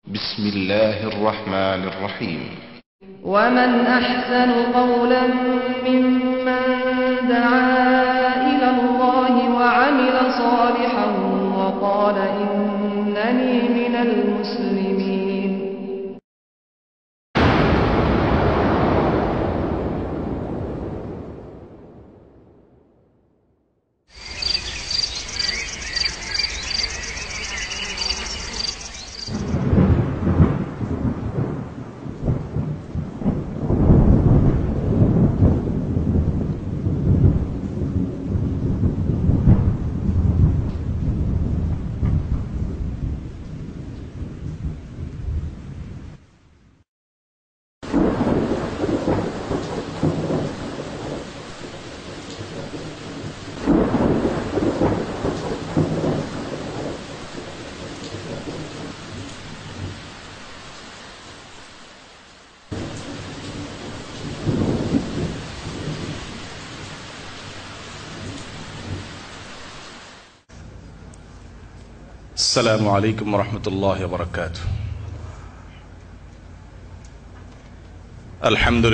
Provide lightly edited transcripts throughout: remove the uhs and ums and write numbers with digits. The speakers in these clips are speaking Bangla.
بسم الله الرحمن الرحيم ومن أحسن قولا ممن دعا إلى الله وعمل صالحا وقال إنني من المسلمين. السلام عليكم ورحمة الله وبركاته. الحمد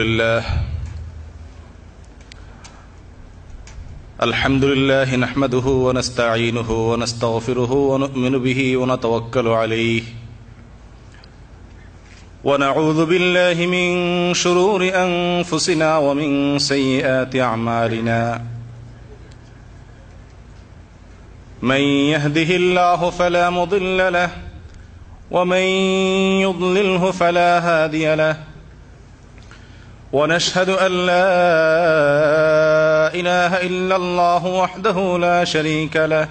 لله نحمده ونستعينه ونستغفره ونؤمن به ونتوكل عليه ونعوذ بالله من شرور أنفسنا ومن سيئات أعمالنا. من يهده الله فلا مضل له ومن يضلله فلا هادي له ونشهد أن لا إله إلا الله وحده لا شريك له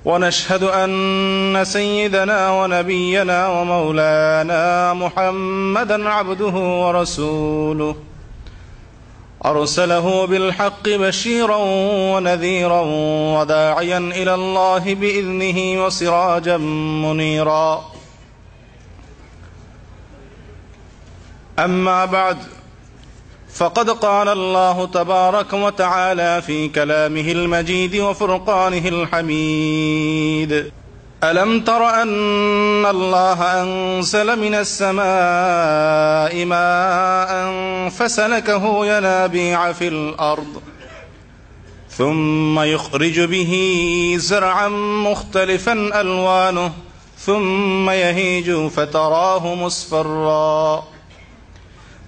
ونشهد أن سيدنا ونبينا ومولانا محمدا عبده ورسوله أرسله بالحق بشيرا ونذيرا وداعيا إلى الله بإذنه وسراجا منيرا. أما بعد فقد قال الله تبارك وتعالى في كلامه المجيد وفرقانه الحميد: ألم تر أن الله أنزل من السماء ماء فسلكه ينابيع في الأرض ثم يخرج به زرعا مختلفا ألوانه ثم يهيج فتراه مصفرا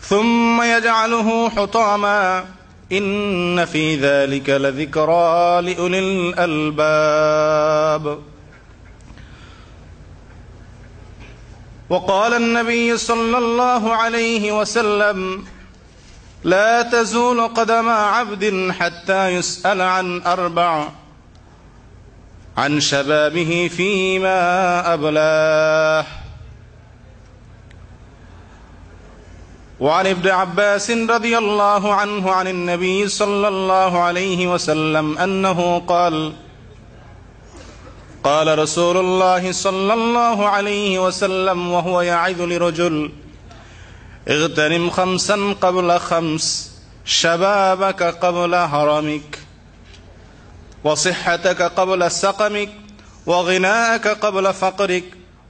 ثم يجعله حطاما إن في ذلك لذكرى لأولي الألباب. وقال النبي صلى الله عليه وسلم: لا تزول قدم عبد حتى يسأل عن أربع: عن شبابه فيما أبلاه. وعن ابن عباس رضي الله عنه عن النبي صلى الله عليه وسلم أنه قال: قال رسول الله صلى الله عليه وسلم وهو يعظ لرجل: اغتنم خمسا قبل خمس، شبابك قبل هرمك، وصحتك قبل سقمك، وغناءك قبل فقرك،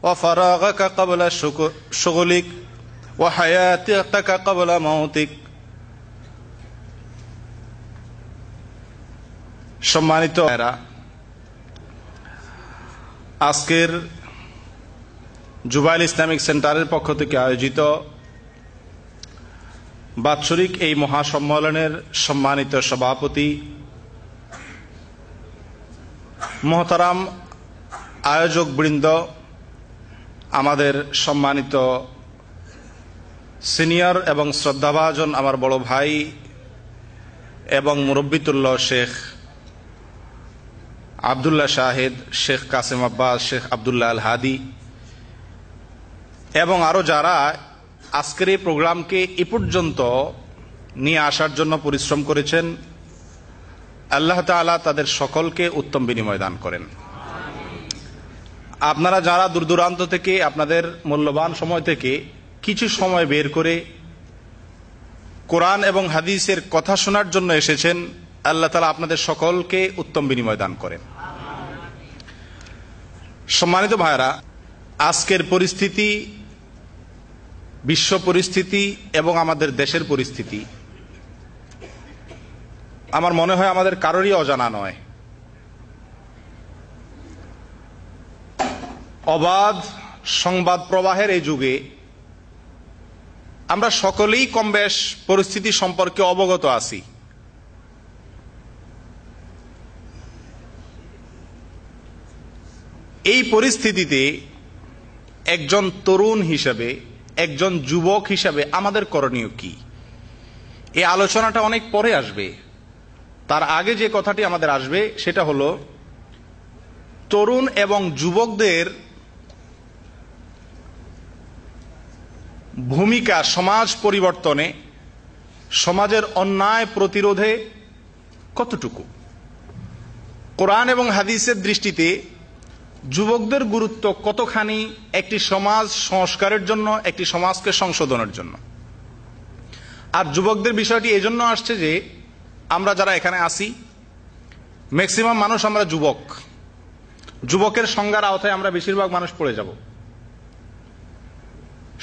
وفراغك قبل شغلك، وحياتك قبل موتك. সম্মানিত আজকের জুবাইল ইসলামিক সেন্টারের পক্ষ থেকে আয়োজিত বাৎসরিক এই মহাসম্মেলনের সম্মানিত সভাপতি মহতারাম আয়োজকবৃন্দ, আমাদের সম্মানিত সিনিয়র এবং শ্রদ্ধাভাজন আমার বড় ভাই এবং মুরব্বিতুল্য শেখ আবদুল্লাহ শাহেদ, শেখ কাসেম আব্বাস, শেখ আবদুল্লাহ আল হাদি এবং আরও যারা আজকের এই প্রোগ্রামকে এ পর্যন্ত নিয়ে আসার জন্য পরিশ্রম করেছেন, আল্লাহ তাআলা তাদের সকলকে উত্তম বিনিময় দান করেন। আপনারা যারা দূর দূরান্ত থেকে আপনাদের মূল্যবান সময় থেকে কিছু সময় বের করে কোরআন এবং হাদিসের কথা শোনার জন্য এসেছেন, আল্লাহ তাআলা আপনাদের সকলকে উত্তম বিনিময় দান করেন। সম্মানিত ভাইরা, আজকের পরিস্থিতি, বিশ্ব পরিস্থিতি এবং আমাদের দেশের পরিস্থিতি আমার মনে হয় আমাদের কারোরই অজানা নয়। অবাধ সংবাদ প্রবাহের এই যুগে আমরা সকলেই কমবেশ পরিস্থিতি সম্পর্কে অবগত আছি। এই পরিস্থিতিতে একজন তরুণ হিসেবে, একজন যুবক হিসেবে আমাদের করণীয় কি? এই আলোচনাটা অনেক পরে আসবে। তার আগে যে কথাটি আমাদের আসবে সেটা হলো তরুণ এবং যুবকদের ভূমিকা সমাজ পরিবর্তনে, সমাজের অন্যায় প্রতিরোধে কতটুকু। কোরআন এবং হাদিসের দৃষ্টিতে যুবকদের গুরুত্ব কতখানি একটি সমাজ সংস্কারের জন্য, একটি সমাজকে সংশোধনের জন্য। আর যুবকদের বিষয়টি এজন্য আসছে যে আমরা যারা এখানে আছি ম্যাক্সিমাম মানুষ আমরা যুবক। যুবকের সংজ্ঞার আওতায় আমরা বেশিরভাগ মানুষ পড়ে যাব।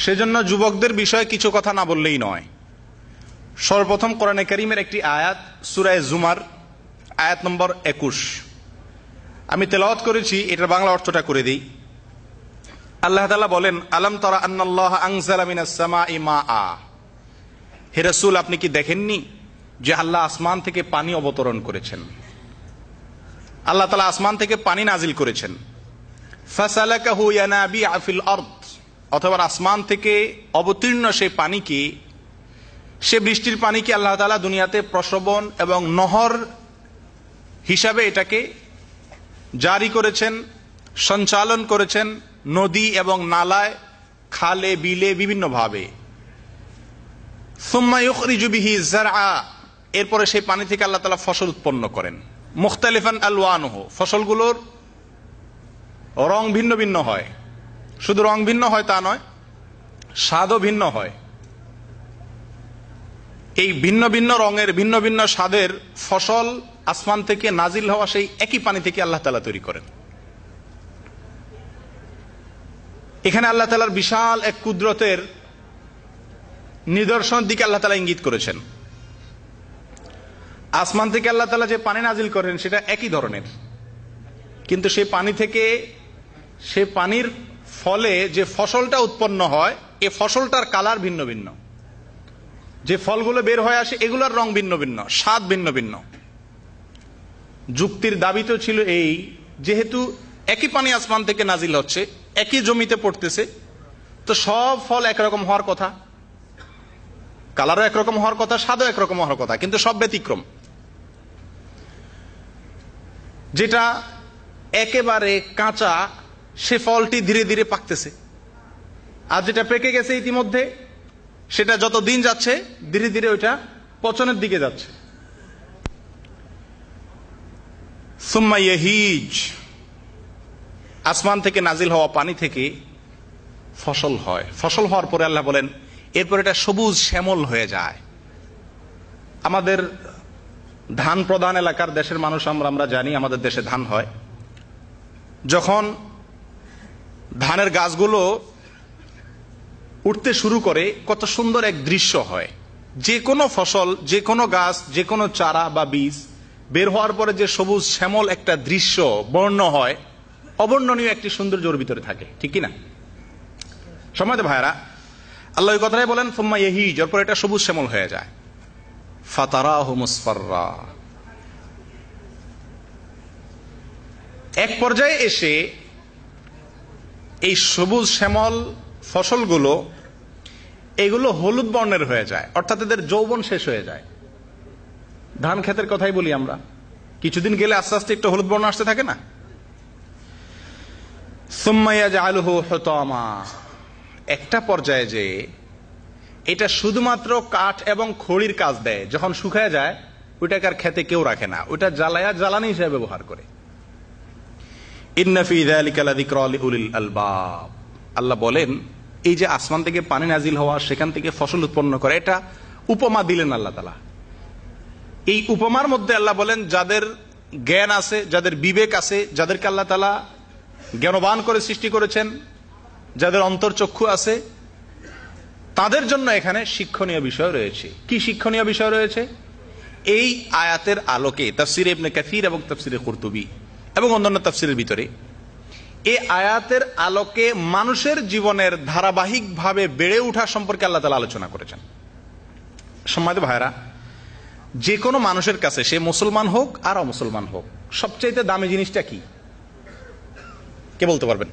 সেজন্য যুবকদের বিষয়ে কিছু কথা না বললেই নয়। সর্বপ্রথম কোরআনে কারীমের একটি আয়াত, সূরা জুমার আয়াত নম্বর 21 আমি তেলাওয়াত করেছি, এটার বাংলা অর্থটা করে দিই। আল্লাহ তাআলা বলেন, আলাম তারা আন্নাল্লাহ আনজালা মিনাস সামাই মাআ। হে রাসূল, আপনি কি দেখেননি যে আল্লাহ আসমান থেকে পানি অবতরণ করেছেন? আল্লাহ তাআলা আসমান থেকে পানি নাজিল করেছেন। ফাসালাকাহু ইয়ানাবিআ ফিল আরদ, অথবা আসমান থেকে অবতীর্ণ সেই পানিকে, সে বৃষ্টির পানিকে আল্লাহ তাআলা দুনিয়াতে প্রসবন এবং নহর হিসাবে এটাকে জারি করেছেন, সঞ্চালন করেছেন নদী এবং নালায়, খালে, বিলে বিভিন্নভাবে। সুম্মা ইউখরিজু বিহি যারআ, এরপরে সেই পানি থেকে আল্লাহ তাআলা ফসল উৎপন্ন করেন। মুখতালিফান আলওয়ানুহু, ফসলগুলোর রং ভিন্ন ভিন্ন হয়। শুধু রং ভিন্ন হয় তা নয়, স্বাদও ভিন্ন হয়। এই ভিন্ন ভিন্ন রঙের, ভিন্ন ভিন্ন স্বাদের ফসল আসমান থেকে নাজিল হওয়া সেই একই পানি থেকে আল্লাহ তাআলা তৈরি করেন। এখানে আল্লাহ তাআলার বিশাল এক কুদরতের নিদর্শনের দিকে আল্লাহ তাআলা ইঙ্গিত করেছেন। আসমান থেকে আল্লাহ তাআলা যে পানি নাজিল করেন সেটা একই ধরনের, কিন্তু সেই পানি থেকে, সে পানির ফলে যে ফসলটা উৎপন্ন হয়, এ ফসলটার কালার ভিন্ন ভিন্ন। যে ফলগুলো বের হয়ে আসে এগুলোর রং ভিন্ন ভিন্ন, স্বাদ ভিন্ন ভিন্ন। যুক্তির দাবি তো ছিল এই, যেহেতু একই পানি আসমান থেকে নাজিল হচ্ছে, একই জমিতে পড়তেছে, তো সব ফল একরকম হওয়ার কথা, কালারও একরকম হওয়ার কথা, স্বাদও একরকম হওয়ার কথা, কিন্তু সব ব্যতিক্রম। যেটা একেবারে কাঁচা সে ফলটি ধীরে ধীরে পাকতেছে, আর যেটা পেকে গেছে ইতিমধ্যে সেটা যত দিন যাচ্ছে ধীরে ধীরে ওইটা পচনের দিকে যাচ্ছে। সুম্মা ইয়াহিজ, আসমান থেকে নাজিল হওয়া পানি থেকে ফসল হয়। ফসল হওয়ার পরে আল্লাহ বলেন এরপর এটা সবুজ শ্যামল হয়ে যায়। আমাদের ধান প্রধান এলাকার দেশের মানুষ আমরা জানি, আমাদের দেশে ধান হয়। যখন ধানের গাছগুলো উঠতে শুরু করে কত সুন্দর এক দৃশ্য হয়। যে কোনো ফসল, যে কোনো গাছ, যে কোনো চারা বা বীজ বের হওয়ার পরে যে সবুজ শ্যামল একটা দৃশ্য বর্ণ হয়, অবর্ণনীয় একটি সৌন্দর্যের ভিতরে থাকে, ঠিক কিনা? সম্মানিত ভাইরা, আল্লাহ এই কথাই বলেন সুম্মা ইয়াহিজ, এরপর এটা সবুজ শ্যামল হয়ে যায়। ফাতারাহু মুসফাররা, এক পর্যায়ে এসে এই সবুজ শ্যামল ফসলগুলো, এগুলো হলুদ বর্ণের হয়ে যায়, অর্থাৎ এদের যৌবন শেষ হয়ে যায়। ধান ক্ষেতের কথাই বলি আমরা, কিছুদিন গেলে আস্তে আস্তে একটু হলুদ বর্ণ আসতে থাকে না? সুম্মা ইয়াজআলুহু হুতামা, একটা পর্যায়ে যে এটা শুধুমাত্র কাঠ এবং খড়ির কাজ দেয়, যখন শুকায় যায় ওইটাকে আর খেতে কেউ রাখে না, ওইটা জ্বালায়া জ্বালানি হিসেবে ব্যবহার করে। ইন্না ফি যালিকা লাযিকরা লিউলিল আলবাব, আল্লাহ বলেন এই যে আসমান থেকে পানি নাজিল হওয়া, সেখান থেকে ফসল উৎপন্ন করে, এটা উপমা দিলেন আল্লাহ তাআলা। এই উপমার মধ্যে আল্লাহ বলেন যাদের জ্ঞান আছে, যাদের বিবেক আছে, যাদেরকে আল্লাহ তাআলা জ্ঞানবান করে সৃষ্টি করেছেন, যাদের অন্তর্চক্ষু আছে তাদের জন্য এখানে শিক্ষণীয় বিষয় রয়েছে। কি শিক্ষণীয় বিষয় রয়েছে? এই আয়াতের আলোকে তাফসিরে ইবনে কাসির এবং তাফসিরে কুরতুবী এবং অন্যান্য তাফসিরের ভিতরে এই আয়াতের আলোকে মানুষের জীবনের ধারাবাহিকভাবে বেড়ে ওঠা সম্পর্কে আল্লাহ তাআলা আলোচনা করেছেন। সম্মানিত ভাইরা, যে কোনো মানুষের কাছে, সে মুসলমান হোক আর অমুসলমান হোক, সবচেয়ে দামি জিনিসটা কি? কে বলতে পারবেন?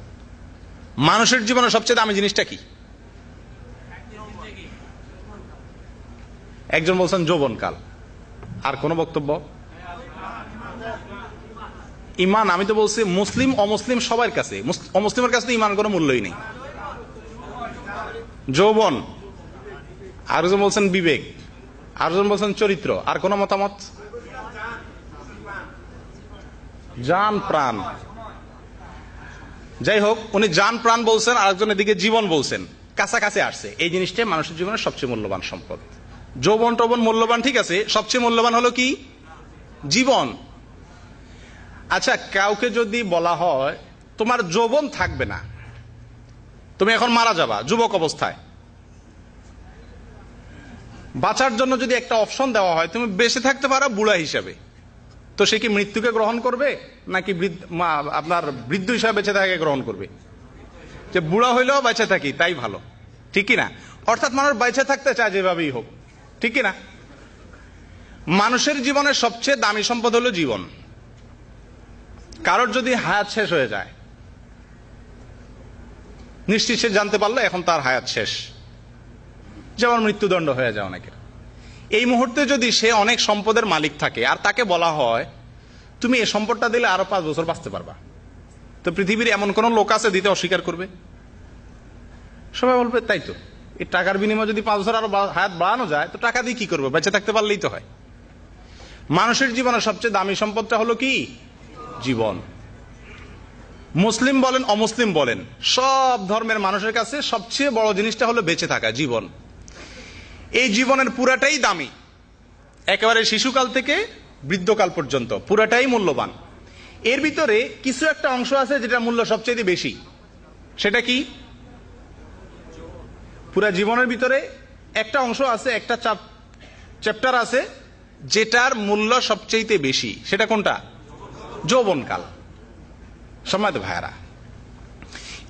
মানুষের জীবনে সবচেয়ে দামি জিনিসটা কি? একজন বলছেন যৌবনকাল। আর কোন বক্তব্য? ইমান। আমি তো বলছি মুসলিম অমুসলিম সবার কাছে, অমুসলিমের কাছে তো ইমান কোনো মূল্যই নেই। যৌবন, আরেকজন বলছেন বিবেক, আরেকজন বলছেন চরিত্র, আর কোন মতামত? জান প্রাণ। যাই হোক, উনি জান প্রাণ বলছেন, আরেকজন এদিকে জীবন বলছেন, কাছাকাছি আসছে। এই জিনিসটাই মানুষের জীবনের সবচেয়ে মূল্যবান সম্পদ। যৌবন টবন মূল্যবান, ঠিক আছে, সবচেয়ে মূল্যবান হলো কি? জীবন। আচ্ছা, কাউকে যদি বলা হয় তোমার যৌবন থাকবে না, তুমি এখন মারা যাবা যুবক অবস্থায়, বাঁচার জন্য যদি একটা অপশন দেওয়া হয় তুমি বেঁচে থাকতে পারো বুড়া হিসাবে, তো সে কি মৃত্যুকে গ্রহণ করবে নাকি আপনার বৃদ্ধ হিসাবে বেঁচে থাকে গ্রহণ করবে? যে বুড়া হইলেও বেঁচে থাকি তাই ভালো, ঠিক কিনা? অর্থাৎ মানুষ বেঁচে থাকতে চায় যেভাবেই হোক, ঠিক কিনা? মানুষের জীবনের সবচেয়ে দামি সম্পদ হলো জীবন। কারোর যদি হায়াত শেষ হয়ে যায়, নিশ্চিত সে জানতে পারলো এখন তার হায়াত শেষ, যেমন মৃত্যুদণ্ড হয়ে যায় অনেকের। এই মুহূর্তে যদি সে অনেক সম্পদের মালিক থাকে আর তাকে বলা হয় তুমি এই সম্পদটা দিলে আরো 5 বছর বাঁচতে পারবা, তো পৃথিবীর এমন কোন লোক আছে দিতে অস্বীকার করবে? সবাই বলবে তাই তো, এই টাকার বিনিময়ে যদি 5 বছর আরো হায়াত বাড়ানো যায় তো টাকা দিয়ে কি করবো? বেঁচে থাকতে পারলেই তো হয়। মানুষের জীবনের সবচেয়ে দামি সম্পদটা হলো কি? জীবন। মুসলিম বলেন অমুসলিম বলেন, সব ধর্মের মানুষের কাছে সবচেয়ে বড় জিনিসটা হলো বেঁচে থাকা, জীবন। এই জীবনের পুরাটাই দামি, একেবারে শিশুকাল থেকে বৃদ্ধকাল পর্যন্ত পুরাটাই মূল্যবান। এর ভিতরে কিছু একটা অংশ আছে যেটা মূল্য সবচেয়ে বেশি। সেটা কি? পুরা জীবনের ভিতরে একটা অংশ আছে, একটা চ্যাপ্টার আছে যেটার মূল্য সবচেয়ে বেশি। সেটা কোনটা? যৌবনকাল। সম্মানিত ভাইয়ারা,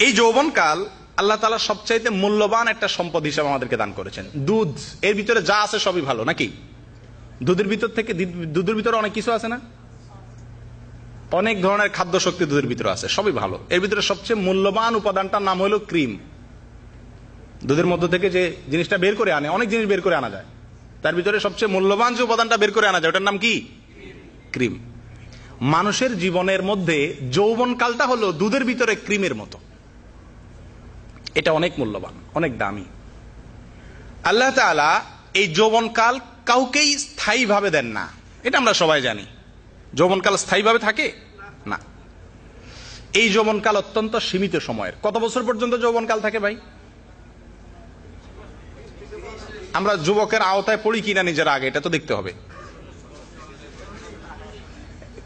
এই যৌবনকাল আল্লাহ তাআলা সবচাইতে মূল্যবান একটা সম্পদ হিসেবে আমাদেরকে দান করেছেন। দুধ, এর ভিতরে যা আছে সবই ভালো, নাকি? দুধের ভিতরে অনেক কিছু আছে না? অনেক ধরনের খাদ্য শক্তি দুধের ভিতরে আছে, সবই ভালো। এর ভিতরে সবচেয়ে মূল্যবান উপাদানটার নাম হলো ক্রিম। দুধের মধ্য থেকে যে জিনিসটা বের করে আনে, অনেক জিনিস বের করে আনা যায়, তার ভিতরে সবচেয়ে মূল্যবান যে উপাদানটা বের করে আনা যায় ওটার নাম কি? ক্রিম। মানুষের জীবনের মধ্যে যৌবনকালটা হলো দুধের ভিতরে ক্রিমের মতো। এটা অনেক মূল্যবান, অনেক দামি। আল্লাহ তাআলা এই যৌবনকাল কাউকেই স্থায়ীভাবে দেন না, এটা আমরা সবাই জানি। যৌবনকাল স্থায়ীভাবে থাকে না। এই যৌবনকাল অত্যন্ত সীমিত সময়ের। কত বছর পর্যন্ত যৌবনকাল থাকে ভাই? আমরা যুবকের আওতায় পড়ি কিনা নিজের আগে এটা তো দেখতে হবে।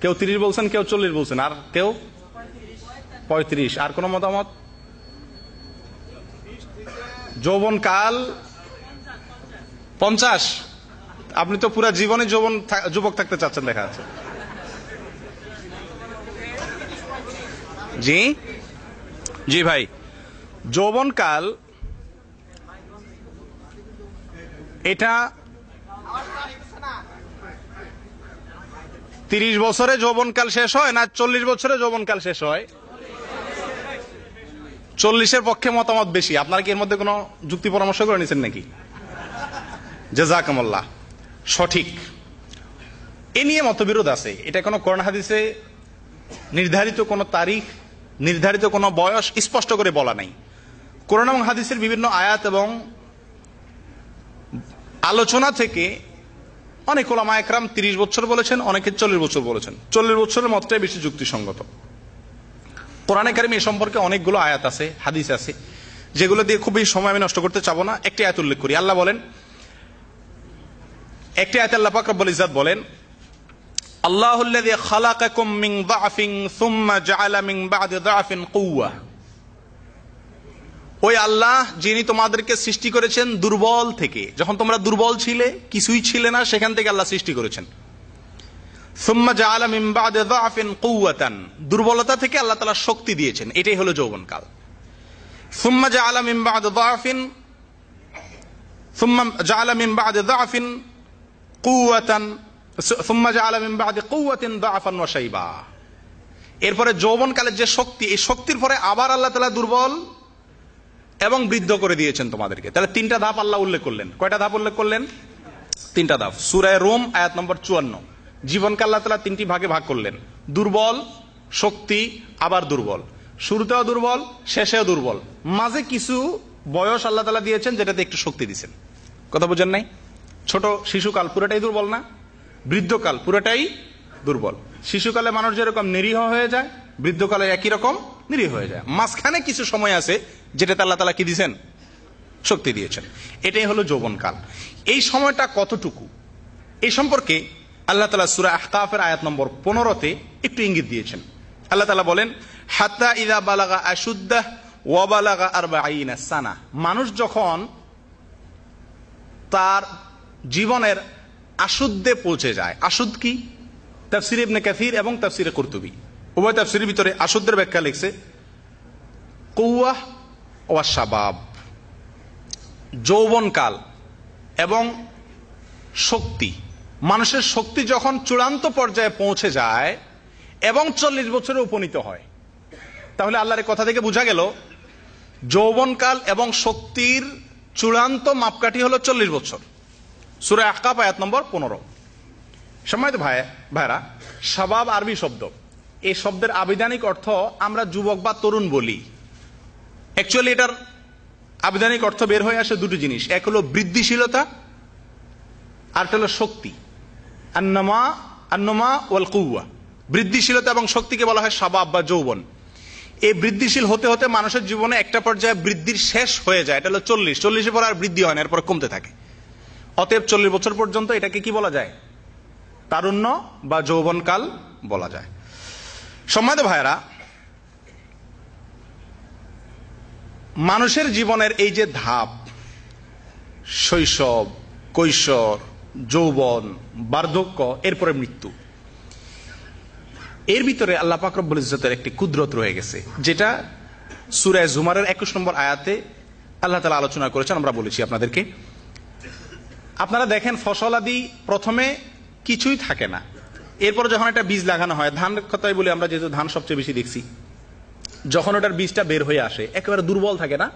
কেউ 30 বলছেন, কেউ 40 বলছেন, আর কেউ 35। আর কোন মতামত? যৌবনকাল 50। আপনি তো পুরা জীবনে যুবক থাকতে চাচ্ছেন দেখা যাচ্ছে। জি জি ভাই, যৌবনকাল এটা 30 বছরে যৌবনকাল শেষ হয় না 40 বছরে যৌবনকাল শেষ হয়? 40-এর পক্ষে মতামত বেশি। আপনারা কি এর মধ্যে কোনো যুক্তি পরামর্শ করে নিছেন নাকি? জাযাকামুল্লাহ, সঠিক। এ নিয়ে মতবিরোধ আছে। এটা কোনো কোরআন হাদিসে নির্ধারিত কোনো তারিখ, নির্ধারিত কোনো বয়স স্পষ্ট করে বলা নাই। কোরআন এবং হাদিসের বিভিন্ন আয়াত এবং আলোচনা থেকে অনেক উলামা একরাম 30 বছর বলেছেন, অনেকে 40 বছর বলেছেন। 40 বছরের মতটাই বেশি যুক্তিসঙ্গত। কোরআনে কারিমে এ সম্পর্কে অনেকগুলো আয়াত আছে, হাদিস আছে, যেগুলো দিয়ে খুবই সময় আমি নষ্ট করতে চাবো না। একটি আয়াত উল্লেখ করি। আল্লাহ বলেন, একটি আয়াতে আল্লাহ পাক রব্বুল ইজ্জাত বলেন, আল্লাহুল্লাযী খালাকাকুম মিন যাফিন সুম্মা জাআলা মিন বা'দি যাফিন কুওয়া ওই আল্লাহ যিনি তোমাদেরকে সৃষ্টি করেছেন দুর্বল থেকে, যখন তোমরা দুর্বল ছিলে, কিছুই ছিলে না, সেখান থেকে আল্লাহ সৃষ্টি করেছেন। সুম্মা জাআলা মিন বা'দি যা'ফিন কুওয়াতান, দুর্বলতা থেকে আল্লাহ তাআলা শক্তি দিয়েছেন, এটাই হলো যৌবনকাল। সুম্মা জাআলা মিন বা'দি যা'ফিন সুম্মা জাআলা মিন বা'দি যা'ফিন কুওয়াতান সুম্মা জাআলা মিন বা'দি কুওয়াতিন যা'ফান ওয়া শাইবা। এরপরে যৌবনকালের যে শক্তি, এই শক্তির পরে আবার আল্লাহ তাআলা দুর্বল এবং বৃদ্ধ করে দিয়েছেন তোমাদেরকে। তাহলে তিনটা ধাপ আল্লাহ উল্লেখ করলেন। কয়টা ধাপ উল্লেখ করলেন? তিনটা ধাপ। সূরা রুম আয়াত নম্বর 54। জীবনকে আল্লাহ তাআলা তিনটি ভাগে ভাগ করলেন, দুর্বল, শক্তি, আবার দুর্বল। শুরুতেও দুর্বল, শেষেও দুর্বল, মাঝে কিছু বয়স আল্লাহ তাআলা দিয়েছেন যেটাতে একটু শক্তি দিয়েছেন। কথা বুঝেন নাই? ছোট শিশুকাল পুরোটাই দুর্বল না? বৃদ্ধকাল পুরোটাই দুর্বল। শিশুকালে মানুষ যেরকম নিরীহ হয়ে যায়, বৃদ্ধকালে একই রকম নিরীহ হয়ে যায়। মাঝখানে কিছু সময় আছে যেটাতে আল্লাহ তাআলা কি দিয়েছেন? শক্তি দিয়েছেন। এটাই হলো যৌবনকাল। এই সময়টা কতটুকু, এই সম্পর্কে আল্লাহ তাআলা সূরা আহকাফের আয়াত নম্বর 15-তে একটু ইঙ্গিত দিয়েছেন। আল্লাহ তাআলা বলেন, হাত্তা ইযা বালাগা আশুদ্দাহ ওয়া বালাগা 40 সানা, মানুষ যখন তার জীবনের আশুদ্ধে পৌঁছে যায়। আশুদ্ধ কি? তাফসীর ইবনে কাসীর এবং তাফসীর কুরতুবী উভয় তাফসীরের ভিতরে আশুদ্ধের ব্যাখ্যা লিখছে কুওয়াহ ওয়া শাবাব, যৌবনকাল এবং শক্তি। মানুষের শক্তি যখন চূড়ান্ত পর্যায়ে পৌঁছে যায় এবং 40 বছরে উপনীত হয়, তাহলে আল্লাহর কথা থেকে বোঝা গেল যৌবনকাল এবং শক্তির চূড়ান্ত মাপকাঠি হলো 40 বছর। সূরা আহকাফ আয়াত নম্বর 15। সম্মানিত ভাইরা, শাবাব আরবি শব্দ। এই শব্দের আবিধানিক অর্থ আমরা যুবক বা তরুণ বলি। অ্যাকচুয়ালি এটার আবিধানিক অর্থ বের হয়ে আসে দুটি জিনিস, এক হলো বৃদ্ধিশীলতা, আর একটা হলো শক্তি। আন্নামা ওয়াল কুওয়া, বৃদ্ধিশীলতা এবং শক্তিকে বলা হয় শাবাব বা যৌবন। এই বৃদ্ধিশীল হতে হতে মানুষের জীবনে একটা পর্যায়ে বৃদ্ধির শেষ হয়ে যায়, এটা হলো 40। 40-এর পর আর বৃদ্ধি হয় না, এরপর কমতে থাকে। অতএব 40 বছর পর্যন্ত এটাকে কি বলা যায়? তারুণ্য বা যৌবনকাল বলা যায়। সম্মানিত ভাইরা, মানুষের জীবনের এই যে ধাপ, শৈশব, কৈশোর, যৌবন, বার্ধক্য, এরপরে মৃত্যু, এর ভিতরে আল্লাহ পাক রব্বুল ইজ্জতের একটি কুদরত রয়ে গেছে, যেটা সূরা জুমারের 21 নম্বর আয়াতে আল্লাহ তাআলা আলোচনা করেছেন। আমরা বলেছি আপনাদেরকে, আপনারা দেখেন ফসল আদি প্রথমে কিছুই থাকে না, এরপর যখন একটা বীজ লাগানো হয়, ধান কথাই বলি আমরা, যেহেতু ধান সবচেয়ে বেশি দেখছি, যখন ওটার বীজটা বের হয়ে আসে একেবারে দুর্বল থাকে না,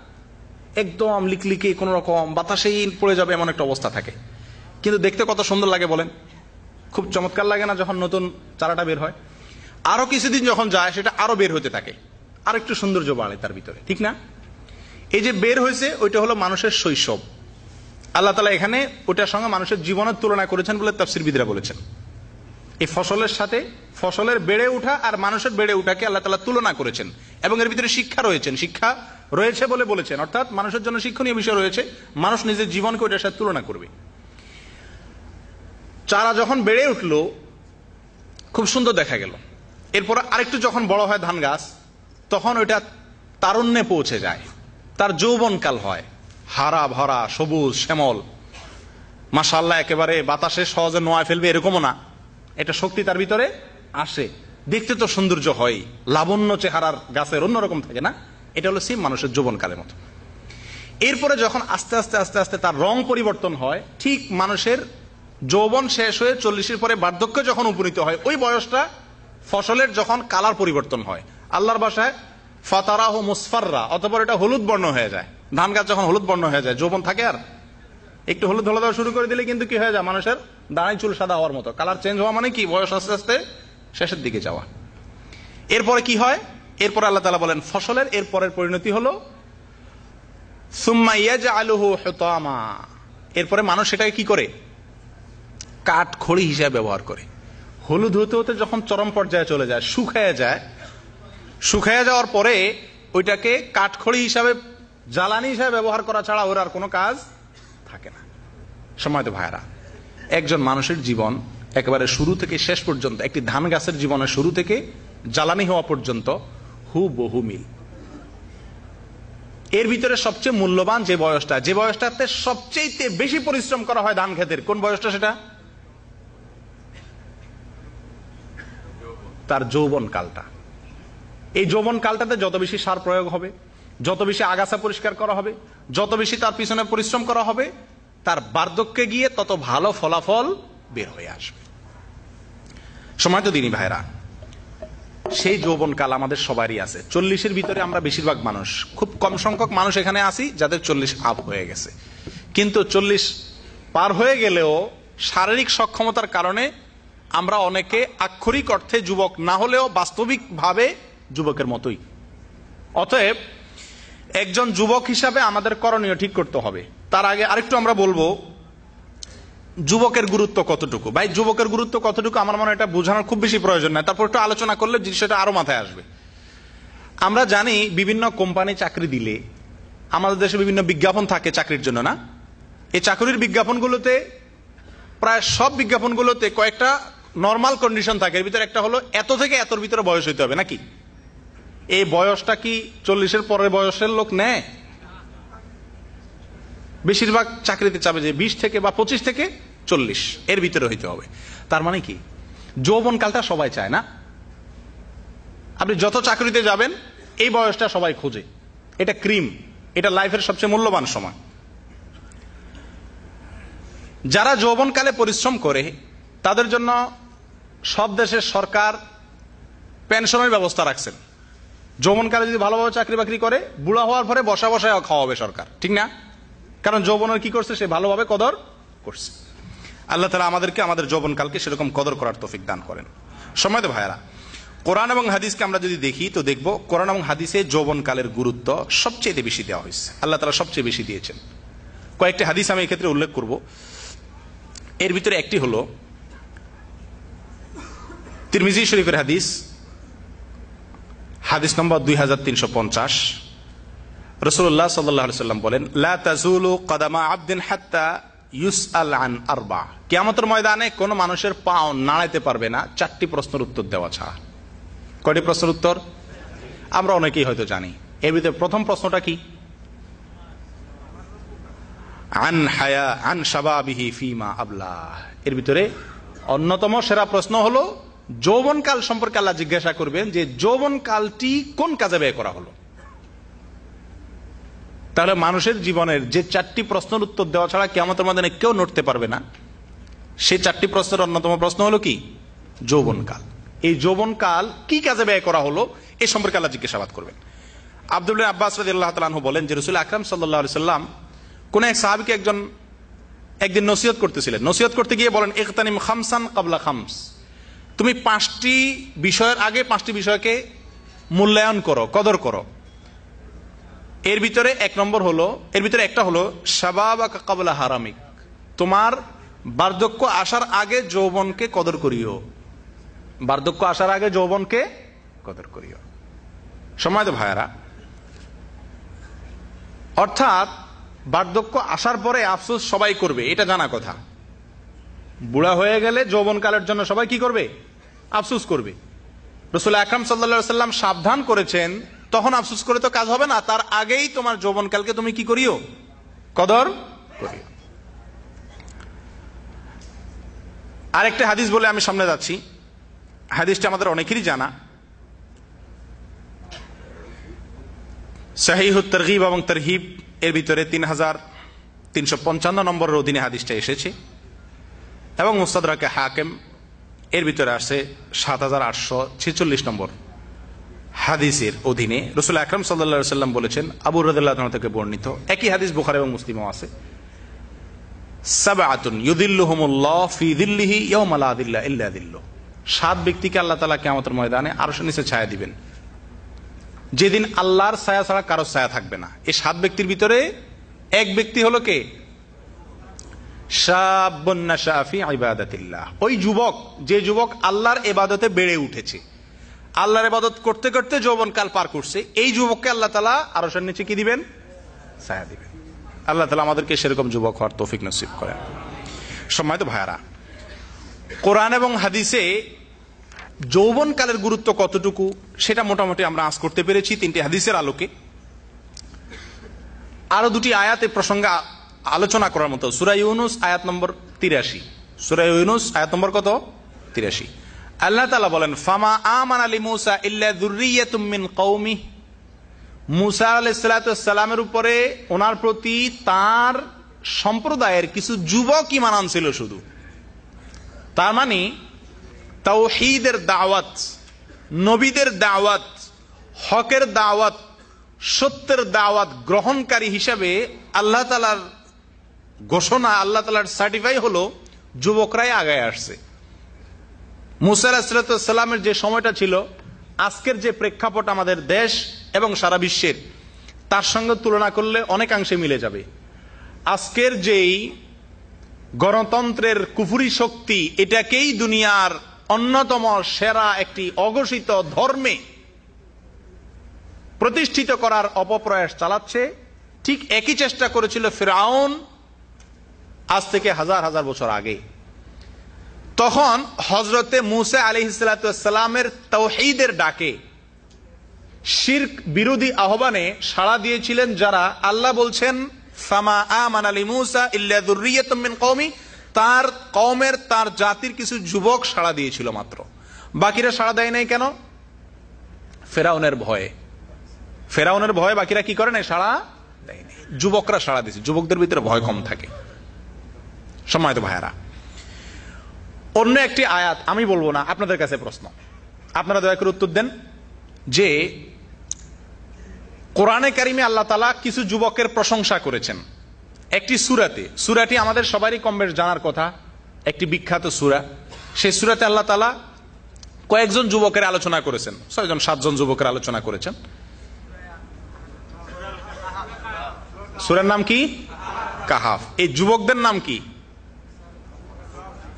একদম লিকলিকে, কোন রকম বাতাসেই পড়ে যাবে এমন একটা অবস্থা থাকে, কিন্তু দেখতে কত সুন্দর লাগে বলেন? খুব চমৎকার লাগে না যখন নতুন চারাটা বের হয়? আরো কিছুদিন যখন যায় সেটা আরো বের হতে থাকে, আর একটু সৌন্দর্য বাড়ে তার ভিতরে, ঠিক না? এই যে বের হয়েছে ওইটা হলো মানুষের শৈশব। আল্লাহ তাআলা এখানে ওটার সঙ্গে মানুষের জীবনের তুলনা করেছেন বলে তাফসীরবিদরা বলেছেন। এই ফসলের সাথে ফসলের বেড়ে ওঠা আর মানুষের বেড়ে ওঠাকে আল্লাহ তাআলা তুলনা করেছেন, এবং এর ভিতরে শিক্ষা রয়েছে বলে বলেছেন। অর্থাৎ মানুষের জন্য শিক্ষণীয় বিষয় রয়েছে, মানুষ নিজের জীবনকে ওটার সাথে তুলনা করবে। চারা যখন বেড়ে উঠলো খুব সুন্দর দেখা গেল, এরপর আরেকটু যখন বড় হয় ধান গাছ, তখন ওইটা তারুণ্যে পৌঁছে যায়, তার যৌবনকাল হয়, হারা ভরা সবুজ শ্যামল, মাশাআল্লাহ একেবারে বাতাসে সহজে নোয়া ফেলবে এরকমও না, এটা শক্তি তার ভিতরে আসে, দেখতে তো সৌন্দর্য হয়, লাবণ্য চেহারার গাছের অন্যরকম থাকে না? এটা হলো সেম মানুষের যৌবনকালের মতো। এরপরে যখন আস্তে আস্তে আস্তে আস্তে তার রং পরিবর্তন হয়, ঠিক মানুষের যৌবন শেষ হয়ে 40-এর পরে বার্ধক্য যখন উপনীত হয়, ওই বয়সটা ফসলের যখন কালার পরিবর্তন হয়, আল্লাহর ভাষায় ফাতারাহু মুসফাররা, অতঃপর এটা হলুদ বর্ণ হয়ে যায়। ধান গাছ যখন হলুদ বর্ণ হয়ে যায়, যৌবন থাকে আর? একটু হলুদ হলুদ শুরু করে দিলে কিন্তু কি হয়ে যায়, মানুষের দাঁড়াই চুল সাদা হওয়ার মতো। কালার চেঞ্জ হওয়া মানে কি? বয়স আস্তে আস্তে শেষের দিকে যাওয়া। এরপরে কি হয়? এরপর আল্লাহ তাআলা বলেন ফসলের এরপরের পরিণতি হলো সুম্মা ইয়াজআলুহু হুতামা, এরপরে মানুষ সেটাকে কি করে? কাঠ খড়ি হিসেবে ব্যবহার করে। হলুদ হতে হতে যখন চরম পর্যায়ে চলে যায়, শুকায় যাওয়ার পরে ওইটাকে কাঠখড়ি হিসাবে, জ্বালানি হিসাবে ব্যবহার করা ছাড়া ওর আর কোনো কাজ থাকে না। সম্মানিত ভাইরা, একজন মানুষের জীবন একেবারে শুরু থেকে শেষ পর্যন্ত, একটি ধান গাছের জীবনের শুরু থেকে জ্বালানি হওয়া পর্যন্ত হুবহু মিল। এর ভিতরে সবচেয়ে মূল্যবান যে বয়সটা, যে বয়সটাতে সবচেয়ে বেশি পরিশ্রম করা হয় ধান ক্ষেতের, কোন বয়সটা সেটা? তার যৌবন কালটা। এই যৌবন কালটাতে যত বেশি সার প্রয়োগ হবে, যত বেশি আগাছা পরিষ্কার করা হবে, যত বেশি তার পিছনে পরিশ্রম করা হবে, তার বার্ধক্যে গিয়ে তত ভালো ফলাফল বের হয়ে আসবে। সময়তো দিনী ভাইরা, সেই যৌবনকাল আমাদের সবারই আছে। 40-এর ভিতরে আমরা বেশিরভাগ মানুষ, খুব কম সংখ্যক মানুষ এখানে আছি যাদের 40 আপ হয়ে গেছে। কিন্তু 40 পার হয়ে গেলেও শারীরিক সক্ষমতার কারণে আমরা অনেকে আক্ষরিক অর্থে যুবক না হলেও বাস্তবিকভাবে যুবকের মতোই। অতএব একজন যুবক হিসাবে আমাদের করণীয় ঠিক করতে হবে। তার আগে আরেকটু আমরা বলবো যুবকের গুরুত্ব কতটুকু। ভাই, যুবকের গুরুত্ব কতটুকু আমার মনে হয় এটা বোঝানোর খুব বেশি প্রয়োজন নাই, তারপর একটু আলোচনা করলে জিনিসটা আরো মাথায় আসবে। আমরা জানি বিভিন্ন কোম্পানি চাকরি দিলে আমাদের দেশে বিভিন্ন বিজ্ঞাপন থাকে চাকরির জন্য, না? এই চাকরির বিজ্ঞাপনগুলোতে, প্রায় সব বিজ্ঞাপনগুলোতে কয়েকটা নর্মাল কন্ডিশন থাকে। এর ভিতরে একটা হলো এত থেকে এতর ভিতরে বয়স হইতে হবে, নাকি? এই বয়সটা কি 40-এর পরের বয়সের লোক নেয়? বেশিরভাগ চাকরিতে চাবে যে 20 থেকে বা 25 থেকে 40 এর ভিতরে হইতে হবে। তার মানে কি যৌবনকালটা সবাই চায় না? আপনি যত চাকরিতে যাবেন এই বয়সটা সবাই খোঁজে। এটা ক্রিম, এটা লাইফের সবচেয়ে মূল্যবান সময়। যারা যৌবনকালে পরিশ্রম করে তাদের জন্য সব দেশের সরকার পেনশনের ব্যবস্থা রাখছেন। যৌবনকালে যদি ভালোভাবে চাকরি বাকরি করে, বুড়া হওয়ার পরে বসা বসায় খাওয়াবে সরকার, ঠিক না? কারণ যৌবনের কি করছে, সে ভালোভাবে কদর করছে। আল্লাহ তাআলা আমাদেরকে আমাদের যৌবনকালকে সেরকম কদর করার তৌফিক দান করেন। সম্মানিত ভাইয়েরা, কোরআন এবং হাদিসকে আমরা যদি দেখি তো দেখব কোরআন এবং হাদিসে যৌবনকালের গুরুত্ব সবচেয়ে বেশি দেওয়া হয়েছে। আল্লাহ তাআলা সবচেয়ে বেশি দিয়েছেন। কয়েকটি হাদিস আমি এক্ষেত্রে উল্লেখ করব। এর ভিতরে একটি হলো তিরমিজি শরীফের হাদিস, হাদিস নম্বর 2350। রাসূলুল্লাহ সাল্লাল্লাহু আলাইহি ওয়াসাল্লাম বলেন, লা তাজুলু কদামা আবদিন হাত্তা ইউসআল আন আরবা। কিয়ামতের ময়দানে কোন মানুষের পা নাড়াইতে পারবে না 4টি প্রশ্নের উত্তর দেওয়া ছাড়া। কয়টি প্রশ্নের উত্তর? আমরা অনেকেই হয়তো জানি। এর ভিতরে প্রথম প্রশ্নটা কি? আন হায়া আন শাবাবিহি ফিমা আবলাহ। এর ভিতরে অন্যতম সেরা প্রশ্ন হলো যৌবনকাল সম্পর্কে আল্লাহ জিজ্ঞাসা করবেন যে যৌবনকালটি কোন কাজে ব্যয় করা হলো। তাহলে মানুষের জীবনের যে 4টি প্রশ্নের উত্তর দেওয়া ছাড়া কিয়ামতের ময়দানে কেউ নড়তে পারবে না, সেই 4টি প্রশ্নের অন্যতম প্রশ্ন হলো কি? যৌবনকাল। এই যৌবনকাল কি কাজে ব্যয় করা হলো এই সম্পর্কে আল্লাহ জিজ্ঞাসাবাদ করবেন। আব্দুল্লাহ আব্বাস রাদিয়াল্লাহু তাআলা আনহু বলেন যে রাসূল আকরাম সাল্লাল্লাহু আলাইহি সাল্লাম কোন এক সাহাবীকে একদিন নসিহত করতেছিলেন। নসিহত করতে গিয়ে বলেন, ইগতানিম খামসান ক্বাবলা খামস। তুমি 5টি বিষয়ের আগে 5টি বিষয়কে মূল্যায়ন করো, কদর করো। এর ভিতরে একটা হলো শাবাবাকা ক্বাবলা হারামিক। তোমার বার্ধক্য আসার আগে যৌবনকে কদর করিও। বার্ধক্য আসার আগে যৌবনকে কদর করিও। সম্মানিত ভাইয়েরা, অর্থাৎ বার্ধক্য আসার পরে আফসোস সবাই করবে, এটা জানা কথা। বুড়া হয়ে গেলে যৌবনকালের জন্য সবাই কি করবে? আফসোস করবে। রাসূল আকরাম সাল্লাল্লাহু আলাইহি সাল্লাম সাবধান করেছেন, তখন আফসোস করে তো কাজ হবে না, তার আগেই তোমার যৌবনকালকে তুমি কি করিও? কদর করিও। আরেকটা হাদিস বলে আমি সামনে যাচ্ছি। হাদিসটা আমাদের অনেকেরই জানা। সহিহুত তারগীব এবং তারহিব এর ভিতরে 3355 নম্বরের অধীনে হাদিসটা এসেছে এবং মুস্তাদরাকে হাকিম এর ভিতরে আসে 7846 নম্বর হাদিসের অধীনে। রাসূল আকরাম সাল্লাল্লাহু আলাইহি সাল্লাম বলেছেন, আবু রাদিয়াল্লাহু আনহু থেকে বর্ণিত, একই হাদিস বুখারী এবং মুসলিমও আছে, সাবআতুন ইউযিল্লুহুমুল্লাহ ফি যিল্লিহি ইয়াওমা লা যিল্লা ইল্লা যিল্লুহ। 7 ব্যক্তিকে আল্লাহ তাআলা কিয়ামতের ময়দানে আরশের নিচে ছায়া দিবেন, যেদিন আল্লাহর ছায়া ছাড়া কারো ছায়া থাকবে না। এই 7 ব্যক্তির ভিতরে এক ব্যক্তি হলো কে? শাবুন নাশা ফি ইবাদাতিল্লাহ। ওই যুবক, যে যুবক আল্লাহর ইবাদতে বেড়ে উঠেছে, আল্লাহর ইবাদত করতে করতে যৌবনকাল পার করছে, এই যুবককে আল্লাহ তাআলা আরশের নিচে কি দিবেন? ছায়া দিবেন। আল্লাহ তাআলা আমাদেরকে সেরকম যুবক হওয়ার তৌফিক নসিব করেন। সম্মানিত ভাইয়ারা, কোরআন এবং হাদিসে যৌবনকালের গুরুত্ব কতটুকু সেটা মোটামুটি আমরা আঁচ করতে পেরেছি 3টি হাদিসের আলোকে। আরো দুটি আয়াতে প্রসঙ্গে আলোচনা করার মতো। সূরা ইউনূস আয়াত নম্বর 83। সূরা ইউনূস আয়াত নম্বর কত? 83। আল্লাহ তাআলা বলেন, ফামা আমানা লিমূসা ইল্লা যুররিয়াতুম মিন কওমিহি। মূসা আলাইহিস সালাতু ওয়াস সালামের উপরে ওনার প্রতি তার সম্প্রদায়ের কিছু যুবক ঈমান আনছিল শুধু। তার মানে তাওহীদের দাওয়াত, নবীদের দাওয়াত, হকের দাওয়াত, সত্যের দাওয়াত গ্রহণকারী হিসাবে আল্লাহ তাআলার ঘোষণা, আল্লাহ তাআলার সার্টিফাই হলো যুবকরাই আগায় আসছে। মূসা আলাইহিস সালামের যে সময়টা ছিল, আজকের যে প্রেক্ষাপট আমাদের দেশ এবং সারা বিশ্বের, তার সঙ্গে তুলনা করলে অনেকাংশে মিলে যাবে। আজকের যেই গণতন্ত্রের কুফরি শক্তি, এটাকেই দুনিয়ার অন্যতম সেরা একটি অঘোষিত ধর্মে প্রতিষ্ঠিত করার অপপ্রয়াস চালাচ্ছে, ঠিক একই চেষ্টা করেছিল ফিরআউন আজ থেকে হাজার হাজার বছর আগে। তখন হযরতে মূসা আলাইহিস সালামের তাওহীদের ডাকে, শিরক বিরোধী আহ্বানে সাড়া দিয়েছিলেন যারা, আল্লাহ বলছেন ফামা আমানা লিমূসা ইল্লা যুররিয়াতুম মিন কওমি, তার কওমের, তার জাতির কিছু যুবক সাড়া দিয়েছিল মাত্র, বাকিরা সাড়া দেয় নাই। কেন? ফেরাউনের ভয়ে। ফেরাউনের ভয়ে বাকিরা কি করে নাই? সাড়া দেয় নাই। যুবকরা সাড়া দিয়েছে। যুবকদের ভিতরে ভয় কম থাকে। সম্মানিত ভাইয়ারা, অন্য একটি আয়াত আমি বলবো না, আপনাদের কাছে প্রশ্ন, আপনারা দয়া করে উত্তর দেন যে কোরআনে কারিমে আল্লাহ তাআলা কিছু যুবকের প্রশংসা করেছেন একটি সূরাতে। সূরাটি আমাদের সবারই কম বেশ জানার কথা, একটি বিখ্যাত সূরা। সেই সূরাতে আল্লাহ তাআলা কয়েকজন যুবকের আলোচনা করেছেন, 6-7জন যুবকের আলোচনা করেছেন। সূরার নাম কি? কাহাফ। এই যুবকদের নাম কি?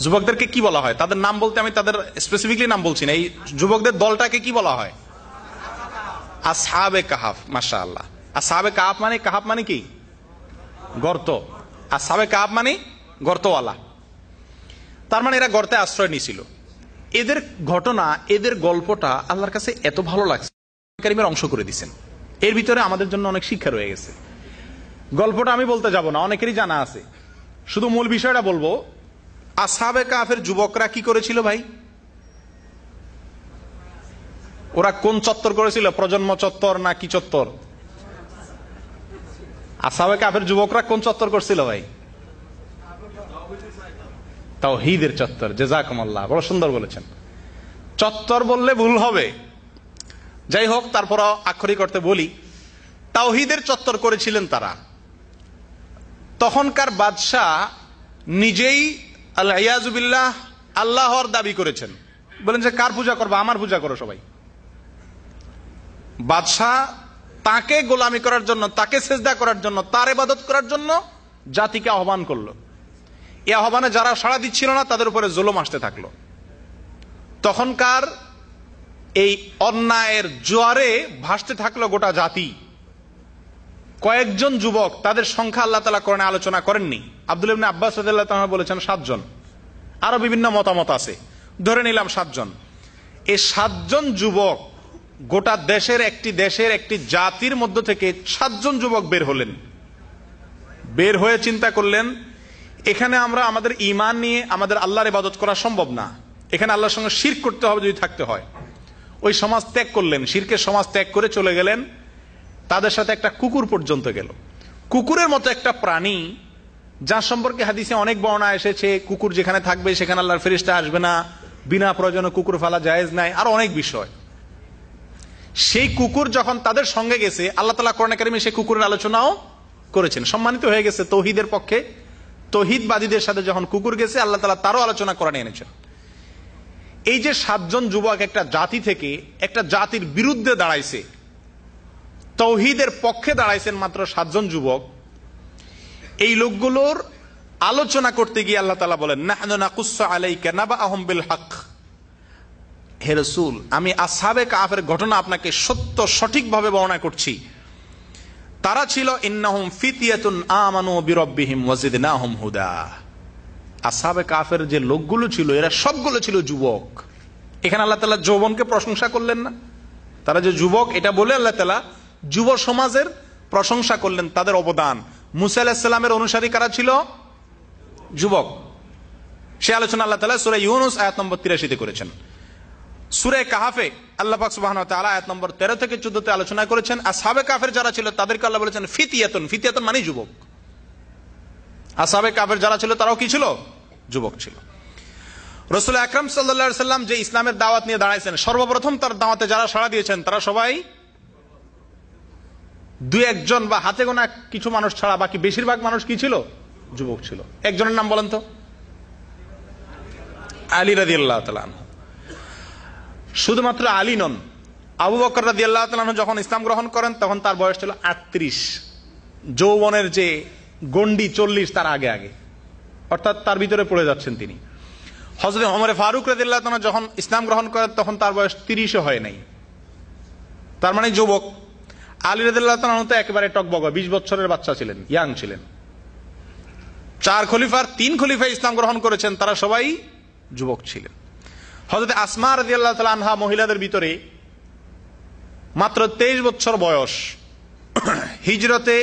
যুবকদেরকে কি বলা হয়? তাদের নাম বলতে আমি তাদের স্পেসিফিকলি নাম বলছি না, এই যুবকদের দলটাকে কি বলা হয়? আসহাবে কাহাফ। মাশাআল্লাহ। আসহাবে কাহাফ মানে, কাহাফ মানে কি? গর্ত। আসহাবে কাহাফ মানে গর্তওয়ালা। তার মানে এরা গর্তে আশ্রয় নিয়েছিল। এদের ঘটনা, এদের গল্পটা আল্লাহর কাছে এত ভালো লাগছে, কারিমের অংশ করে দিয়েছেন। এর ভিতরে আমাদের জন্য অনেক শিক্ষা রয়ে গেছে। গল্পটা আমি বলতে যাব না, অনেকেরই জানা আছে, শুধু মূল বিষয়টা বলবো। আসহাবে কাহাফের যুবকরা কি করেছিল ভাই? ওরা কোন চত্বর করেছিল? প্রজন্ম চত্বর না কি চত্বর? আসহাবে কাহাফের যুবকরা কোন চত্বর করছিল ভাই? তাওহীদের চত্বর। জাযাকুমুল্লাহ, বড় সুন্দর বলেছেন। চত্বর বললে ভুল হবে, যাই হোক, তারপর আক্ষরিক অর্থে বলি, তাওহীদের চত্বর করেছিলেন তারা। তখনকার বাদশাহ নিজেই আল-ইয়াযু বিল্লাহ আল্লাহর দাবি করেছেন, বলেন যে কার পূজা করবে? আমার পূজা করো সবাই। বাদশাহ তাকে গোলামি করার জন্য, তাকে সেজদা করার জন্য, তার ইবাদত করার জন্য জাতিকে আহ্বান করলো। এই আহ্বানে যারা সাড়া দিচ্ছিল না, তাদের উপরে জুলুম আসতে থাকলো। তখনকার এই অন্যায়ের জোয়ারে ভাসতে থাকলো গোটা জাতি। কয়েকজন যুবক, তাদের সংখ্যা আল্লাহ তাআলা কোরআনে আলোচনা করেননি। আব্দুল্লাহ ইবনে আব্বাস রাদিয়াল্লাহু তাআলা বলেছেন 7 জন, আরো বিভিন্ন মতামত আছে, ধরে নিলাম 7 জন। এই 7 জন যুবক গোটা দেশের, একটি জাতির মধ্য থেকে 7 জন যুবক বের হলেন। বের হয়ে চিন্তা করলেন, এখানে আমরা আমাদের ঈমান নিয়ে আমাদের আল্লাহর ইবাদত করা সম্ভব না, এখানে আল্লাহর সঙ্গে শিরক করতে হবে যদি থাকতে হয়। ওই সমাজ ত্যাগ করলেন, শিরকের সমাজ ত্যাগ করে চলে গেলেন। তাদের সাথে একটা কুকুর পর্যন্ত গেল। কুকুরের মতো একটা প্রাণী, যার সম্পর্কে হাদিসে অনেক বর্ণনা এসেছে, কুকুর যেখানে থাকবে সেখানে আল্লাহর ফেরেশতা আসবে না, বিনা প্রয়োজনে কুকুর ফেলা জায়েজ নাই, আর অনেক বিষয়। সেই কুকুর যখন তাদের সঙ্গে গেছে, আল্লাহ তাআলা কোরআনে কারিমে সেই কুকুরের আলোচনাও করেছেন। সম্মানিত হয়ে গেছে তৌহিদের পক্ষে, তৌহিদবাদীদের সাথে যখন কুকুর গেছে, আল্লাহ তাআলা তারও আলোচনা কোরআনে এনেছেন। এই যে 7 জন যুবক একটা জাতি থেকে একটা জাতির বিরুদ্ধে দাঁড়াইছে, তৌহিদের পক্ষে দাঁড়াইছেন মাত্র 7 জন যুবক। এই লোকগুলোর আলোচনা করতে গিয়ে আল্লাহ তাআলা বলেন, নাহনু নাকুসসু আলাইকা নাবাআহুম বিল হক। হে রাসূল, আমি আসহাবে কাহাফের ঘটনা আপনাকে সত্য সঠিকভাবে বর্ণনা করছি। তারা ছিল ইন্নাহুম ফিতিয়াতুন আমানু বিরাব্বিহিম ওয়াজিদনাহুম হুদা। আসহাবে কাহাফের যে লোকগুলো ছিল, এরা সবগুলো ছিল যুবক। এখানে আল্লাহ তাআলা যৌবনকে প্রশংসা করলেন না, তারা যে যুবক এটা বলে আল্লাহ তাআলা যুব সমাজের প্রশংসা করলেন তাদের অবদান। মুসা আলাইহিস সালামের অনুসারী কারা ছিল? যুবক। সে আলোচনা আল্লাহ তাআলা সূরা ইউনূস আয়াত নম্বর ৮৩ তে করেছেন। সূরা কাহাফে আল্লাহ পাক সুবহানাহু ওয়া তাআলা আয়াত নম্বর 13 থেকে 14 তে আলোচনা করেছেন আসহাবে কাফের যারা ছিল তাদেরকে আল্লাহ বলেছেন ফিতিয়াতুন। ফিতিয়াতুন মানে যুবক। আসহাবে কাফের যারা ছিল তারাও কি ছিল? যুবক ছিল। রাসূল আকরাম সাল্লাল্লাহু আলাইহি সাল্লাম যে ইসলামের দাওয়াত নিয়ে দাঁড়াইছেন, সর্বপ্রথম তার দাওয়াতে যারা সাড়া দিয়েছেন তারা সবাই দুই একজন বা হাতে গোনা কিছু মানুষ ছাড়া বাকি বেশিরভাগ মানুষ কি ছিল? যুবক ছিল। একজনের নাম বলেন তো? আলী রাদিয়াল্লাহু তাআলা আনহু। শুধুমাত্র আলী নন, আবু বকর রাদিয়াল্লাহু তাআলা আনহু যখন ইসলাম গ্রহণ করেন তখন তার বয়স ছিল ৩৮। যৌবনের যে গন্ডি ৪০ তার আগে আগে, অর্থাৎ তার ভিতরে পড়ে যাচ্ছেন তিনি। হযরত ওমর ফারুক রাদিয়াল্লাহু তাআলা যখন ইসলাম গ্রহণ করেন তখন তার বয়স ৩০ও হয় নাই, তার মানে যুবক। আলী রাদিয়াল্লাহু তাআলা তো একেবারে টকবগ ২০ বছরের বাচ্চা ছিলেন, ইয়াং ছিলেন। ৪ খলিফার ৩ খলিফা ইসলাম গ্রহণ করেছেন, তারা সবাই যুবক ছিলেন। হযরত আসমা রাদিয়াল্লাহু তাআলা আনহা মহিলাদের ভিতরে মাত্র ২৩ বছর বয়স। হিজরতে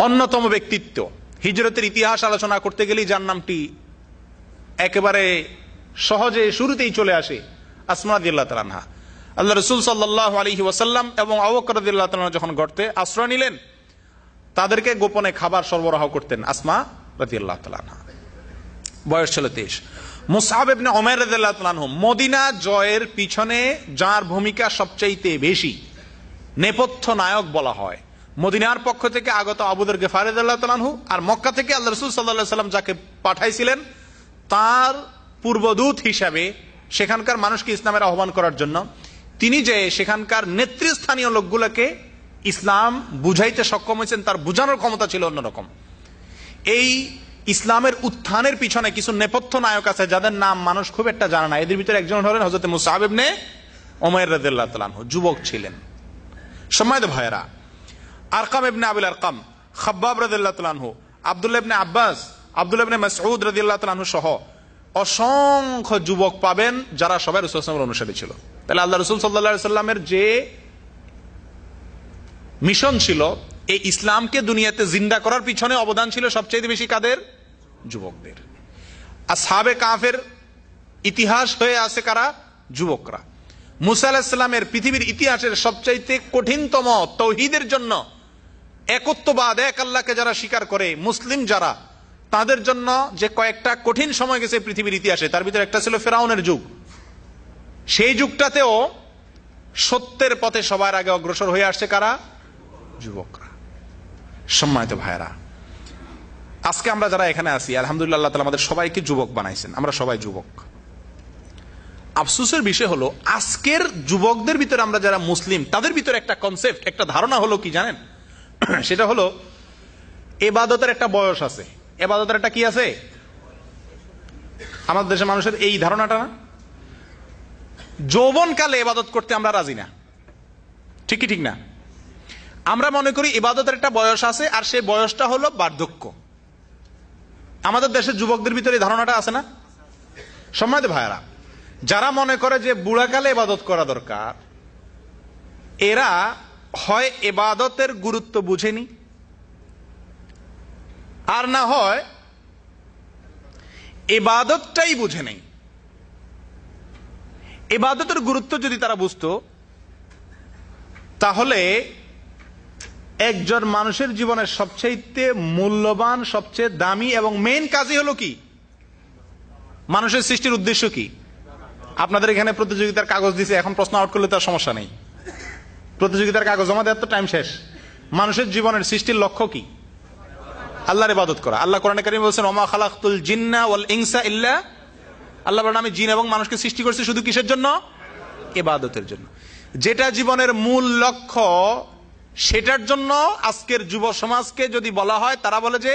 অন্যতম ব্যক্তিত্ব। হিজরতের ইতিহাস আলোচনা করতে গেলেই যার নামটি একেবারে সহজে শুরুতেই চলে আসে, আসমা রাদিয়াল্লাহু তাআলা আনহা। আল্লাহ রাসূল সাল্লাল্লাহু আলাইহি ওয়াসাল্লাম এবং আবু বকর রাদিয়াল্লাহু তাআলা যখন গর্তে আশ্রয় নিলেন, তাদেরকে গোপনে খাবার সরবরাহ করতেন আসমা রাদিয়াল্লাহু তাআলা আনহা। বয়স ছিল ২৩। মুসআব ইবনে উমাইর রাদিয়াল্লাহু তাআলা আনহু, মদিনা জয়ের পিছনে যার ভূমিকা সবচাইতে বেশি, নেপথ্য নায়ক বলা হয়। মদিনার পক্ষ থেকে আগত আবু যর গিফারি রাদিয়াল্লাহু তাআলা আনহু, আর মক্কা থেকে আল্লাহ রাসূল সাল্লাল্লাহু আলাইহি ওয়াসাল্লাম যাকে পাঠাইছিলেন তার পূর্বদূত হিসাবে সেখানকার মানুষকে ইসলামের আহ্বান করার জন্য তিনি যে সেখানকার নেতৃস্থানীয় লোকগুলোকে ইসলাম বুঝাইতে সক্ষম হয়েছেন, তার বুঝানোর ক্ষমতা ছিল অন্যরকম। এই ইসলামের উত্থানের পিছনে কিছু নেপথ্য নায়ক আছে যাদের নাম মানুষ খুব একটা জানে না। এদের ভিতরে একজন হলেন হযরত মুসআব ইবনে উমাইর রাদিয়াল্লাহু তাআলা আনহু, যুবক ছিলেন। সম্মানিত ভাইয়েরা, আরকাম ইবনে আবিল আরকাম, খাব্বাব রাদিয়াল্লাহু তাআলা আনহু, আব্দুল্লাহ ইবনে আব্বাস, আব্দুল্লাহ ইবনে মাসউদ রাদিয়াল্লাহু তাআলা আনহু সহ অসংখ্য যুবক পাবেন যারা সবাই রাসূল সাল্লাল্লাহু আলাইহি ওয়াসাল্লামের অনুসারী ছিল। তাহলে আল্লাহ রাসূল সাল্লাল্লাহু আলাইহি ওয়াসাল্লামের যে মিশন ছিল, এই ইসলামকে দুনিয়াতে জিন্দা করার পিছনে অবদান ছিল সবচেয়ে বেশি কাদের? যুবকদের। আসহাবে কাফের ইতিহাস হয়ে আছে কারা? যুবকরা। মুসা আলাইহিস সালামের পৃথিবীর ইতিহাসের সবচাইতে কঠিনতম তাওহীদের জন্য একত্ববাদ, এক আল্লাহকে যারা স্বীকার করে মুসলিম যারা, তাদের জন্য যে কয়েকটা কঠিন সময় গেছে পৃথিবীর ইতিহাসে, তার ভিতরে একটা ছিল ফেরাউনের যুগ। সেই যুগটাতেও সত্যের পথে সবার আগে অগ্রসর হয়ে আসছে কারা? যুবকরা। সম্মানিত ভাইয়েরা, আজকে আমরা যারা এখানে আছি আলহামদুলিল্লাহ আল্লাহ তাআলা আমাদের সবাইকে যুবক বানাইছেন, আমরা সবাই যুবক। আফসোসের বিষয় হলো আজকের যুবকদের ভিতরে আমরা যারা মুসলিম তাদের ভিতরে একটা কনসেপ্ট, একটা ধারণা হলো কি জানেন? সেটা হলো ইবাদতের একটা বয়স আছে। ইবাদতের একটা কি আছে? আমাদের দেশের মানুষের এই ধারণাটা না, যৌবনকালে ইবাদত করতে আমরা রাজি না। ঠিক কি ঠিক না? আমরা মনে করি ইবাদতের একটা বয়স আছে, আর সেই বয়সটা হলো বার্ধক্য। আমাদের দেশের যুবকদের ভিতরে এই ধারণাটা আছে না? সম্মানিত ভাইয়েরা, যারা মনে করে যে বুড়াকালে ইবাদত করা দরকার, এরা হয় ইবাদতের গুরুত্ব বুঝেনি, আর না হয় ইবাদতটাই বুঝে নেই। ইবাদতের গুরুত্ব যদি তারা বুঝতো, তাহলে একজন মানুষের জীবনের সবচেয়ে মূল্যবান, সবচেয়ে দামি এবং মেইন কাজই হলো কি? মানুষের সৃষ্টির উদ্দেশ্য কি? আপনাদের এখানে প্রতিযোগিতার কাগজ দিছে, এখন প্রশ্ন আউট করলে তার সমস্যা নেই। প্রতিযোগিতার কাগজ জমা দেওয়ার তো টাইম শেষ। মানুষের জীবনের সৃষ্টির লক্ষ্য কি? আল্লাহর ইবাদত করা। আল্লাহ কোরআনে কারীমে বলেছেন ওমা খালাকতুল জিন্না ওয়াল ইনসা ইল্লা, আল্লাহ বলেন আমি জিন এবং মানুষকে সৃষ্টি করেছি শুধু কিসের জন্য? ইবাদতের জন্য। যেটা জীবনের মূল লক্ষ্য, সেটার জন্য আজকের যুব সমাজকে যদি বলা হয়, তারা বলে যে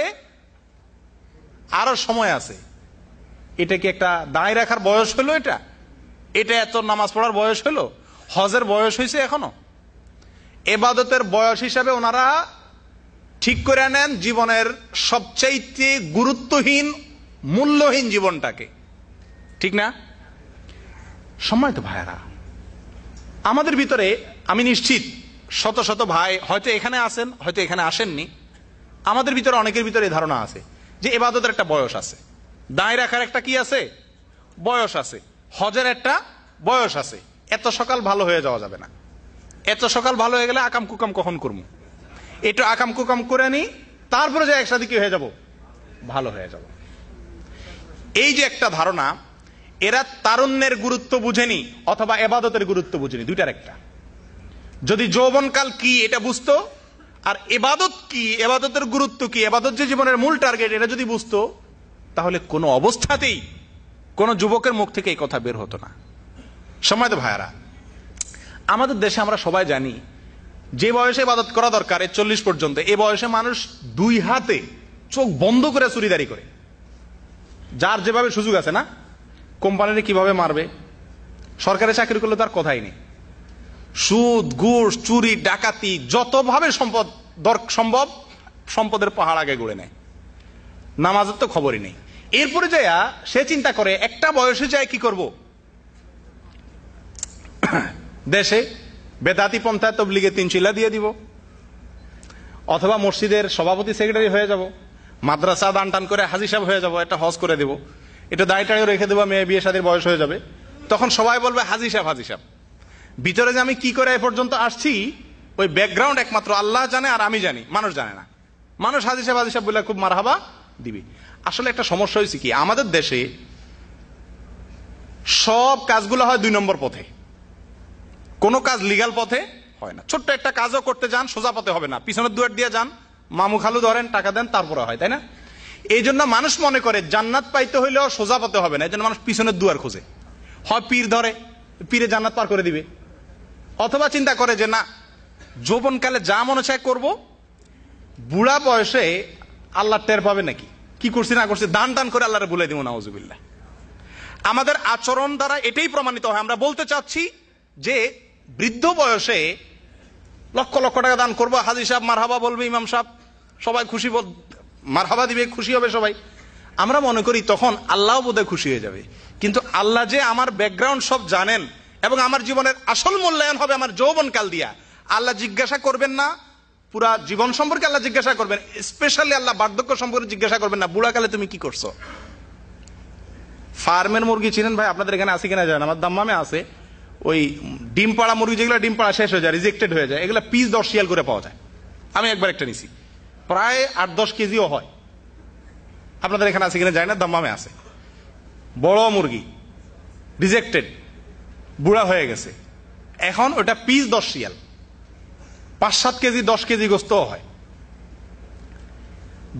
আরো সময় আছে। এটা কি একটা দাঁড়ায় রাখার বয়স হলো? এটা এত নামাজ পড়ার বয়স হলো? হজের বয়স হয়েছে এখনো? ইবাদতের বয়স হিসাবে ওনারা ঠিক করে নেন জীবনের সবচাইতে গুরুত্বহীন, মূল্যহীন জীবনটাকে। ঠিক না? সম্মানিত ভাইয়েরা, আমাদের ভিতরে আমি নিশ্চিত শত শত ভাই হয়তো এখানে আসেন, হয়তো এখানে আসেননি, আমাদের ভিতরে অনেকের ভিতরে এই ধারণা আছে যে ইবাদতের একটা বয়স আছে, দাঁড়িয়ে রাখার একটা কি আছে, বয়স আছে, হজের একটা বয়স আছে। এত সকাল ভালো হয়ে যাওয়া যাবে না, এত সকাল ভালো হয়ে গেলে আকাম কুকাম কখন করবো, একটু আকাম কুকাম করে নি, তারপরে যে একসাথে কি হয়ে যাব, ভালো হয়ে যাব। এই যে একটা ধারণা, এরা তারুণ্যের গুরুত্ব বুঝেনি অথবা এবাদতের গুরুত্ব বুঝেনি, দুইটার একটা। যদি যৌবনকাল কি এটা বুঝতো, আর এবাদত কি, এবাদতের গুরুত্ব কি, এবাদত যে জীবনের মূল টার্গেট, এটা যদি বুঝতো, তাহলে কোনো অবস্থাতেই কোন যুবকের মুখ থেকে এই কথা বের হতো না। সম্মানিত ভাইয়ারা, আমাদের দেশে আমরা সবাই জানি যে বয়সে ইবাদত করা দরকার 40 পর্যন্ত, এই বয়সে মানুষ দুই হাতে চোখ বন্ধ করে চুরিদারি করে, যার যেভাবে সুযোগ আছে না, কোম্পানিতে কিভাবে মারবে, সরকারি চাকরি করলে তার কথাই নেই, সুদ ঘুষ চুরি ডাকাতি যতভাবে সম্ভব সম্পদের পাহাড় আগে গড়ে নেয়, নামাজের তো খবরই নেই। এরপরে যাইয়া সে চিন্তা করে একটা বয়সে যায় কি করব, দেশে বেদাতি পন্থায় তবলিগে 3 চিল্লা দিয়ে দিব, অথবা মসজিদের সভাপতি সেক্রেটারি হয়ে যাব, মাদ্রাসা দান টান করে হাজি সাহেব হয়ে যাব, একটা হজ করে দেব, এটা দায়টাও রেখে দেবো, মেয়ে বিয়ে শাদীর বয়স হয়ে যাবে, তখন সবাই বলবে হাজি সাহেব হাজি সাহেব। ভিতরে যে আমি কি করে এ পর্যন্ত আসছি, ওই ব্যাকগ্রাউন্ড একমাত্র আল্লাহ জানে আর আমি জানি, মানুষ জানে না। মানুষ হাজি সাহেব বলে খুব মারহাবা দিবি। আসলে একটা সমস্যা হয়েছে কি, আমাদের দেশে সব কাজগুলো হয় 2 নম্বর পথে, কোনো কাজ লিগ্যাল পথে হয় না। ছোট্ট একটা কাজও করতে যান, সোজা পথে হবে না, পিছনের দুয়ার দিয়ে যান, মামু খালু ধরেন, টাকা দেন, তারপরে হয়, তাই না? এই জন্য মানুষ মনে করে জান্নাত পাইতে হইলেও সোজা পথে হবে না, এই জন্য মানুষ পিছনের দুয়ার খোঁজে, হয় পীর ধরে, পীরে জান্নাত পার করে দিবে, অথবা চিন্তা করে যে না, যৌবনকালে যা মনে চায় করবো, বুড়া বয়সে আল্লাহ টের পাবে নাকি, কি করছি না করছি, দান টান করে আল্লাহরে বলে দিব, নাউজুবিল্লাহ। আমাদের আচরণ দ্বারা এটাই প্রমাণিত হয়। আমরা বলতে চাচ্ছি যে বৃদ্ধ বয়সে লক্ষ লক্ষ টাকা দান করবো, হাজি সাহেব মারহাবা বলবে, ইমাম সাহেব সবাই খুশি মারহাবা দিবে, খুশি হবে সবাই। আমরা মনে করি তখন আল্লাহ বোধহয় খুশি হয়ে যাবে, কিন্তু আল্লাহ যে আমার ব্যাকগ্রাউন্ড সব জানেন এবং আমার জীবনের আসল মূল্যায়ন হবে আমার যৌবনকাল দিয়া। আল্লাহ জিজ্ঞাসা করবেন না পুরা জীবন সম্পর্কে, আল্লাহ জিজ্ঞাসা করবেন, স্পেশালি আল্লাহ বার্ধক্য সম্পর্কে জিজ্ঞাসা করবেন না, বুড়াকালে তুমি কি করছো। ফার্মের মুরগি চিনেন ভাই, আপনাদের এখানে আছে কিনা জানেন, আমার দাম্মামে আছে, ওই ডিম পাড়া মুরগি যেগুলো ডিম পাড়া শেষ হয়ে যায়, রিজেক্টেড হয়ে যায়, এগুলো পিস 10 রিয়াল করে পাওয়া যায়। আমি একবার একটা নিছি, প্রায় 8-10 কেজিও হয়। আপনাদের এখানে আছে কিনা জানি না, দাম্মামে আছে, বড় মুরগি রিজেক্টেড, বুড়া হয়ে গেছে, এখন ওটা পিস 10 রিয়াল, 5-7 কেজি 10 কেজি গোস্ত হয়।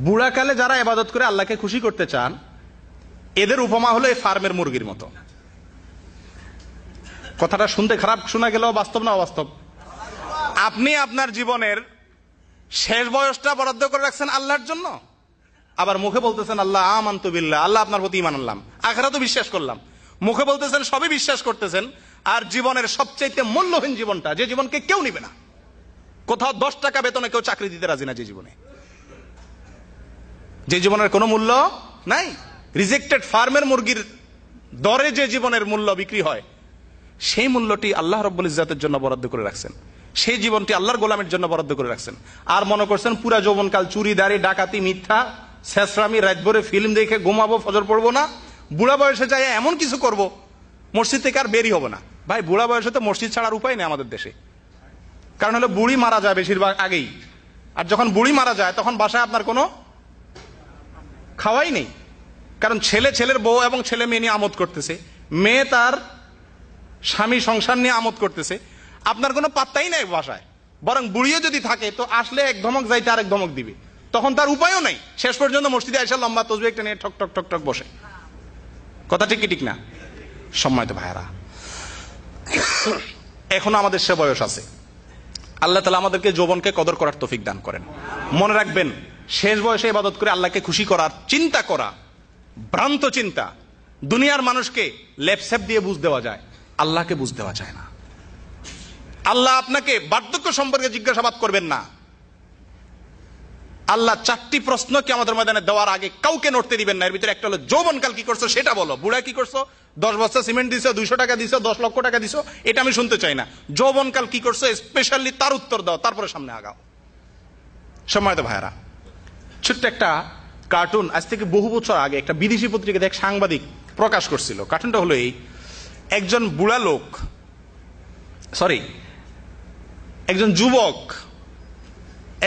বুড়াকালে যারা ইবাদত করে আল্লাহকে খুশি করতে চান, এদের উপমা হলো এই ফার্মের মুরগির মতো। কথাটা শুনতে খারাপ শোনা গেলেও বাস্তব না অবাস্তব? আপনি আপনার জীবনের শেষ বয়সটা বরাদ্দ করে রাখছেন আল্লাহর জন্য, আবার মুখে বলতেছেন আল্লাহ আমানতু বিল্লাহ, আল্লাহ আপনার প্রতি ঈমান আনলাম, আখিরাতও বিশ্বাস করলাম, মুখে বলতেছেন সবই বিশ্বাস করতেছেন, আর জীবনের সবচেয়ে মূল্যহীন জীবনটা, যে জীবনকে কেউ নিবে না, কোথাও 10 টাকা বেতনে কেউ চাকরি দিতে রাজি না, যে জীবনের কোনো মূল্য নাই, রিজেক্টেড ফার্মের মুরগির দরে যে জীবনের মূল্য বিক্রি হয়, সেই মূল্যটি আল্লাহ রাব্বুল ইজ্জাতের জন্য বরাদ্দ করে রাখছেন, সেই জীবনটি আল্লাহর গোলামের জন্য বরাদ্দ করে রাখছেন। আর মনে করছেন পুরা যৌবনকাল চুরি দাড়ি ডাকাতি মিথ্যা শেষরামি, রাত ভরে ফিল্ম দেখে ঘুমাবো, ফজর পড়বো না, বুড়া বয়সে যাই এমন কিছু করব মসজিদ থেকে আর বেরই হবো না। ভাই বুড়া বয়সে তো মসজিদ ছাড়ার উপায় নেই আমাদের দেশে, কারণ হলো বুড়ি মারা যায় বেশিরভাগ আগেই, আর যখন বুড়ি মারা যায় তখন বাসায় আপনার কোনো খাওয়াই নেই, কারণ ছেলের বউ এবং ছেলে মেয়ে নিয়ে আমোদ করতেছে, মেয়ে তার স্বামী সংসার নিয়ে আমোদ করতেছে, আপনার কোনো পাত্তাই নাই বাসায়। বরং বুড়িও যদি থাকে তো আসলে এক ধমক যাইতে আরেক ধমক দিবে, তখন তার উপায়ও নাই, শেষ পর্যন্ত মসজিদে আইসা লম্বা তসবিহ একটা নিয়ে ঠক ঠক ঠক ঠক বসে। কথা ঠিক কি ঠিক না? সম্মানিত ভাইরা, এখনো আমাদের সে বয়স আছে। আল্লাহ তাআলা আমাদেরকে যৌবনকে কদর করার তৌফিক দান করেন। মনে রাখবেন, শেষ বয়সে ইবাদত করে আল্লাহকে খুশি করার চিন্তা করা ভ্রান্ত চিন্তা। দুনিয়ার মানুষকে লেপসেপ দিয়ে বুঝ দেওয়া যায়, আল্লাহকে বুঝ দেওয়া যায় না। আল্লাহ আপনাকে বার্ধক্য সম্পর্কে জিজ্ঞাসাবাদ করবেন না। আল্লাহ 4টি প্রশ্ন কিয়ামতের ময়দানে দেওয়ার আগে কাউকে নড়তে দিবেন না। এর ভিতরে একটা হলো যৌবনকাল কি করছো সেটা বলো, বুড়া কি করছো, 10 বস্তা সিমেন্ট দিছো, 200 টাকা দিছো, 10 লক্ষ টাকা দিছো, এটা আমি শুনতে চাই না। যৌবনকাল কি করছো স্পেশালি তার উত্তর দাও, তারপরে সামনে আগাও। সম্মানিত ভাইরা, ছোট্ট একটা কার্টুন আজ থেকে বহু বছর আগে একটা বিদেশি পত্রিকাতে এক সাংবাদিক প্রকাশ করছিল। কার্টুনটা হলো এই, একজন বুড়া লোক, একজন যুবক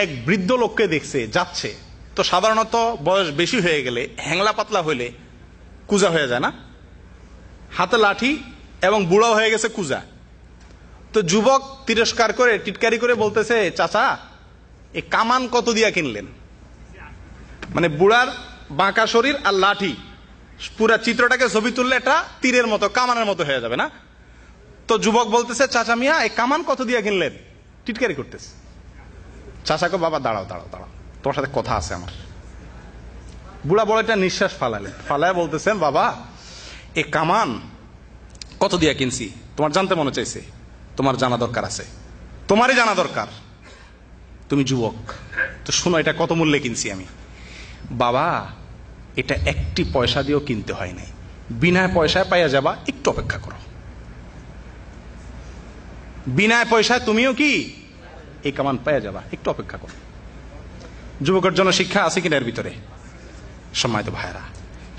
এক বৃদ্ধ লোককে দেখছে যাচ্ছে। তো সাধারণত বয়স বেশি হয়ে গেলে, হ্যাংলা পাতলা হইলে কুজা হয়ে যায় না, হাতে লাঠি এবং বুড়া হয়ে গেছে কুজা। তো যুবক তিরস্কার করে টিটকারি করে বলতেছে, চাচা এই কামান কত দিয়া কিনলেন? মানে বুড়ার বাঁকা শরীর আর লাঠি, পুরা চিত্রটাকে ছবি তুললে এটা তীরের মতো, কামানের মতো হয়ে যাবে না? তো যুবক বলতেছে, চাচা মিয়া এই কামান কত দিয়া কিনলেন? টিটকারি করতেছে। চাচাকে, বাবা দাঁড়াও দাঁড়াও দাঁড়াও, তোমার সাথে কথা আছে আমার। বুড়া বড় একটা নিঃশ্বাস ফালায় বলতেছেন, বাবা এই কামান কত দিয়া কিনছি তোমার জানতে মনে চাইছে? তোমার জানা দরকার আছে, তোমারই জানা দরকার, তুমি যুবক, তো শোনো এটা কত মূল্যে কিনছি আমি। বাবা এটা একটি পয়সা দিয়েও কিনতে হয় নাই, বিনা পয়সায় পাইয়া যাবা, একটু অপেক্ষা করো। বিনা পয়সায় তুমিও কি এই কামান পাইয়া যাবা, একটু অপেক্ষা করো। যুবকের জন্য শিক্ষা আছে কিনা এর ভিতরে? সম্মানিত ভাইরা,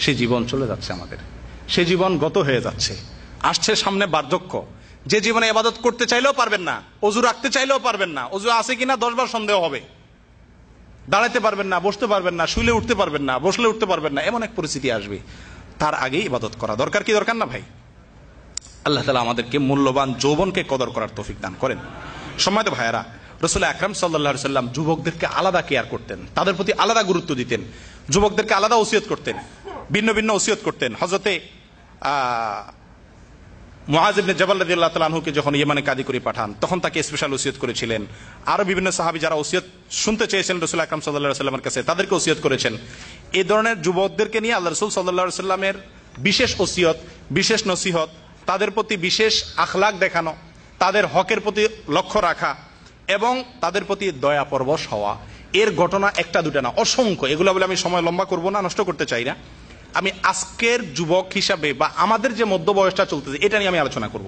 সে জীবন চলে যাচ্ছে আমাদের, সে জীবন গত হয়ে যাচ্ছে, আসছে সামনে বার্ধক্য। যে জীবনে ইবাদত করতে চাইলেও পারবেন না, অজু রাখতে চাইলেও পারবেন না, অজু আছে কিনা 10 বার সন্দেহ হবে, দাঁড়াতে পারবেন না, বসতে পারবেন না, শুলে উঠতে পারবেন না, বসলে উঠতে পারবেন না, এমন এক পরিস্থিতি আসবে। তার আগেই ইবাদত করা দরকার কি দরকার না ভাই? আল্লাহ তাআলা আমাদেরকে মূল্যবান যৌবনকে কদর করার তৌফিক দান করেন। সম্মানিত ভাইয়েরা, রাসূল আকরাম সাল্লাল্লাহু আলাইহি সাল্লাম যুবকদেরকে আলাদা কেয়ার করতেন, তাদের প্রতি আলাদা গুরুত্ব দিতেন, যুবকদেরকে আলাদা ওসিয়ত করতেন, ভিন্ন ভিন্ন ওসিয়ত করতেন। হযরতে মুআয ইবনে জাবাল রাদিয়াল্লাহু তাআলা আনহুকে যখন ইয়েমানে কাদি করে পাঠান, তখন তাকে স্পেশাল ওসিয়ত করেছিলেন। আরো বিভিন্ন সাহাবী যারা ওসিয়ত শুনতে চেয়েছিলেন রাসূল আকরাম সাল্লাল্লাহু আলাইহি সাল্লামের কাছে, তাদেরকে ওসিয়ত করেছেন। এই ধরনের যুবকদেরকে নিয়ে আল্লাহ রাসূল সাল্লাল্লাহু আলাইহি সাল্লামের বিশেষ ওসিয়ত, বিশেষ নসিহত, তাদের প্রতি বিশেষ আখলাক দেখানো, তাদের হকের প্রতি লক্ষ্য রাখা এবং তাদের প্রতি দয়া পরবশ হওয়া, এর ঘটনা একটা দুটা না, অসংখ্য। এগুলো বলে আমি সময় লম্বা করব না, নষ্ট করতে চাই না। আমি আজকের যুবক হিসাবে বা আমাদের যে মধ্য বয়সটা চলতেছে এটা নিয়ে আমি আলোচনা করব।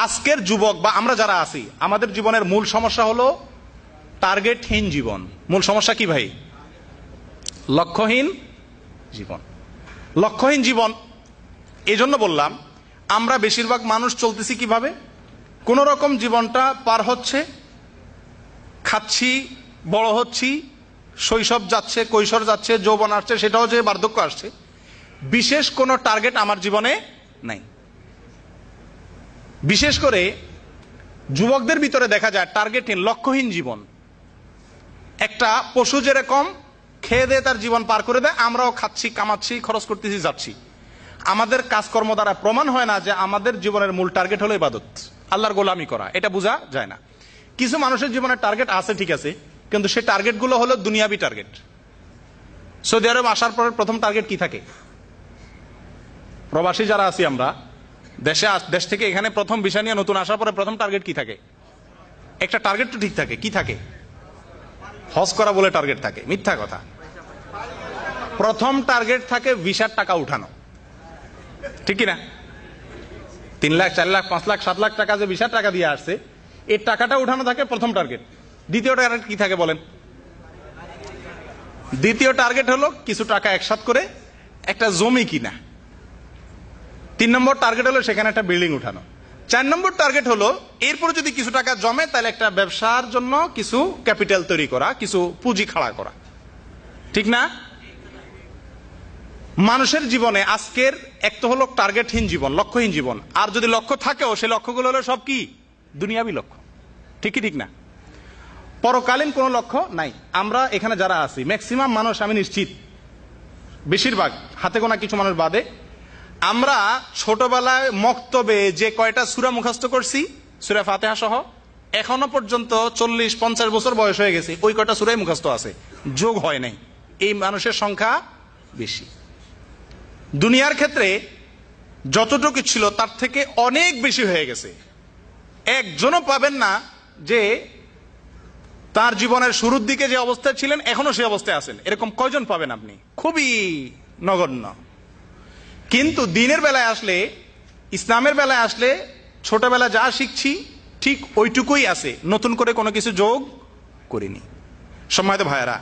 আজকের যুবক বা আমরা যারা আছি, আমাদের জীবনের মূল সমস্যা হলো টার্গেটহীন জীবন। মূল সমস্যা কি ভাই? লক্ষ্যহীন জীবন। লক্ষ্যহীন জীবন এজন্য বললাম, আমরা বেশিরভাগ মানুষ চলতেছি কিভাবে? কোন রকম জীবনটা পার হচ্ছে, খাচ্ছি, বড় হচ্ছি, শৈশব যাচ্ছে, কৈশোর যাচ্ছে, যৌবন আসছে, সেটাও যে বার্ধক্য আসছে, বিশেষ কোনো টার্গেট আমার জীবনে নাই। বিশেষ করে যুবকদের ভিতরে দেখা যায় টার্গেটহীন, লক্ষ্যহীন জীবন। একটা পশু যেরকম খেয়ে দিয়ে তার জীবন পার করে দেয়, আমরাও খাচ্ছি, কামাচ্ছি, খরচ করতেছি, যাচ্ছি। আমাদের কাজকর্ম দ্বারা প্রমাণ হয় না যে আমাদের জীবনের মূল টার্গেট হলো ইবাদত, আল্লাহর গোলামি করা। এটা বোঝা যায় না। কিছু মানুষের জীবনের টার্গেট আছে, ঠিক আছে, কিন্তু সেই টার্গেট গুলো হলো দুনিয়াবি টার্গেট। সৌদি আরব আসার পরে প্রথম টার্গেট কি থাকে? প্রবাসী যারা আছি আমরা, দেশ থেকে এখানে প্রথম ভিসা নিয়ে নতুন আসার পরে প্রথম টার্গেট কি থাকে? একটা টার্গেট তো ঠিক থাকে। কি থাকে? হজ করা বলে টার্গেট থাকে। মিথ্যা কথা। প্রথম টার্গেট থাকে ভিসার টাকা উঠানো, ঠিক কিনা? 3 লাখ, 4 লাখ, 5 লাখ, 7 লাখ টাকা যে ভিসার টাকা দিয়ে আসছে, এই টাকাটা উঠানো থাকে প্রথম টার্গেট। দ্বিতীয় টার্গেট কি থাকে বলেন? দ্বিতীয় টার্গেট হলো কিছু টাকা একসাথ করে একটা জমি কিনা। 3 নম্বর টার্গেট হলো সেখানে একটা বিল্ডিং উঠানো। 4 নম্বর টার্গেট হলো এরপর যদি কিছু টাকা জমে তাহলে একটা ব্যবসার জন্য কিছু ক্যাপিটাল তৈরি করা, কিছু পুঁজি খাড়া করা, ঠিক না? মানুষের জীবনে আজকের এক তো হলো টার্গেটহীন জীবন, লক্ষ্যহীন জীবন। আর যদি লক্ষ্য থাকেও সেই লক্ষ্যগুলো হলো সব কি? দুনিয়াবি লক্ষ্য, ঠিক কি ঠিক না? পরকালীন কোনো লক্ষ্য নাই। আমরা এখানে যারা আছি ম্যাক্সিমাম মানুষ, আমি নিশ্চিত বেশিরভাগ, হাতে গোনা কিছু মানুষ বাদে, আমরা ছোটবেলায় মক্তবে যে কয়টা সূরা মুখস্থ করছি, সূরা ফাতিহা সহ, এখনো পর্যন্ত 40-50 বছর বয়স হয়ে গেছে, ওই কয়টা সূরাই মুখস্থ আছে, যোগ হয় নাই। এই মানুষের সংখ্যা বেশি। দুনিয়ার ক্ষেত্রে যতটুকু ছিল তার থেকে অনেক বেশি হয়ে গেছে। একজনও পাবেন না যে তার জীবনের শুরুর দিকে যে অবস্থায় ছিলেন এখনো সেই অবস্থায় আছেন, এরকম কয়জন পাবেন আপনি? খুবই নগণ্য। কিন্তু দিনের বেলায় আসলে, ইসলামের বেলায় আসলে ছোটবেলা যা শিখছি ঠিক ওইটুকুই আছে, নতুন করে কোনো কিছু যোগ করিনি। সম্মানিত ভাইয়েরা,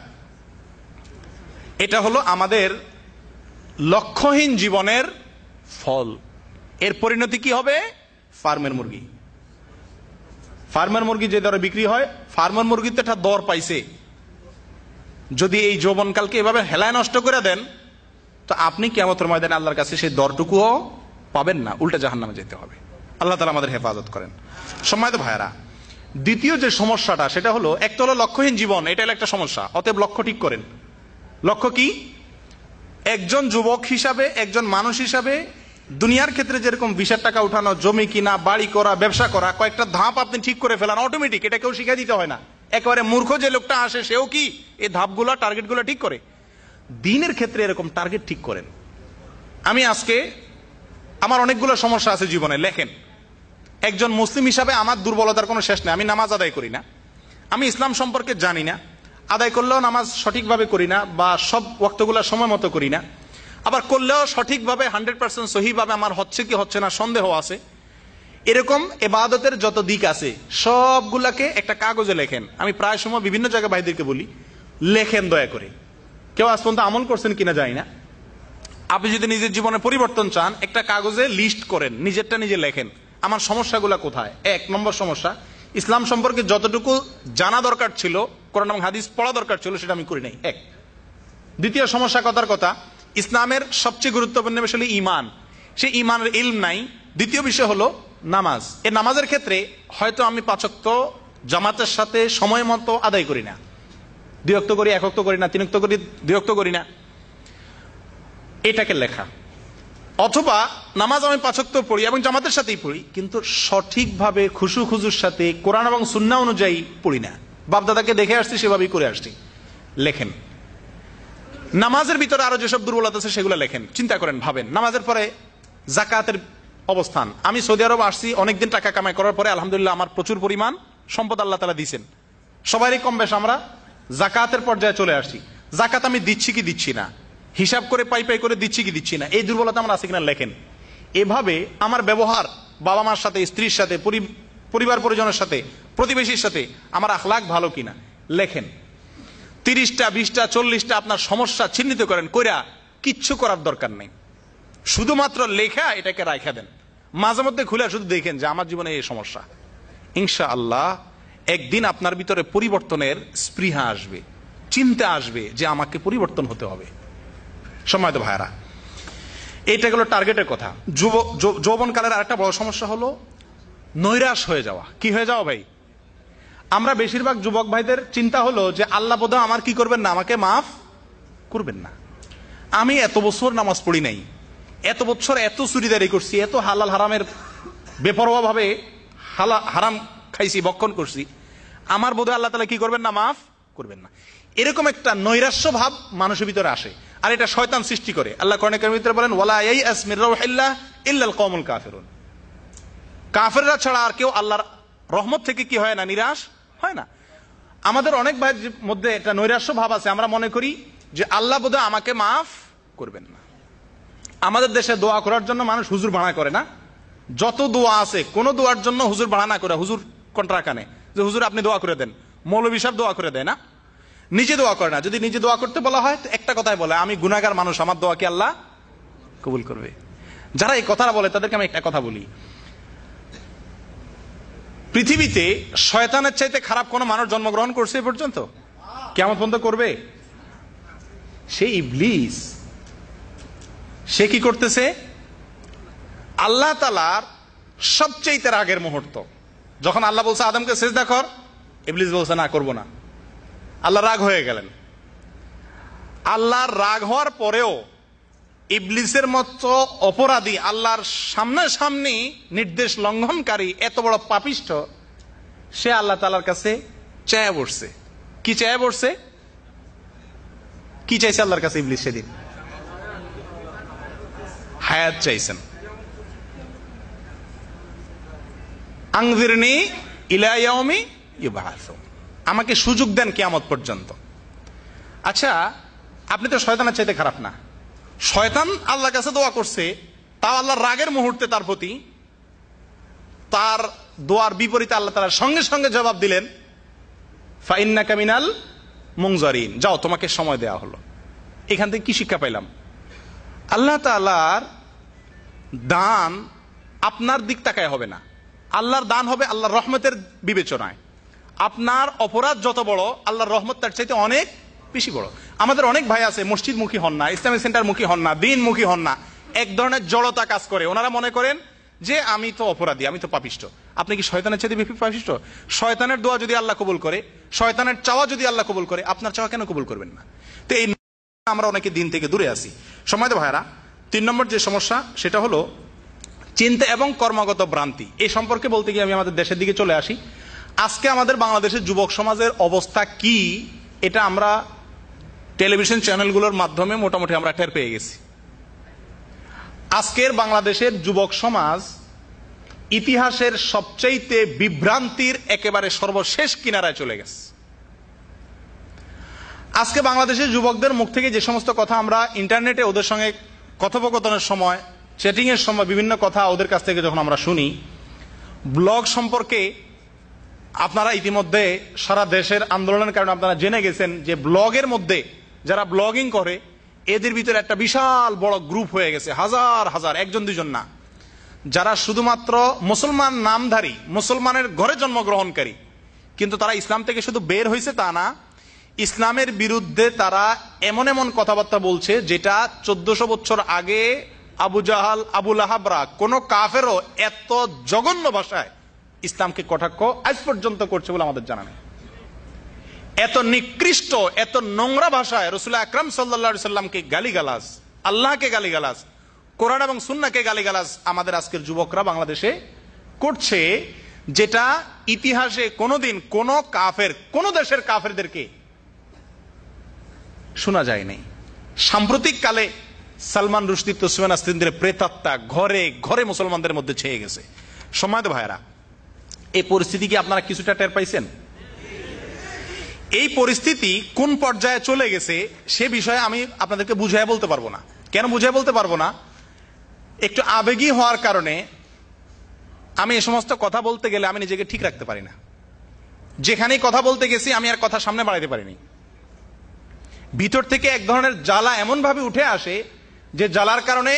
এটা হলো আমাদের লক্ষ্যহীন জীবনের ফল। এর পরিণতি কি হবে? ফার্মের মুরগি। ফার্মের মুরগি যে দরে বিক্রি হয়, ফার্মের মুরগিতে একটা দর পাইছে। যদি এই যৌবনকালকে এভাবে হেলায় নষ্ট করে দেন, তো আপনি কিয়ামতের ময়দানে আল্লাহর কাছে সেই দরটুকুও পাবেন না, উল্টা জাহান্নামে যেতে হবে। আল্লাহ তাআলা আমাদের হেফাজত করেন। সম্মানিত ভাইয়েরা, দ্বিতীয় যে সমস্যাটা সেটা হলো, একটা হলো লক্ষ্যহীন জীবন, এটা হলো একটা সমস্যা। অতএব লক্ষ্য ঠিক করেন। লক্ষ্য কি? একজন যুবক হিসাবে, একজন মানুষ হিসাবে দুনিয়ার ক্ষেত্রে যেরকম 20,000 টাকা উঠানো, জমি কিনা, বাড়ি করা, ব্যবসা করা, কয়েকটা ধাপ আপনি ঠিক করে ফেলান অটোমেটিক, এটা কেউ শিখিয়ে দিতে হয় না। একেবারে মূর্খ যে লোকটা আসে সেও কি এই ধাপগুলো, টার্গেটগুলো ঠিক করে। দিনের ক্ষেত্রে এরকম টার্গেট ঠিক করেন। আমি আজকে, আমার অনেকগুলো সমস্যা আছে জীবনে, লেখেন। একজন মুসলিম হিসাবে আমার দুর্বলতার কোনো শেষ নেই। আমি নামাজ আদায় করি না, আমি ইসলাম সম্পর্কে জানি না, আদায় করলেও নামাজ সঠিকভাবে করি না, বা সব ওয়াক্তগুলো সময় মতো করি না, আবার করলেও সঠিকভাবে 100% সহিভাবে আমার হচ্ছে কি হচ্ছে না সন্দেহ আছে। এরকম ইবাদতের যত দিক আছে সবগুলাকে একটা কাগজে লেখেন। আমি প্রায় সময় বিভিন্ন জায়গায় ভাইদেরকে বলি, লেখেন দয়া করে। কেউ আজ পর্যন্ত আমল করছেন কিনা জানি না। আপনি যদি নিজের জীবনে পরিবর্তন চান, একটা কাগজে লিস্ট করেন, নিজেরটা নিজে লেখেন। আমার সমস্যাগুলো কোথায়? 1 নম্বর সমস্যা, ইসলাম সম্পর্কে যতটুকু জানা দরকার ছিল, কোরআন এবং হাদিস পড়া দরকার ছিল, সেটা আমি করি নাই। 1। দ্বিতীয় সমস্যা, কথার কথা, ইসলামের সবচেয়ে গুরুত্বপূর্ণ বিষয় হলো ঈমান, সেই ঈমানের ইলম নাই। দ্বিতীয় বিষয় হলো নামাজ। এই নামাজের ক্ষেত্রে হয়তো আমি 5 ওয়াক্ত জামাতের সাথে সময় মতো আদায় করি না, 2 ওয়াক্ত করি, 1 ওয়াক্ত করি না, 3 ওয়াক্ত করি, 2 ওয়াক্ত করি না, এটাকে লেখা। অথবা নামাজ আমি 5 ওয়াক্ত পড়ি এবং জামাতের সাথেই পড়ি, কিন্তু সঠিকভাবে খুশু খুজুর সাথে কোরআন এবং সুন্নাহ অনুযায়ী পড়ি না, বাপদাদাকে দেখে আসছি সেভাবেই করে আসছি। লেখেন। নামাজের ভিতরে আরো যেসব দুর্বলতা আছে সেগুলো লেখেন। চিন্তা করেন, ভাবেন। নামাজের পরে যাকাতের অবস্থান। আমি সৌদি আরব আসছি, অনেকদিন টাকা কামাই করার পরে আলহামদুলিল্লাহ আমার প্রচুর পরিমাণ সম্পদ আল্লাহ তাআলা দিয়েছেন। সবারই কম বেশ আমরা যাকাতের পর্যায়ে চলে আসছি। যাকাত আমি দিচ্ছি কি দিচ্ছি না, হিসাব করে পাই পাই করে দিচ্ছি কি দিচ্ছি না, এই দুর্বলতা আমার আছে কিনা লেখেন। এভাবে আমার ব্যবহার বাবা মার সাথে, স্ত্রীর সাথে, পরিবার পরিজনের সাথে, প্রতিবেশীর সাথে আমার আখলাক ভালো কিনা লেখেন। 30টা 20টা 40টা আপনার সমস্যা চিহ্নিত করেন, কইরা কিচ্ছু করার দরকার নেই, শুধুমাত্র লেখা এটাকে রাখা দেন। মাঝে মধ্যে খুলে শুধু দেখেন যে আমার জীবনে এই সমস্যা। ইনশাআল্লাহ একদিন আপনার ভিতরে পরিবর্তনের স্পৃহা আসবে, চিন্তা আসবে যে আমাকে পরিবর্তন হতে হবে। সম্মানিত ভাইরা, এইটা গেল টার্গেটের কথা। যৌবনকালের আরেকটা বড় সমস্যা হলো নৈরাশ হয়ে যাওয়া। কি হয়ে যাওয়া ভাই? আমরা বেশিরভাগ যুবক ভাইদের চিন্তা হলো যে আল্লাহ বোধহয় আমার কি করবেন না, আমাকে মাফ করবেন না। আমি এত বছর নামাজ পড়ি নাই, এত বছর এত চুরিদারি করছি, এত হালাল হারামের বেপরোয়া ভাবে হারাম খাইছি, ভক্ষণ করছি, আমার বোধহয় আল্লাহ তাআলা কি করবেন না, মাফ করবেন না। এরকম একটা নৈরাশ্য ভাব মানুষের ভিতরে আসে, আর এটা শয়তান সৃষ্টি করে। আল্লাহ কোরআনে কারীমের ভিতরে বলেন, ওয়ালা ইয়াইআস মির রাউহিল্লাহ ইল্লাল কওমুল কাফিরুন। কাফেররা ছাড়া আর কেউ আল্লাহর রহমত থেকে কি হয় না, নিরাশ হয় না। আমাদের অনেক ভাইয়ের মধ্যে একটা নৈরাশ্য ভাব আছে, আমরা মনে করি যে আল্লাহ বোধহয় আমাকে মাফ করবেন না। আমাদের দেশে দোয়া করার জন্য মানুষ হুজুর ভাড়া করে না, যত দোয়া আছে কোন দোয়ার জন্য হুজুর ভাড়া না করে হুজুর কন্ট্রাক্ট আনে যে হুজুর আপনি দোয়া করে দেন। মৌলভী সাহেব দোয়া করে দেয় না, নিজে দোয়া করে না। যদি নিজে দোয়া করতে বলা হয় তো একটা কথাই বলে, আমি গুনাহগার মানুষ, আমার দোয়া কি আল্লাহ কবুল করবে? যারা এই কথাটা বলে তাদেরকে আমি একটা কথা বলি, পৃথিবীতে শয়তানের চাইতে খারাপ কোন মানুষ জন্মগ্রহণ করছে এ পর্যন্ত? কিয়ামত পর্যন্ত করবে? সে ইবলিস। সে কি করতেছে? আল্লাহ তাআলার সবচেয়ে রাগের মুহূর্ত যখন আল্লাহ বলছে আদমকে সিজদা কর, ইবলিস বলছে না, করব না। আল্লাহ রাগ হয়ে গেলেন। আল্লাহর রাগ হওয়ার পরেও ইবলিসের মতো অপরাধী, আল্লাহর সামনাসামনি নির্দেশ লঙ্ঘনকারী, এত বড় পাপিষ্ঠ, সে আল্লাহ তাআলার কাছে চায়া বসছে। কি চায়া বসছে? কি চাইছে আল্লাহর কাছে ইবলিস সেদিন? হায়াত চাইছেন। আনজিরনি ইলা ইয়াউমি ইউবআসুন, আমাকে সুযোগ দেন কিয়ামত পর্যন্ত। আচ্ছা, আপনি তো শয়তানের চাইতে খারাপ না, শয়তান আল্লাহর কাছে দোয়া করছে, তাও আল্লাহর রাগের মুহূর্তে তার প্রতি তার দোয়ার বিপরীতে আল্লাহ তাআলা সঙ্গে সঙ্গে জবাব দিলেন, ফাইন্নাকা মিনাল মুনজারিন, যাও তোমাকে সময় দেওয়া হলো। এখান থেকে কি শিক্ষা পাইলাম? আল্লাহ তাআলার দান আপনার দিক তাকায় হবে না, আল্লাহর দান হবে আল্লাহর রহমতের বিবেচনায়। আপনার অপরাধ যত বড়, আল্লাহর রহমত তার চাইতে অনেক বেশি বড়। আমাদের অনেক ভাই আছে মসজিদ মুখী হন না, ইসলামিক সেন্টার মুখী হন না, দিন মুখী হন না, এক ধরনের জড়তা কাজ করে। ওনারা মনে করেন যে আমি তো অপরাধী, আমি তো পাপিষ্ট। আপনি কি শয়তানের চাইতে বেশি পাপিষ্ট? শয়তানের দোয়া যদি আল্লাহ কবুল করে, শয়তানের চাওয়া যদি আল্লাহ কবুল করে, আপনার চাওয়া কেন কবুল করবেন না? তো এই আমরা অনেকে দিন থেকে দূরে আছি। সম্মানিত ভাইরা, 3 নম্বর যে সমস্যা সেটা হলো চিন্তা এবং কর্মগত ভ্রান্তি। এই সম্পর্কে বলতে গিয়ে আমি আমাদের দেশের দিকে চলে আসি। আজকে আমাদের বাংলাদেশের যুবক সমাজের অবস্থা কি, এটা আমরা টেলিভিশন চ্যানেলগুলোর মাধ্যমে মোটামুটি আমরা টের পেয়ে গেছি। আজকের বাংলাদেশের যুবক সমাজ ইতিহাসের সবচাইতে বিভ্রান্তির একেবারে সর্বশেষ কিনারায় চলে গেছে। আজকে বাংলাদেশের যুবকদের মুখ থেকে যে সমস্ত কথা আমরা ইন্টারনেটে ওদের সঙ্গে কথোপকথনের সময়, চ্যাটিং এর সময় বিভিন্ন কথা ওদের কাছ থেকে যখন আমরা শুনি, ব্লগ সম্পর্কে আপনারা ইতিমধ্যে সারা দেশের আন্দোলনের কারণে আপনারা জেনে গেছেন যে ব্লগের মধ্যে যারা ব্লগিং করে এদের ভিতরে একটা বিশাল বড় গ্রুপ হয়ে গেছে, হাজার হাজার, একজন দুজন না, যারা শুধুমাত্র মুসলমান নামধারী, মুসলমানের ঘরে জন্মগ্রহণকারী, কিন্তু তারা ইসলাম থেকে শুধু বের হয়েছে তা না, ইসলামের বিরুদ্ধে তারা এমন এমন কথাবার্তা বলছে যেটা 1400 বছর আগে আবু জাহাল, আবু লাহাবরা, কোন কাফেরও এত জঘন্য ভাষায় ইসলামকে কটাক্ষ আজ পর্যন্ত করছে বলে আমাদের জানা নেই। এত নিকৃষ্ট, এত নোংরা ভাষায় রাসূল আকরাম সাল্লাল্লাহু আলাইহি সাল্লামকে গালিগালাজ, আল্লাহকে গালিগালাজ, কোরআন এবং সুন্নাহকে গালিগালাজ আমাদের আজকের যুবকরা বাংলাদেশে করছে, যেটা ইতিহাসে কোনোদিন কোন কাফের, কোন দেশের কাফেরদেরকে শোনা যায় নাই। সাম্প্রতিক কালে সালমান রুশদি, তসলিমা নাসরিনদের প্রেতাত্মা ঘরে ঘরে মুসলমানদের মধ্যে ছেয়ে গেছে। সম্মানিত ভাইরা, এই পরিস্থিতি কি আপনারা কিছুটা টের পাইছেন? এই পরিস্থিতি কোন পর্যায়ে চলে গেছে সে বিষয়ে আমি আপনাদেরকে বুঝাই বলতে পারবো না। কেন বুঝাই বলতে পারবো না? একটু আবেগী হওয়ার কারণে আমি এই সমস্ত কথা বলতে গেলে আমি নিজেকে ঠিক রাখতে পারি না। যেখানেই কথা বলতে গেছি আমি আর কথা সামনে বাড়াইতে পারিনি। ভিতর থেকে এক ধরনের জ্বালা এমন ভাবে উঠে আসে যে জ্বালার কারণে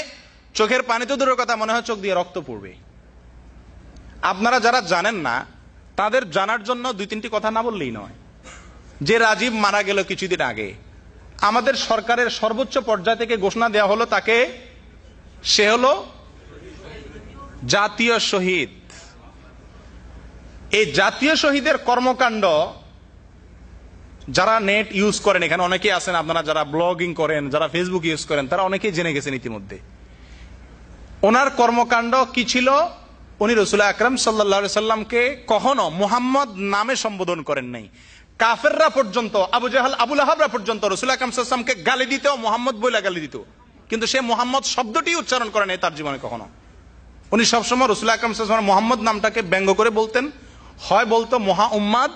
চোখের পানি তো দূরের কথা, মনে হয় চোখ দিয়ে রক্ত পড়বে। আপনারা যারা জানেন না তাদের জানার জন্য 2-3টি কথা না বললেই নয়। যে রাজীব মারা গেল কিছুদিন আগে, আমাদের সরকারের সর্বোচ্চ পর্যায় থেকে ঘোষণা দেওয়া হলো তাকে, সে হলো জাতীয় শহীদ। এই জাতীয় শহীদের কর্মকাণ্ড যারা নেট ইউজ করেন, এখানে অনেকেই আছেন আপনারা যারা ব্লগিং করেন, যারা ফেসবুক ইউজ করেন, তারা অনেকেই জেনে গেছেন ইতিমধ্যে ওনার কর্মকাণ্ড কি ছিল। উনি রাসূল আকরাম সাল্লাল্লাহু আলাইহি সাল্লামকে কখনো মুহাম্মদ নামে সম্বোধন করেন নাই। কাফেররা পর্যন্ত, আবু জাহাল, আবু লাহাবরা পর্যন্ত রাসূল আকরাম সাল্লাল্লাহু আলাইহি সাল্লামকে গালি দিত, মুহাম্মদ বলে গালি দিত, কিন্তু সে মুহাম্মদ শব্দটি উচ্চারণ করে নাই তার জীবনে কখনো। উনি সবসময় রাসূল আকরাম সাল্লাল্লাহু আলাইহি ওয়াসাল্লাম মুহাম্মদ নামটাকে ব্যঙ্গ করে বলতেন, হয় বলতো মহা উম্মাদ,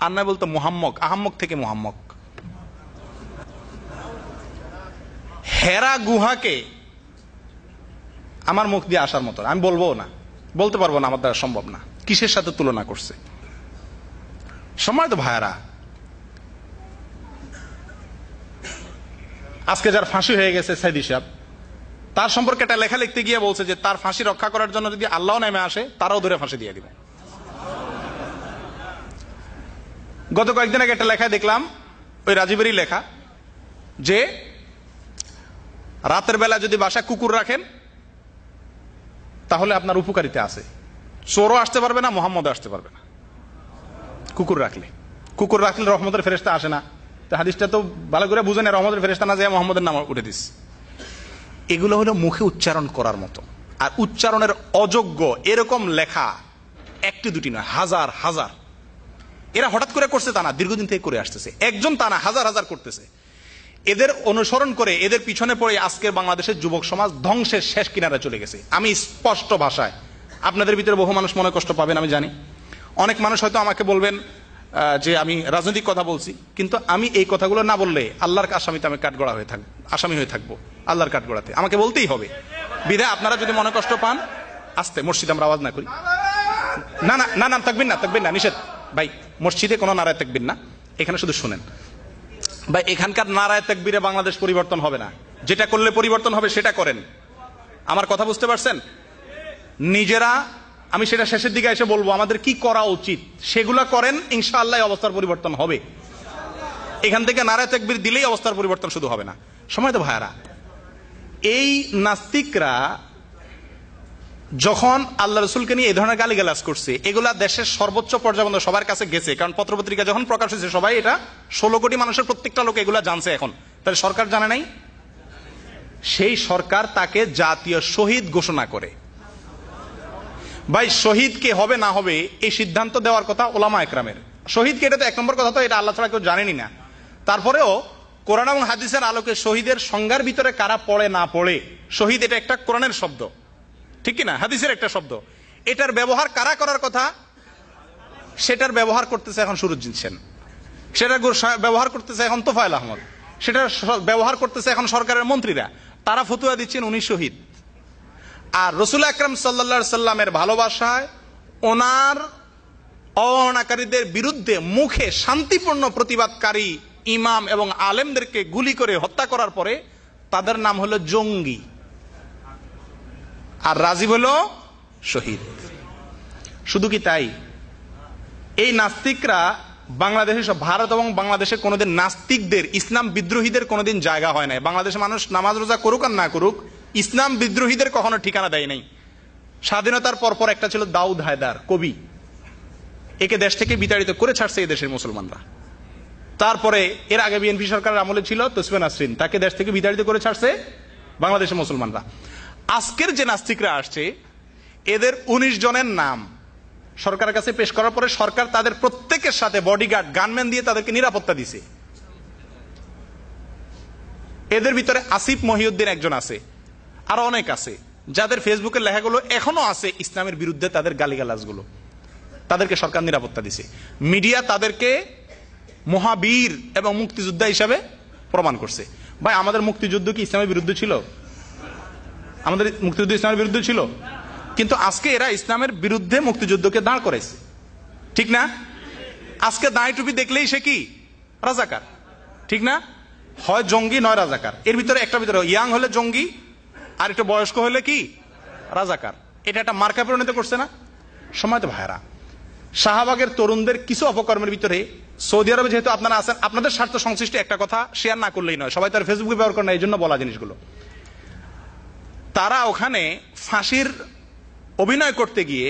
আর নয় বলতো মুহাম্মক, আহাম্মক থেকে মুহাম্মক। হেরা গুহাকে আমার মুখ দিয়ে আসার মতো, আমি বলবো না, বলতে পারবো না, আমার দ্বারা সম্ভব না, কিসের সাথে তুলনা করছে। সম্মানিত ভাইয়ারা, আজকে যার ফাঁসি হয়ে গেছে সাইদি সাহেব, তার সম্পর্কে একটা লেখা লিখতে গিয়ে বলছে যে তার ফাঁসি রক্ষা করার জন্য যদি আল্লাহ নেমে আসে তারাও ধরে ফাঁসি দিয়ে দিবে। গত কয়েকদিন আগে একটা লেখা দেখলাম, ওই রাজীবেরই লেখা, যে রাতের বেলা যদি বাসায় কুকুর রাখেন তাহলে আপনার উপকারিতা আছে, চোরও আসতে পারবে না, মুহাম্মদও আসতে পারবে না কুকুর রাখলে। কুকুর রাখলে রহমতের ফেরেশতা আসে না, তো হাদিসটা তো ভালো করে বুঝে না, রহমতের ফেরেশতা না যায় মুহাম্মদের নাম উঠে দিস। এগুলো হলো মুখে উচ্চারণ করার মতো, আর উচ্চারণের অযোগ্য এরকম লেখা একটি দুটি নয়, হাজার হাজার। এরা হঠাৎ করে করছে তা না, দীর্ঘদিন থেকে করে আসতেছে, একজন তা না, হাজার হাজার করতেছে। এদের অনুসরণ করে, এদের পিছনে পড়ে আজকের বাংলাদেশের যুবক সমাজ ধ্বংসের শেষ কিনারা চলে গেছে। আমি স্পষ্ট ভাষায়, আপনাদের ভিতরে বহু মানুষ মনে কষ্ট পাবেন আমি জানি, অনেক মানুষ হয়তো আমাকে বলবেন যে আমি রাজনৈতিক কথা বলছি, কিন্তু আমি এই কথাগুলো না বললে আল্লাহর আসামিতে আমি কাঠগড়া হয়ে থাকবো, আসামি হয়ে থাকবো, আল্লাহর কাঠগড়াতে, আমাকে বলতেই হবে। বিধায় আপনারা যদি মনে কষ্ট পান, আস্তে, মসজিদে আমরা আওয়াজ না করি। না না না না, তাকবীর না, তাকবীর না, নিষেধ ভাই। মসজিদে কোনো নারায়ে তাকবীর না, এখানে শুধু শুনেন ভাই। এখানকার নারায়ে তাকবীরে বাংলাদেশ পরিবর্তন হবে না। যেটা করলে পরিবর্তন হবে সেটা করেন। আমার কথা বুঝতে পারছেন? নিজেরা, আমি সেটা শেষের দিকে এসে বলবো আমাদের কি করা উচিত, সেগুলা করেন, ইনশাআল্লাহ অবস্থার পরিবর্তন হবে। এখান থেকে নারায়ে তাকবীর দিলেই অবস্থার পরিবর্তন শুধু হবে না। সময় তো ভাইয়ারা, এই নাস্তিকরা যখন আল্লাহ রসুলকে নিয়ে এই ধরনের গালিগালাজ করছে, এগুলা দেশের সর্বোচ্চ পর্যায়ে পর্যন্ত সবার কাছে গেছে। কারণ পত্রপত্রিকা যখন প্রকাশ হয়েছে, সবাই এটা 16 কোটি মানুষের প্রত্যেকটা লোক এগুলা জানছে। এখন তাহলে সরকার জানে নাই? সেই সরকার তাকে জাতীয় শহীদ ঘোষণা করে। ভাই, শহীদ কে হবে না হবে এই সিদ্ধান্ত দেওয়ার কথা ওলামা একরামের। শহীদ কে, এটা তো 1 নম্বর কথা, তো এটা আল্লাহ ছাড়া কেউ জানেনি না। তারপরেও কোরআন এবং হাদিসের আলোকে শহীদের সংজ্ঞার ভিতরে কারা পড়ে না পড়ে, শহীদ এটা একটা কোরআনের শব্দ, ঠিক কিনা, হাদিসের একটা শব্দ। এটার ব্যবহার কারা করার কথা, সেটার ব্যবহার করতেছে এখন সুরুজ্জিন সেন, সেটা ব্যবহার করতেছে এখন তোফায়েল আহমদ, সেটা ব্যবহার করতেছে এখন সরকারের মন্ত্রীরা। তারা ফতুয়া দিচ্ছেন উনি শহীদ। আর রাসূল আকরাম সাল্লাল্লাহু আলাইহি সাল্লামের ভালোবাসায় ওনার অবমাননাকারীদের বিরুদ্ধে মুখে শান্তিপূর্ণ প্রতিবাদকারী ইমাম এবং আলেমদেরকে গুলি করে হত্যা করার পরে তাদের নাম হলো জঙ্গি, আর রাজীব হলো শহীদ। শুধু কি তাই? এই নাস্তিকরা বাংলাদেশে, ভারত এবং বাংলাদেশে কোনোদিন নাস্তিকদের, ইসলাম বিদ্রোহীদের কোনোদিন জায়গা হয় নাই। বাংলাদেশের মানুষ নামাজ রোজা করুক আর না করুক, ইসলাম বিদ্রোহীদের কখনো ঠিকানা দেয় নাই। স্বাধীনতার পরপর একটা ছিল দাউদ হায়দার কবি, একে দেশ থেকে বিতাড়িত করে ছাড়ছে এই দেশের মুসলমানরা। তারপরে এর আগে বিএনপি সরকারের আমলে ছিল তসফিয়া নাসরিন, তাকে দেশ থেকে বিতাড়িত করে ছাড়ছে বাংলাদেশের মুসলমানরা। আজকের যে নাস্তিকরা আসছে, এদের 19 জনের নাম সরকারের কাছে পেশ করার পরে সরকার তাদের প্রত্যেকের সাথে বডিগার্ড, গানম্যান দিয়ে তাদেরকে নিরাপত্তা দিছে। এদের ভিতরে আসিফ মহিউদ্দিন একজন আছে, আরো অনেক আছে, যাদের ফেসবুকের লেখাগুলো এখনো আছে ইসলামের বিরুদ্ধে, তাদের গালিগালাজগুলো, তাদেরকে সরকার নিরাপত্তা দিছে। মিডিয়া তাদেরকে মহাবীর এবং মুক্তিযোদ্ধা হিসাবে প্রমাণ করছে। ভাই, আমাদের মুক্তিযুদ্ধ কি ইসলামের বিরুদ্ধে ছিল? আমাদের মুক্তিযুদ্ধ ইসলামের বিরুদ্ধে ছিল? কিন্তু আজকে এরা ইসলামের বিরুদ্ধে মুক্তিযুদ্ধকে দাঁড় করাইছে, ঠিক না? আজকে দাঁড়ি টুপি দেখলেই সে কি রাজাকার, ঠিক না? হয় জঙ্গি নয় রাজাকার। এর ভিতরে একটা ভিতরে ইয়াং হলে জঙ্গি, আর একটু বয়স্ক হলে কি রাজাকার। এটা একটা মার্কা পরিণত করছে না? সময় তো ভাইরা, শাহবাগের তরুণদের কিছু অপকর্মের ভিতরে সৌদি আরবে যেহেতু আপনারা আছেন, আপনাদের স্বার্থ সংশ্লিষ্ট একটা কথা শেয়ার না করলেই নয়। সবাই তার ফেসবুকে ব্যবহার করে না, এই জন্য বলা জিনিসগুলো। তারা ওখানে ফাঁসির অভিনয় করতে গিয়ে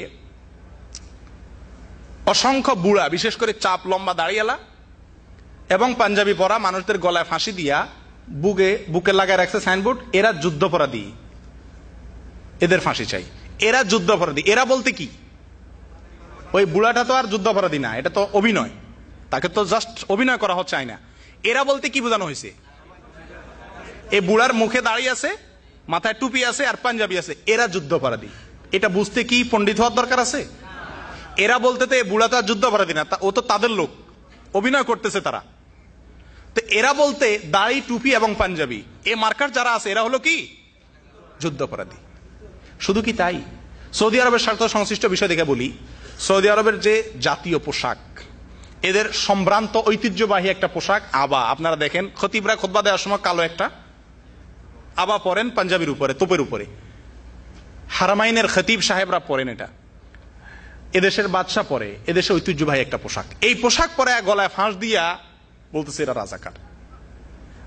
অসংখ্য বুড়া, বিশেষ করে চাপ লম্বা দাঁড়িয়েলা এবং পাঞ্জাবি পরা মানুষদের গলায় ফাঁসি দিয়া বুকে লাগায় রাখছে সাইনবোর্ড, এরা যুদ্ধাপরাধী, এদের ফাঁসি চাই, এরা যুদ্ধাপরাধী। এরা বলতে কি, ওই বুড়াটা তো আর যুদ্ধাপরাধী না, এটা তো অভিনয়, তাকে তো জাস্ট অভিনয় করা হচ্ছে না। এরা বলতে কি বোঝানো হয়েছে? এই বুড়ার মুখে দাঁড়িয়ে আছে, মাথায় টুপি আছে আর পাঞ্জাবি আছে, এরা যুদ্ধাপরাধী। এটা বুঝতে কি পণ্ডিত হওয়ার দরকার আছে? এরা বলতে তো এই বুড়া তো আর যুদ্ধাপরাধী না, ও তো তাদের লোক, অভিনয় করতেছে তারা। তো এরা বলতে দাড়ি, টুপি এবং পাঞ্জাবি, এ মার্কার যারা আছে এরা হলো কি যুদ্ধাপরাধী। শুধু কি তাই? সৌদি আরবের স্বার্থ সংশ্লিষ্ট বিষয় দেখে বলি, সৌদি আরবের যে জাতীয় পোশাক, এদের সম্ভ্রান্ত ঐতিহ্যবাহী একটা পোশাক আবা। আপনারা দেখেন খতিবরা খুতবা দেওয়ার সময় কালো একটা আবা পরেন পাঞ্জাবির উপরে, তোপের উপরে। হারামাইনের খতিব সাহেবরা পরেন এটা, এদেশের বাদশা পরে, এদেশের ঐতিহ্যবাহী একটা পোশাক। এই পোশাক পরে গলায় ফাঁস দিয়া বলতেছে এরা রাজাকার।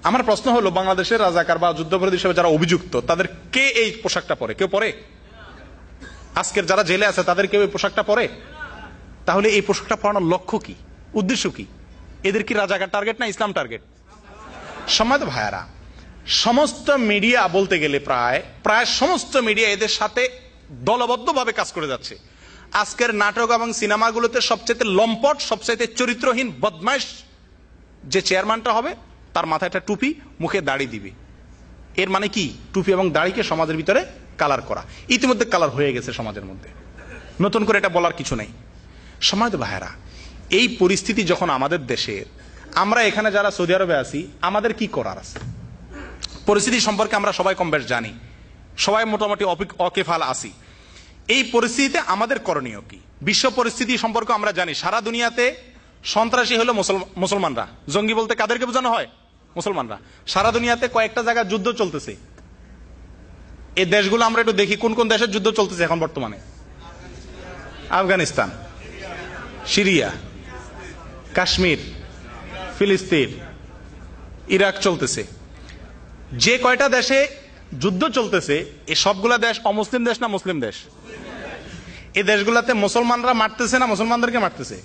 আমার প্রশ্ন হলো, বাংলাদেশের রাজাকার বা যুদ্ধাপরাধী হিসেবে যারা অভিযুক্ত, তাদের কে এই পোশাকটা পরে? কেউ পরে? আজকের যারা জেলে আছে তাদের কেউ এই পোশাকটা পরে? তাহলে এই পোশাকটা পরানোর লক্ষ্য কি, উদ্দেশ্য কি? এদের কি রাজাকার টার্গেট না ইসলাম টার্গেট? সম্মানিত ভাইয়ারা, সমস্ত মিডিয়া বলতে গেলে প্রায় সমস্ত মিডিয়া এদের সাথে দলবদ্ধভাবে কাজ করে যাচ্ছে। আজকের নাটক এবং সিনেমাগুলোতে সবচেয়ে লম্পট, সবচেয়ে চরিত্রহীন বদমাইশ যে চেয়ারম্যানটা হবে, তার মাথায় একটা টুপি, মুখে দাড়ি দিবে। এর মানে কি? টুপি এবং দাড়িকে সমাজের ভিতরে কালার করা। ইতিমধ্যে কালার হয়ে গেছে সমাজের মধ্যে, নতুন করে এটা বলার কিছু নেই। সম্মানিত ভাইয়েরা, এই পরিস্থিতি যখন আমাদের দেশের, আমরা এখানে যারা সৌদি আরবে আছি, আমাদের কি করার আছে? পরিস্থিতি সম্পর্কে আমরা সবাই কম বেশ জানি, সবাই মোটামুটি অকেফাল আছি। এই পরিস্থিতিতে আমাদের করণীয় কি? বিশ্ব পরিস্থিতি সম্পর্কে আমরা জানি, সারা দুনিয়াতে সন্ত্রাসী হলো মুসলমানরা। জঙ্গি বলতে কাদেরকে বোঝানো হয়? মুসলমানরা। সারা দুনিয়াতে কয়েকটা জায়গায় যুদ্ধ চলতেছে। এই দেশগুলো আমরা একটু দেখি কোন কোন দেশের যুদ্ধ চলতেছে এখন বর্তমানে। আফগানিস্তান, সিরিয়া, কাশ্মীর, ফিলিস্তিন, ইরাক চলতেছে। যে কয়টা দেশে যুদ্ধ চলতেছে এই সবগুলা দেশ অমুসলিম দেশ না মুসলিম দেশ? এই দেশগুলাতে মুসলমানরা মারতেছে না মুসলমানদেরকে মারতেছে?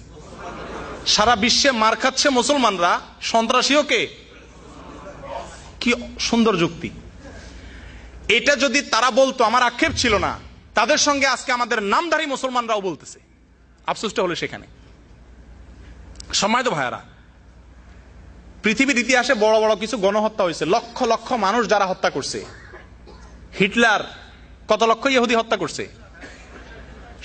সারা বিশ্বে মার খাচ্ছে মুসলমানরা, সন্ত্রাসীও কে? কি সুন্দর যুক্তি! এটা যদি তারা বলতো আমার আক্ষেপ ছিল না, তাদের সঙ্গে আজকে আমাদের নামধারী মুসলমানরাও বলতেছে। আফসোসটা হলো সেখানে। সম্মানিত ভাইয়ারা, পৃথিবীর ইতিহাসে বড় বড় কিছু গণহত্যা হয়েছে, লক্ষ লক্ষ মানুষ যারা হত্যা করছে। হিটলার কত লক্ষ ইহুদি হত্যা করছে?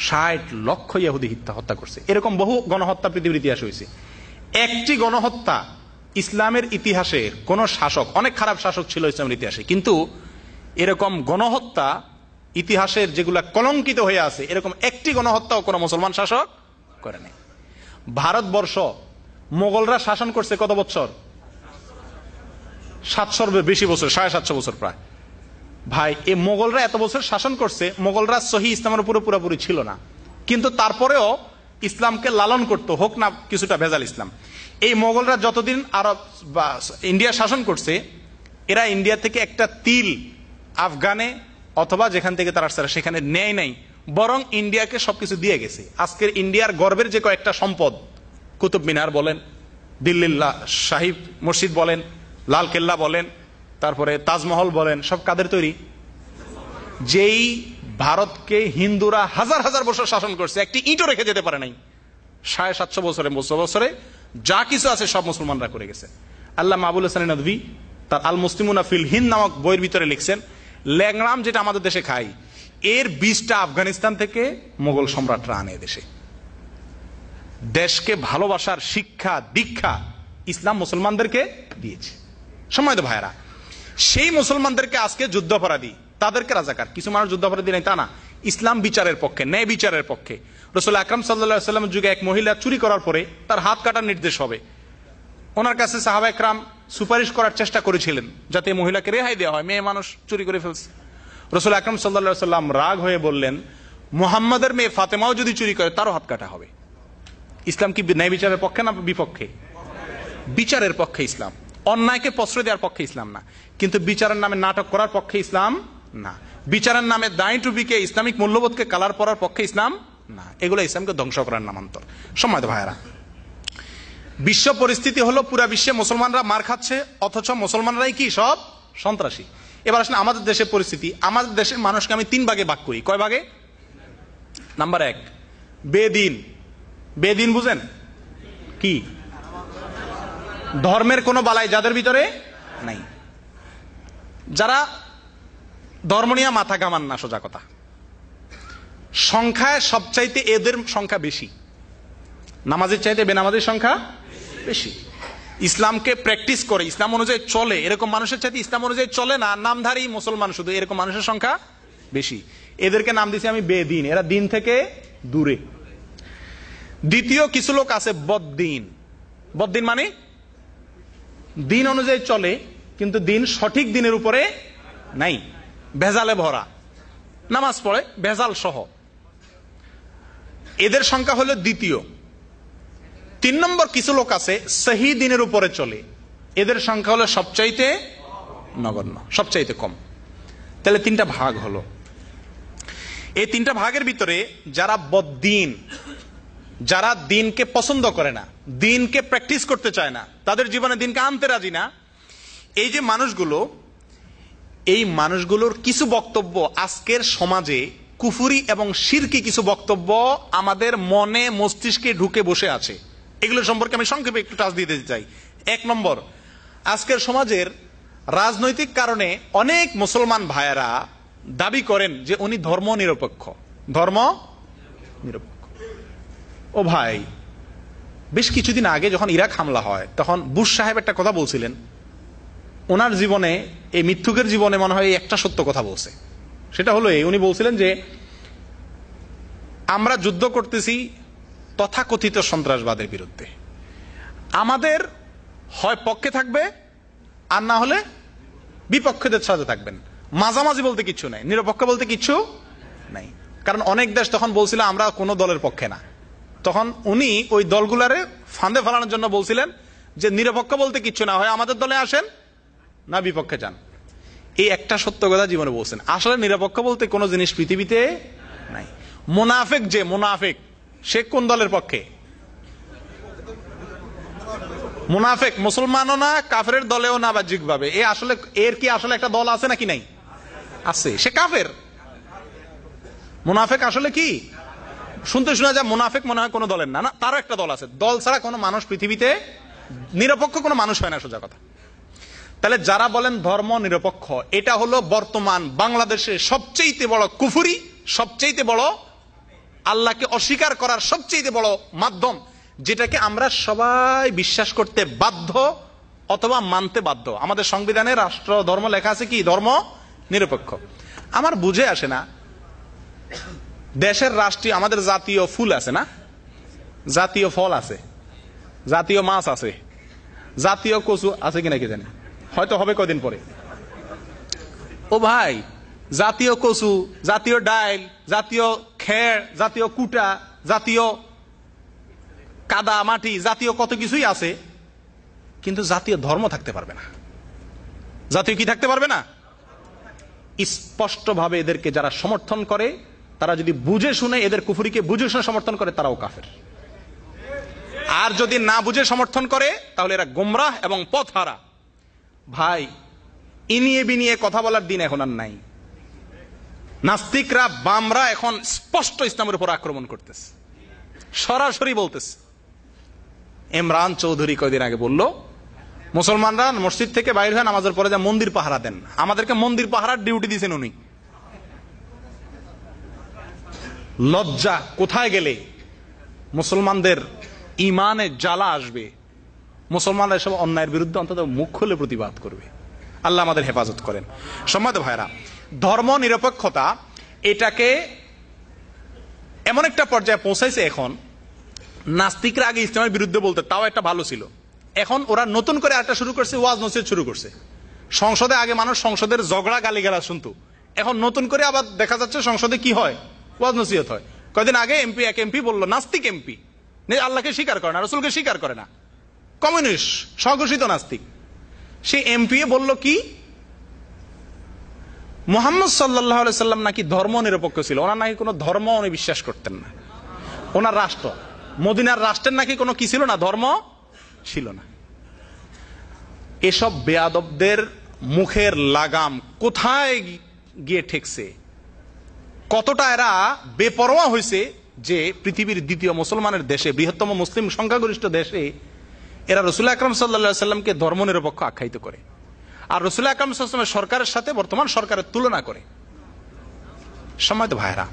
60 লক্ষ ইহুদি হত্যা করছে। এরকম বহু গণহত্যা পৃথিবীর ইতিহাসে হয়েছে। একটি গণহত্যা ইসলামের ইতিহাসে কোন শাসক, অনেক খারাপ শাসক ছিল ইসলামের ইতিহাসে, কিন্তু এরকম গণহত্যা ইতিহাসের যেগুলা কলঙ্কিত হয়ে আছে, এরকম একটি গণহত্যাও কোন মুসলমান শাসক করে নাই। ভারতবর্ষ মোগলরা শাসন করছে কত বছর? 700 বেশি বছর, 750 বছর প্রায়। ভাই, এই মোগলরা এত বছর শাসন করছে, মোগলরা সহি ইসলামের উপরে পুরোপুরি ছিল না, কিন্তু তারপরেও ইসলামকে লালন করতো, হোক না কিছুটা ভেজাল ইসলাম। এই মোগলরা যতদিন আরব বা ইন্ডিয়া শাসন করছে, এরা ইন্ডিয়া থেকে একটা তিল আফগানে অথবা যেখান থেকে তারা আসছে সেখানে নেয় নাই, বরং ইন্ডিয়াকে সবকিছু দিয়ে গেছে। আজকের ইন্ডিয়ার গর্বের যে কয়েকটা সম্পদ, কুতুব মিনার বলেন, দিল্লির শাহী মসজিদ বলেন, লাল কেল্লা বলেন, তারপরে তাজমহল বলেন, সব কাদের তৈরি? যেই ভারতকে হিন্দুরা হাজার হাজার বছর শাসন করছে, একটি ইঁটও রেখে যেতে পারে নাই। 750 বছরে যা কিছু আছে সব মুসলমানরা করে গেছে। আল্লামা আবুল হাসান নদভী তার আল মুসলিমুনা ফিল হিন্দ নামক বইয়ের ভিতরে লিখছেন, ল্যাংড়াম যেটা আমাদের দেশে খাই, এর বীজটা আফগানিস্তান থেকে মোগল সম্রাটরা আনে দেশে। দেশকে ভালোবাসার শিক্ষা দীক্ষা ইসলাম মুসলমানদেরকে দিয়েছে। সম্মানিত ভাইয়েরা, সেই মুসলমানদেরকে আজকে যুদ্ধাপরাধী, তাদেরকে রাজাকার। কিছু মানুষ যুদ্ধাপরাধী নাই তা না, ইসলাম বিচারের পক্ষে, ন্যায় বিচারের পক্ষে। রাসূল আকরাম সাল্লাল্লাহু আলাইহি ওয়াসাল্লামের যুগে এক মহিলা চুরি করার পরে তার হাত কাটার নির্দেশ হবে। ওনার কাছে সাহাবা একরাম সুপারিশ করার চেষ্টা করেছিলেন যাতে মহিলাকে রেহাই দেওয়া হয়, মেয়ে মানুষ চুরি করে ফেলছে। রাসূল আকরাম সাল্লাল্লাহু আলাইহি ওয়াসাল্লাম রাগ হয়ে বললেন, মুহাম্মাদের মেয়ে ফাতেমাও যদি চুরি করে তারও হাত কাটা হবে। ইসলাম কি ন্যায় বিচারের পক্ষে না বিপক্ষে? বিচারের পক্ষে ইসলাম। অন্যায়কে প্রশ্রয় দেওয়ার পক্ষে ইসলাম না, কিন্তু বিচারের নামে নাটক করার পক্ষে ইসলাম না। বিচারের নামে দায় টুপিকে, ইসলামিক মূল্যবোধকে কালার পরার পক্ষে ইসলাম না। এগুলো ইসলামকে ধ্বংস করার নামান্তর। সম্মানিত ভাইয়েরা, বিশ্ব পরিস্থিতি হলো পুরা বিশ্বে মুসলমানরা মার খাচ্ছে, অথচ মুসলমানরাই কি সব সন্ত্রাসী। এবার আসলে আমাদের দেশের পরিস্থিতি, আমাদের দেশের মানুষকে আমি 3 ভাগে ভাগ করি। কয় ভাগে? নাম্বার 1, বেদিন। বেদিন বুঝেন কি? ধর্মের কোনো বালাই যাদের ভিতরে নাই, যারা ধর্ম নিয়ে মাথা ঘামান না, সোজা কথা। সংখ্যায় সবচাইতে এদের সংখ্যা বেশি, নামাজের চাইতে বেনামাজের সংখ্যা বেশি। ইসলামকে প্র্যাকটিস করে, ইসলাম অনুযায়ী চলে, এরকম মানুষের চাইতে ইসলাম অনুযায়ী চলে না, নামধারী মুসলমান শুধু, এরকম মানুষের সংখ্যা বেশি। এদেরকে নাম দিয়েছি আমি বেদিন, এরা দিন থেকে দূরে। দ্বিতীয় কিছু লোক আছে বদ্দিন। বদ্দিন মানে দিন অনুযায়ী চলে, কিন্তু দিন সঠিক দিনের উপরে নাই, ভেজালে ভরা, নামাজ পড়ে ভেজাল সহ। এদের সংখ্যা হলো দ্বিতীয়। 3 নম্বর কিছু লোক আছে সহি দিনের উপরে চলে, এদের সংখ্যা হলো সবচাইতে নগণ্য, সবচাইতে কম। তাহলে 3টা ভাগ হলো। এই 3টা ভাগের ভিতরে যারা বদ্দিন, যারা দিনকে পছন্দ করে না, দিনকে প্র্যাকটিস করতে চায় না, তাদের জীবনে দিনকে আনতে রাজি না, এই যে মানুষগুলো, এই মানুষগুলোর কিছু বক্তব্য আজকের সমাজে কুফরি এবং শিরকি কিছু বক্তব্য আমাদের মনে মস্তিষ্কে ঢুকে বসে আছে। এগুলো সম্পর্কে আমি সংক্ষেপে একটু টাচ দিয়ে দিতে চাই। 1 নম্বর, আজকের সমাজের রাজনৈতিক কারণে অনেক মুসলমান ভাইয়েরা দাবি করেন যে উনি ধর্ম নিরপেক্ষ, ধর্ম নিরপেক্ষ। ও ভাই, বেশ কিছুদিন আগে যখন ইরাক হামলা হয় তখন বুশ সাহেব একটা কথা বলছিলেন ওনার জীবনে, এই মিথ্যুকের জীবনে মনে হয় একটা সত্য কথা বলছে। সেটা হলো এই, উনি বলছিলেন যে আমরা যুদ্ধ করতেছি তথাকথিত সন্ত্রাসবাদের বিরুদ্ধে, আমাদের হয় পক্ষে থাকবে আর না হলে বিপক্ষেদের সাথে থাকবেন, মাঝামাঝি বলতে কিচ্ছু নাই, নিরপেক্ষ বলতে কিচ্ছু নাই। কারণ অনেক দেশ তখন বলছিল আমরা কোনো দলের পক্ষে না, তখন উনি ওই দলগুলারে ফাঁদে ফেলানোর জন্য বলছিলেন যে নিরপেক্ষ বলতে কিচ্ছু না, হয় আমাদের দলে আসেন না বিপক্ষে যান। এই একটা সত্য কথা জীবনে বলছেন। আসলে নিরপেক্ষ বলতে কোনো জিনিস পৃথিবীতে নাই। মুনাফিক, যে মুনাফিক সে কোন দলের পক্ষে? মুনাফিক মুসলমানও না, কাফেরের দলেও না বাহ্যিক ভাবে। এ আসলে এর কি আসলে একটা দল আছে নাকি নাই? আছে, সে কাফের। মুনাফিক আসলে কি শুনতে শোনা যায় মুনাফিক মনে হয় কোনো দলের না, না তারও একটা দল আছে। দল ছাড়া কোনো মানুষ পৃথিবীতে নিরপেক্ষ কোনো মানুষ হয় না, সোজা কথা। তাহলে যারা বলেন ধর্ম নিরপেক্ষ, এটা হলো বর্তমান বাংলাদেশের সবচেয়ে বড় কুফরি, সবচেয়ে বড় আল্লাহকে অস্বীকার করার সবচেয়ে বড় মাধ্যম, যেটাকে আমরা সবাই বিশ্বাস করতে বাধ্য অথবা মানতে বাধ্য। আমাদের সংবিধানে রাষ্ট্র ধর্ম লেখা আছে কি? ধর্ম নিরপেক্ষ। আমার বুঝে আসে না, দেশের রাষ্ট্রীয় আমাদের জাতীয় ফুল আছে না, জাতীয় ফল আছে, জাতীয় মাছ আছে, জাতীয় কচু আছে কিনা কি জানি, হয়তো হবে কদিন পরে। ও ভাই, জাতীয় কচু, জাতীয় ডাইল, জাতীয় খের, জাতীয় কুটা, জাতীয় কাদা মাটি, জাতীয় কত কিছুই আছে, কিন্তু জাতীয় ধর্ম থাকতে পারবে না। জাতীয় কি থাকতে পারবে না? স্পষ্ট ভাবে এদেরকে যারা সমর্থন করে, তারা যদি বুঝে শুনে এদের কুফরিকে বুঝে শুনে সমর্থন করে, তারাও কাফের। আর যদি না বুঝে সমর্থন করে, তাহলে এরা গোমরাহ এবং পথহারা। ভাই, ইনিয়ে বিনিয়ে কথা বলার দিন এখন আর নাই। নাস্তিকরা, বামরা এখন স্পষ্ট ইসলামের উপর আক্রমণ করতেছে, সরাসরি বলতেছে। ইমরান চৌধুরী কয়দিন আগে বলল, মুসলমানরা মসজিদ থেকে বাইরে হয়ে নামাজের পরে যা মন্দির পাহারা দেন, আমাদেরকে মন্দির পাহারার ডিউটি দিয়েছেন উনি। লজ্জা কোথায় গেলে মুসলমানদের ইমানে জ্বালা আসবে, মুসলমানরা এসব অন্যায়ের বিরুদ্ধে অন্তত মুখ খুলে প্রতিবাদ করবে। আল্লাহ আমাদের হেফাজত করেন। সম্মানিত ভাইরা, ধর্ম নিরপেক্ষতা এটাকে এমন একটা পর্যায়ে পৌঁছাইছে, এখন নাস্তিকরা আগে ইসলামের বিরুদ্ধে বলতে তাও একটা ভালো ছিল, এখন ওরা নতুন করে একটা শুরু করছে, ওয়াজ নসিহত শুরু করছে। সংসদে আগে মানুষ সংসদের ঝগড়া গালিগালাজ শুনতো, এখন নতুন করে আবার দেখা যাচ্ছে সংসদে কি হয়? ওয়াজ নসিহত হয়। কয়েকদিন আগে এক এমপি বললো, নাস্তিক এমপি, আল্লাহকে স্বীকার করে না, রসুলকে স্বীকার করে না, কমিউনিস্ট, স্বঘোষিত নাস্তিক। সে এমপি বলল কি, মুহাম্মদ সাল্লাল্লাহু আলাইহি সাল্লাম নাকি ধর্ম নিরপেক্ষ ছিল, ওনার নাকি কোনো ধর্ম উনি বিশ্বাস করতেন না, ওনার রাষ্ট্র মদিনার রাষ্ট্রের নাকি কোনো কি ছিল না, ধর্ম ছিল না। এসব বেয়াদবদের মুখের লাগাম কোথায় গিয়ে ঠেকছে, কতটা এরা বেপরোয়া হয়েছে যে পৃথিবীর দ্বিতীয় মুসলমানের দেশে, বৃহত্তম মুসলিম সংখ্যাগরিষ্ঠ দেশে এরা রাসূল আকরাম সাল্লাল্লাহু আলাইহি সাল্লামকে ধর্মনিরপেক্ষ আখ্যায়িত করে, আর রাসূল আকরাম সাল্লাল্লাহু আলাইহি ওয়াসাল্লামের সরকারের সাথে বর্তমান সরকারের তুলনা করে। সম্মানিত ভাইরা,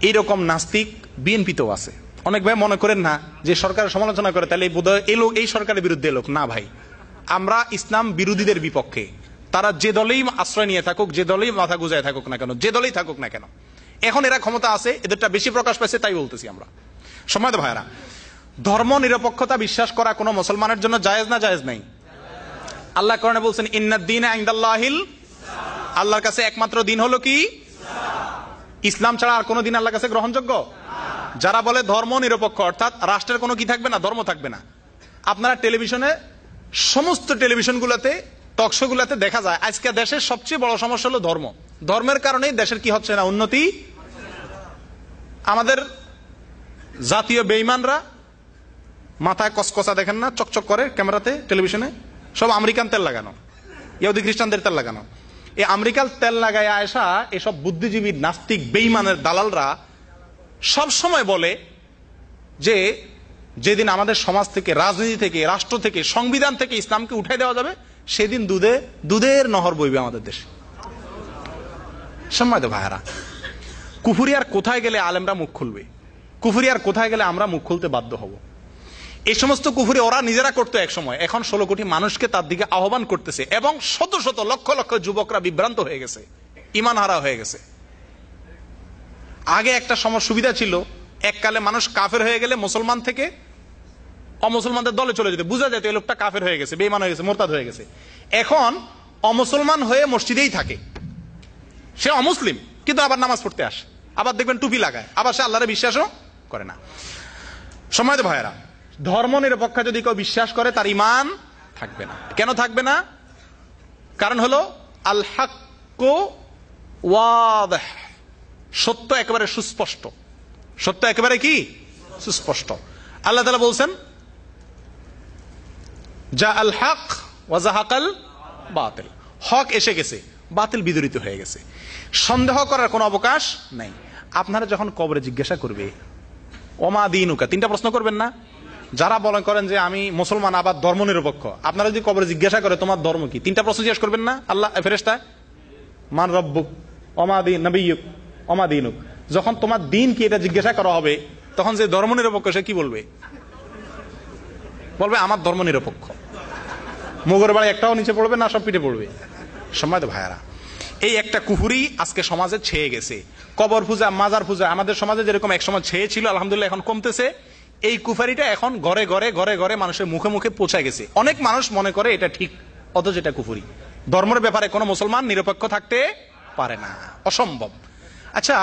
এইরকম নাস্তিক বিএনপিতেও আছে। অনেক ভাই মনে করেন না যে সরকারের সমালোচনা করে তাহলে বোধহয় এই লোক এই সরকারের বিরুদ্ধে লোক। না ভাই, আমরা ইসলাম বিরোধীদের বিপক্ষে। তারা যে দলেই আশ্রয় নিয়ে থাকুক, যে দলেই মাথা গুজায় থাকুক না কেন, যে দলেই থাকুক না কেন, এখন এরা ক্ষমতা আছে, এদেরটা বেশি প্রকাশ পাইছে, তাই বলতেছি আমরা। সম্মানিত ভাইরা, ধর্ম নিরপেক্ষতা বিশ্বাস করা কোন মুসলমানের জন্য জায়েজ না জায়েজ নাই? আল্লাহ কোরআনে বলছেন, ইন্নাদ দীনা ইনদাল্লাহিল, আল্লাহর কাছে একমাত্র দিন হলো কি? ইসলাম ছাড়া আর কোন দিন আল্লাহর কাছে গ্রহণযোগ্য? যারা বলে ধর্ম নিরপেক্ষ, অর্থাৎ রাষ্ট্রের কোনো কি থাকবে না, ধর্ম থাকবে না। আপনারা টেলিভিশনে, সমস্ত টেলিভিশনগুলোতে, টকশোগুলোতে দেখা যায় আজকে দেশের সবচেয়ে বড় সমস্যা হলো ধর্ম। ধর্মের কারণেই দেশের কি হচ্ছে না, উন্নতি। আমাদের জাতীয় বেঈমানরা, মাথায় কসকসা দেখেন না, চকচক করে ক্যামেরাতে, টেলিভিশনে, সব আমেরিকান তেল লাগানো, ইহুদি খ্রিস্টানদের তেল লাগানো। এই আমেরিকান তেল লাগায় আয়সা এসব বুদ্ধিজীবী নাস্তিক বেঈমানের দালালরা সব সময় বলে যে যেদিন আমাদের সমাজ থেকে, রাজনীতি থেকে, রাষ্ট্র থেকে, সংবিধান থেকে ইসলামকে উঠাই দেওয়া যাবে, সেদিন দুধের নহর বইবে আমাদের দেশে। সম্মানিত ভাইরা, কুফরি আর কোথায় গেলে আলেমরা মুখ খুলবে? কুফরি আর কোথায় গেলে আমরা মুখ খুলতে বাধ্য হব? এই সমস্ত কুফরি ওরা নিজেরা করতো এক সময়, এখন 16 কোটি মানুষকে তার দিকে আহ্বান করতেছে, এবং শত শত লক্ষ লক্ষ যুবকরা বিভ্রান্ত হয়ে গেছে, ইমান হারা হয়ে গেছে। আগে একটা সময় সুবিধা ছিল, এককালে মানুষ কাফের হয়ে গেলে মুসলমান থেকে অমুসলমানদের দলে চলে যেত, বুঝা যেত এই লোকটা কাফের হয়ে গেছে, বেঈমান হয়ে গেছে, মোরতাদ হয়ে গেছে। এখন অমুসলমান হয়ে মসজিদেই থাকে, সে অমুসলিম কিন্তু আবার নামাজ পড়তে আসে, আবার দেখবেন টুপি লাগায়, আবার সে আল্লাহরে বিশ্বাসও করে না। সম্মানিত ভাইয়েরা, ধর্ম নিরপেক্ষ যদি কেউ বিশ্বাস করে তার ঈমান থাকবে না। কেন থাকবে না? কারণ হলো আল হাক্কু ওয়াদিহ, সত্য একেবারে সুস্পষ্ট। সত্য একেবারে কি? সুস্পষ্ট। আল্লাহ তাআলা বলছেন যা আল হক ওয়া যাহাকাল বাতিল, হক এসে গেছে, বাতিল বিদরিত হয়ে গেছে, সন্দেহ করার কোনো অবকাশ নাই। আপনারা যখন কবরে জিজ্ঞাসা করবে ওমা দীনুকা, 3টা প্রশ্ন করবেন না? যারা বলেন করেন যে আমি মুসলমান আবার ধর্ম নিরপেক্ষ, আপনারা যদি কবরে জিজ্ঞাসা করে তোমার ধর্ম কি, 3টা প্রশ্ন জিজ্ঞেস করবেন না আল্লাহ ফেরেশতা? মান রব্বুক ওমা নবিয়্যুক ওমা দীনুক। যখন তোমার দিন কি এটা জিজ্ঞাসা করা হবে, তখন যে ধর্ম নিরপেক্ষ সে কি বলবে? বলবে আমার ধর্ম নিরপেক্ষ। মুগের বাড়ি একটাও নিচে পড়বে না, সব পিঠে পড়বে। সম্মানিত ভাইয়ারা, এই একটা কুফরি আজকে সমাজে ছেয়ে গেছে। কবর পূজা, মাজার পূজা আমাদের সমাজে যেরকম একসময় ছেয়ে ছিল, আলহামদুলিল্লাহ এখন কমতেছে। এই কুফারিটা এখন ঘরে ঘরে ঘরে ঘরে মানুষের মুখে মুখে পৌঁছায় গেছে। অনেক মানুষ মনে করে এটা ঠিক, অথচ এটা কুফরি। ধর্মের ব্যাপারে কোনো মুসলমান নিরপেক্ষ থাকতে পারে না, অসম্ভব। আচ্ছা,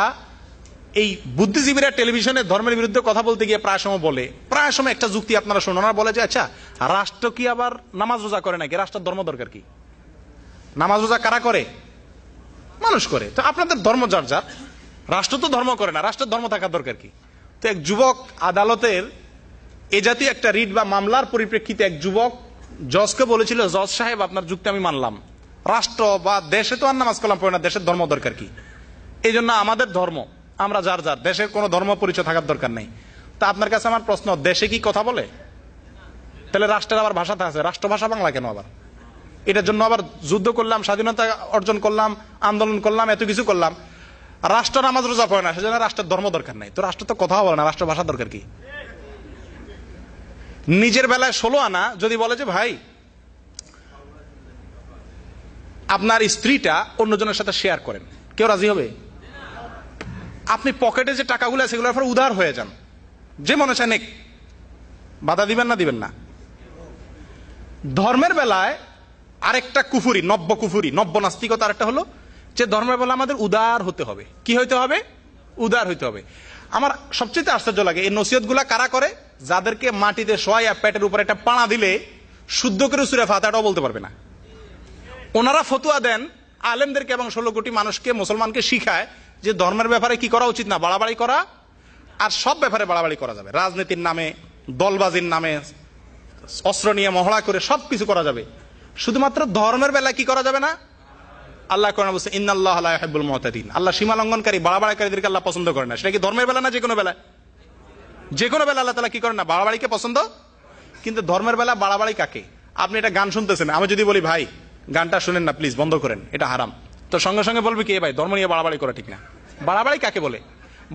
এই বুদ্ধিজীবীরা টেলিভিশনে ধর্মের বিরুদ্ধে কথা বলতে গিয়ে প্রায় সময় একটা যুক্তি আপনারা শুনুন, ওনারা বলে যে আচ্ছা রাষ্ট্র কি আবার নামাজ রোজা করে নাকি? রাষ্ট্রের ধর্ম দরকার কি? নামাজ রোজা কারা করে? মানুষ করে। তো আপনাদের ধর্ম যার যার, রাষ্ট্র তো ধর্ম করে না, রাষ্ট্রের ধর্ম থাকার দরকার কি? তো এক যুবক আদালতের এ জাতীয় একটা রিট বা মামলার পরিপ্রেক্ষিতে এক যুবক জজকে বলেছিল, জজ সাহেব আপনার যুক্তি আমি মানলাম, রাষ্ট্র বা দেশে তো আর নামাজ কালাম পড়ে না, দেশের ধর্ম দরকার কি? এই জন্য আমাদের ধর্ম আমরা যার যার, দেশের কোনো ধর্ম পরিচয় থাকার দরকার নেই। তা আপনার কাছে আমার প্রশ্ন, দেশে কি কথা বলে? তাহলে রাষ্ট্রের আবার ভাষাতে আছে, রাষ্ট্রভাষা বাংলা কেন আবার? এটার জন্য আবার যুদ্ধ করলাম, স্বাধীনতা অর্জন করলাম, আন্দোলন করলাম, এত কিছু করলাম, রাষ্ট্র নামাজ রোজা পড়ে না, সেজন্য রাষ্ট্রের ধর্ম দরকার নাই। তো রাষ্ট্র তো কথা বলে না, রাষ্ট্র ভাষা দরকার কি? নিজের বেলায় 16 আনা যদি বলে যে ভাই আপনার স্ত্রীটা অন্যজনের সাথে শেয়ার করেন, কেউ রাজি হবে? আপনি পকেটে যে টাকাগুলো আছে সেগুলোর পর উদার হয়ে যান, যে মনে চায় নেক, বাধা দিবেন না? দিবেন না। ধর্মের বেলায় আরেকটা কুফুরি, নব্য নাস্তিকতা আরেকটা হলো যে ধর্মের বেলা আমাদের উদার হতে হবে। কি হইতে হবে? উদার হইতে হবে। আমার সবচেয়ে আশ্চর্য লাগে এই নসিহতগুলা কারা করে? যাদেরকে মাটিতে শোয়া পেটের উপর একটা পাড়া দিলে শুদ্ধ করে সূরা ফাতিহাটাও বলতে পারবে না, ওনারা ফতোয়া দেন আলেমদেরকে এবং 16 কোটি মানুষকে, মুসলমানকে শিখায় যে ধর্মের ব্যাপারে কি করা উচিত না, বাড়াবাড়ি করা। আর সব ব্যাপারে বাড়াবাড়ি করা যাবে, রাজনীতির নামে, দলবাজির নামে, অস্ত্র নিয়ে মহড়া করে সবকিছু করা যাবে, শুধুমাত্র ধর্মের বেলায় কি করা যাবে না? আল্লাহ কোরআনে বলছে ইন্নাল্লাহা লা ইউহিব্বুল মুতাদিন, আল্লাহ সীমা লঙ্ঘনকারী, বাড়াবাড়িকারীদেরকে আল্লাহ পছন্দ করে না। সেটা কি ধর্মের বেলা না যে কোনো বেলা? যে কোনো বেলা আল্লাহ তাআলা কি করেন না, বাড়াবাড়িকে পছন্দ। কিন্তু ধর্মের বেলা বাড়াবাড়ি কাকে? আপনি এটা গান শুনতেছেন, আমি যদি বলি ভাই গানটা শুনেন না প্লিজ, বন্ধ করেন, এটা হারাম, তো সঙ্গে সঙ্গে বলবে কি ভাই ধর্ম নিয়ে বাড়াবাড়ি করা ঠিক না। বাড়াবাড়ি কাকে বলে?